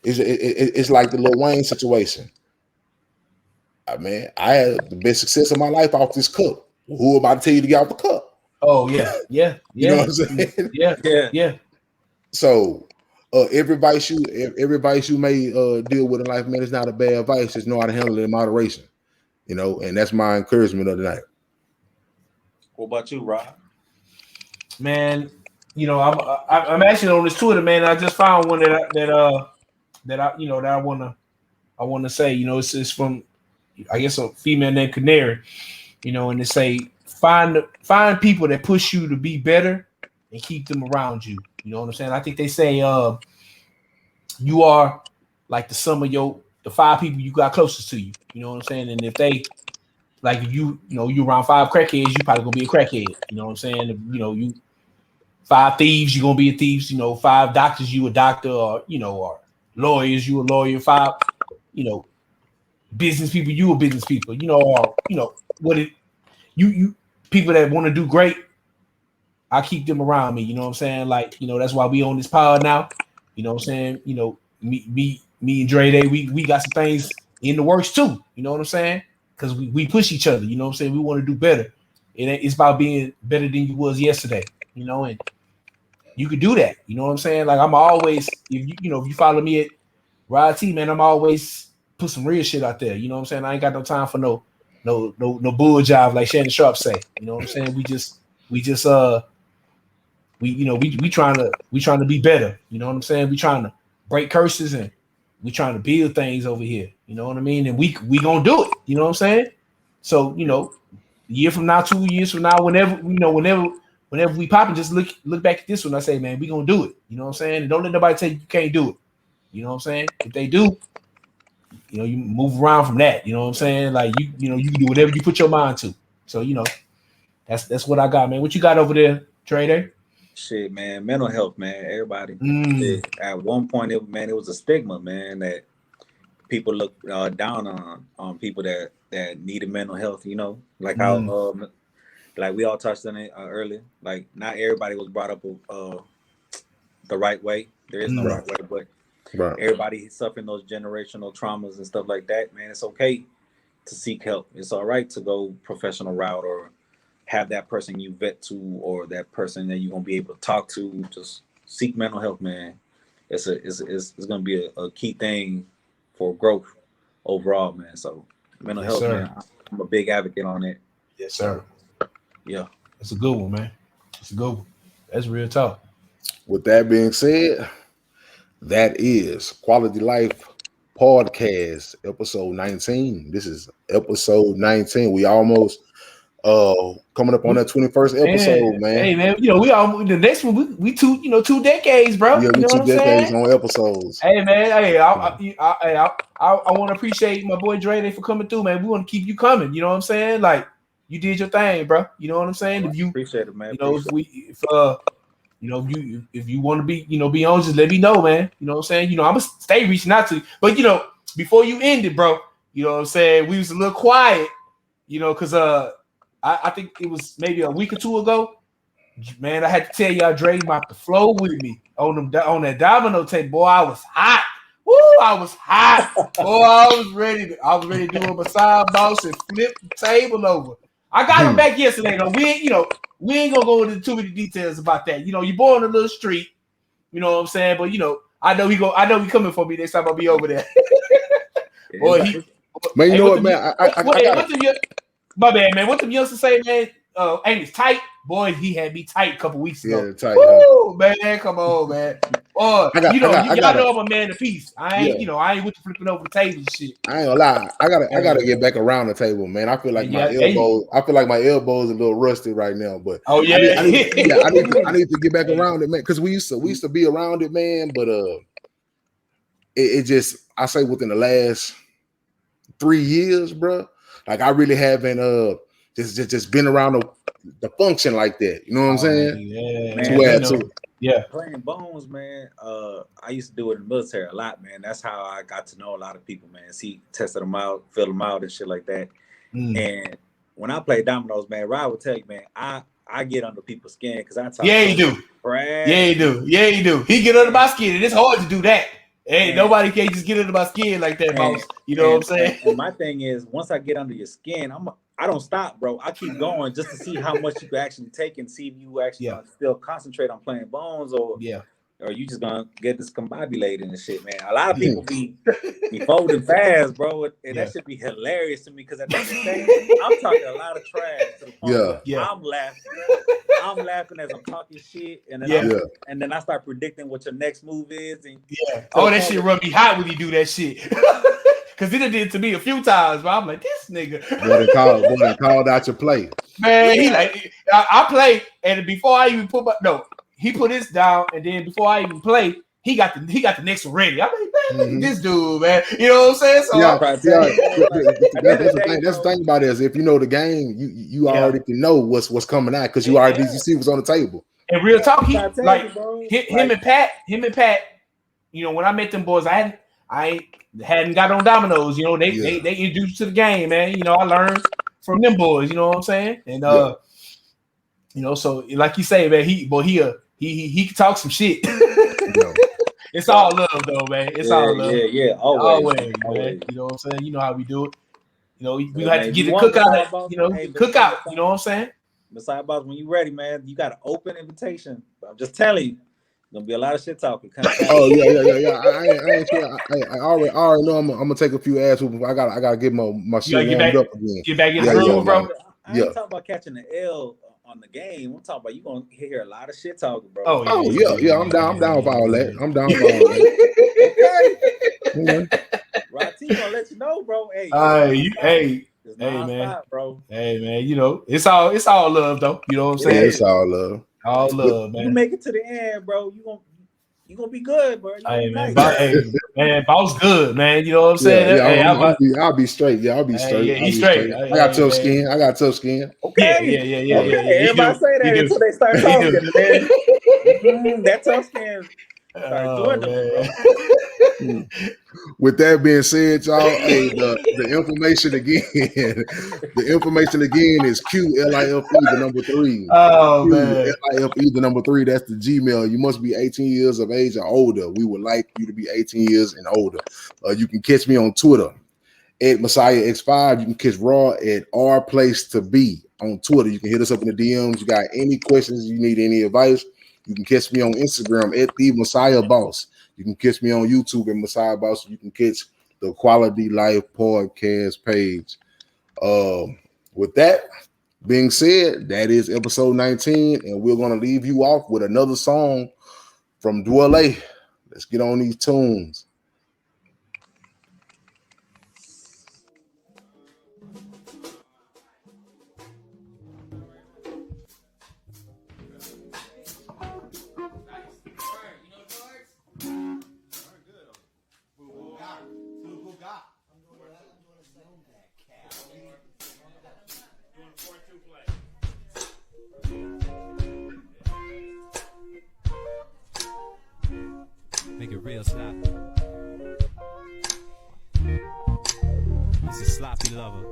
It's like the Lil Wayne situation. I had the best success of my life off this cup. Who am I to tell you to get off the cup? Oh yeah. You know what I'm saying? Yeah. So every vice you may deal with in life, man, it's not a bad vice. Just know how to handle it in moderation. And that's my encouragement of the night. What about you, Rob? Man, I'm actually on this Twitter, man. I just found one that I wanna say. It's from, I guess, a female named Canary. And they say find people that push you to be better and keep them around you. You know what I'm saying? I think they say you are like the sum of the 5 people you got closest to you. You know what I'm saying? And if they like you around 5 crackheads, you probably gonna be a crackhead. You know what I'm saying? If, you 5 thieves, you're gonna be a thief. 5 doctors, you a doctor, or or lawyers, you a lawyer. 5, business people, you a business people. Or you people that want to do great, I keep them around me. You know what I'm saying? Like, that's why we on this pod now. You know what I'm saying? Me and Dre, we got some things in the works too. You know what I'm saying? Because we push each other. You know what I'm saying? We want to do better. It's about being better than you was yesterday. And you could do that. You know what I'm saying? Like, I'm always, if you follow me at Rod T, man, I'm always put some real shit out there. You know what I'm saying? I ain't got no time for no bull jive like Shannon Sharp say. You know what I'm saying? We just we just we trying to be better. You know what I'm saying? We trying to break curses and we trying to build things over here. You know what I mean? And we gonna do it. You know what I'm saying? So a year from now, 2 years from now, whenever we pop and just look back at this one, I say, man, we gonna do it. You know what I'm saying? And don't let nobody tell you can't do it. You know what I'm saying? If they do, you move around from that. You know what I'm saying? Like you can do whatever you put your mind to. So that's what I got, man. What you got over there, Trader? Shit, man, mental health, man. Everybody. Shit, at one point, it was a stigma, man, that people look down on people that needed mental health. Like how like we all touched on it earlier. Like not everybody was brought up the right way. There is no right way, but everybody suffering those generational traumas and stuff like that, man. It's okay to seek help. It's all right to go professional route or have that person you vet to or that person that you're gonna be able to talk to. Just seek mental health, man. It's gonna be a key thing for growth overall, man. So mental health, sir. Man. I'm a big advocate on it. Yes, sir. Yeah, it's a good one, man. It's a good one. That's real talk. With that being said, that is QuaLITy Life Podcast, episode 19. This is episode 19. We almost coming up on that 21st episode, man. Hey, man, we all the next one. We 2 decades, bro. Yeah, we 2 decades on episodes. Hey, man. Hey, I want to appreciate my boy Dre for coming through, man. We want to keep you coming. You know what I'm saying? Like you did your thing, bro. You know what I'm saying? If you appreciate it, man. If you want to be on, just let me know, man. You know what I'm saying? I'm gonna stay reaching out to you. But before you end it, bro, you know what I'm saying? We was a little quiet, because I think it was maybe a week or 2 ago. Man, I had to tell y'all Dre about to flow with me on that domino table. Boy, I was hot. Woo, I was hot. Boy, I was ready to do a MessiahBoss and flip the table over. I got him back yesterday, though. We ain't gonna go into too many details about that. You born on a little street, you know what I'm saying? But I know he coming for me next time I'll be over there. Boy, man, you know what, man? My bad, man. What the youngsters say, man? Ain't it tight? Boy, he had me tight a couple weeks ago. Yeah, tight. Woo, man, come on, man. Y'all know I'm a man of peace. I ain't, I ain't with the flipping over the table and shit. I ain't gonna lie. I gotta get back around the table, man. I feel like my elbows. I feel like my elbows are a little rusty right now. But oh yeah, I need to get back around it, man. Because we used to be around it, man. But it just, I say within the last 3 years, bro. Like I really haven't just been around the function like that. You know what I'm saying? Yeah, man. Yeah. Playing bones, man. I used to do it in the military a lot, man. That's how I got to know a lot of people, man. Tested them out, filled them out and shit like that. And when I play dominoes, man, Rod would tell you, man, I get under people's skin because I talk. Yeah, you do. Yeah, you do. Yeah, you do. He get under my skin, and it's hard to do that. Hey, nobody can just get under my skin like that, boss. You know what I'm saying? And my thing is, once I get under your skin, I don't stop, bro. I keep going just to see how much you can actually take and see if you actually still concentrate on playing bones or you just gonna get discombobulated and shit, man. A lot of people be folding fast, bro, and that should be hilarious to me because at the end of the day, I'm talking a lot of trash to the point I'm laughing as I'm talking shit, and then I start predicting what your next move is. And that shit rub me hot when you do that shit. Cause he done did it to me a few times, but I'm like, this nigga. Boy, they called out your play. Man, he like, I play, and before I even he put his down, and then before I even play, he got the next one ready. I'm like, man, look at this dude, man. You know what I'm saying? So that's the thing about it is if you know the game, you already can know what's coming out because you see what's on the table. And real talk, him and Pat, when I met them boys, I hadn't got on dominoes. They introduced to the game, man. I learned from them boys. You know what I'm saying? And so like you say, man, he can talk some shit. It's all love, though, man. It's all love. Yeah, always, man. You know what I'm saying? You know how we do it. We have to get the cookout. Cookout. You know what I'm saying? MessiahBoss, when you ready, man, you got an open invitation. I'm just telling you. Gonna be a lot of shit talking. Oh yeah. I ain't sure. I already know I'm gonna take a few ass whoopings. I gotta get my shit warmed up again. Get back in the room, bro. I ain't talking about catching the L on the game. I'm talking about you gonna hear a lot of shit talking, bro. Oh yeah. I'm down for all that. I'm down for all that. Okay. Rati gonna let you know, bro. Hey, man, bro. Hey man, you know it's all love though. You know what I'm saying? Yeah, it's all love. All love, man. You make it to the end, bro. You gonna be good, bro. Hey man, boss good, man. You know what I'm saying? I'll be straight. Yeah, I'll be straight. Yeah, he's straight. I got tough skin. Okay. Yeah. Everybody say that until they start talking, man. That tough skin. With that being said, y'all, hey, the information again, is QuaLIFE, the number 3. Oh man, QuaLIFE, the number 3. That's the Gmail. You must be 18 years of age or older. We would like you to be 18 years and older. You can catch me on Twitter at MessiahX5. You can catch Raw at RPlaceToBe on Twitter. You can hit us up in the DMs. You got any questions? You need any advice? You can catch me on Instagram at TheMessiahBoss. You can catch me on YouTube at MessiahBoss. You can catch the QuaLITy Life podcast page. With that being said, that is episode 19, and we're going to leave you off with another song from QuaLITy. Let's get on these tunes. Make it real sloppy. He's a sloppy lover.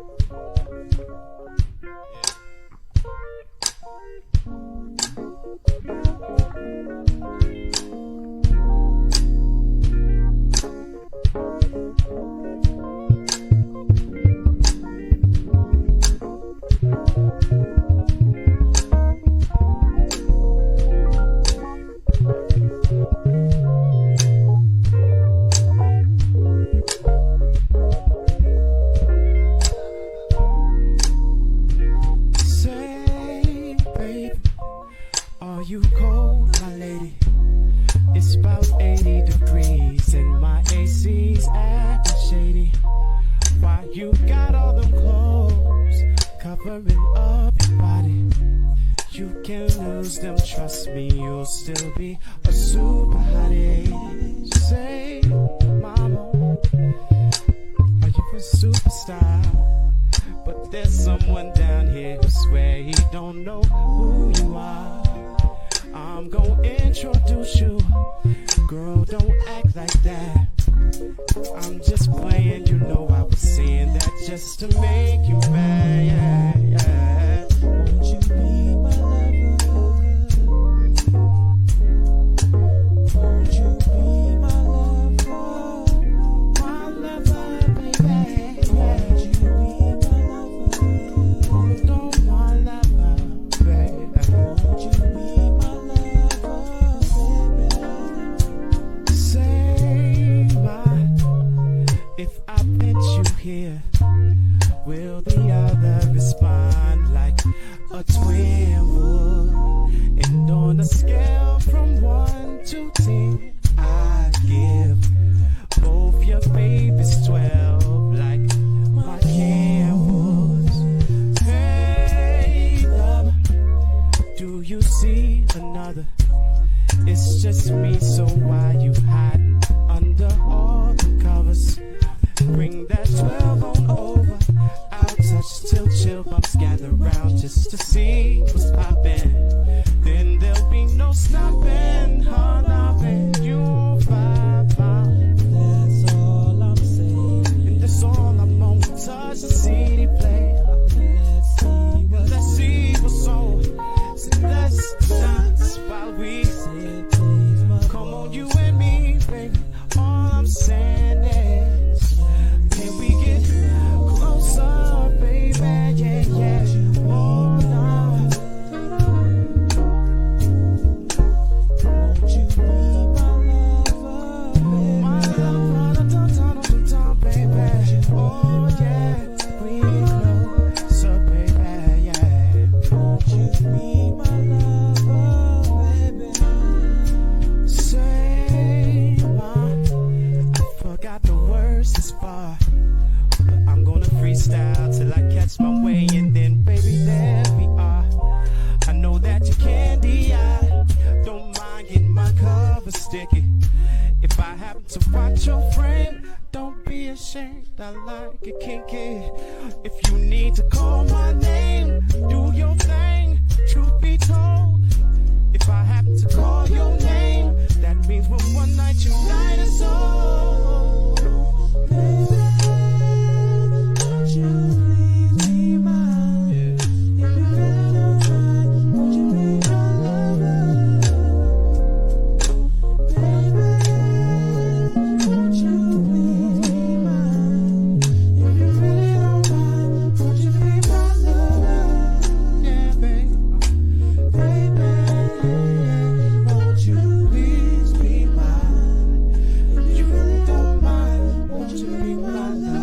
Won't you be sticky. If I happen to watch your frame, don't be ashamed, I like it kinky. If you need to call my name, do your thing, truth be told. If I happen to call your name, that means we're one night united soul. Baby, won't you please be mine? If you really don't mind, won't you be my lover? Baby, won't you please be mine? If you really don't mind, won't you be my lover? Yeah, baby. Baby, won't you please be mine? If you really don't mind, won't you be my lover?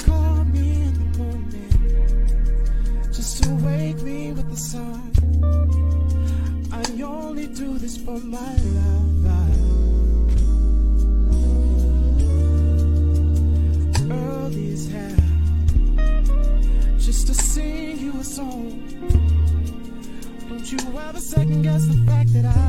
Call me in the morning just to wake me with the sun. I only do this for my lover. Early as hell, just to sing you a song. Don't you ever second guess the fact that I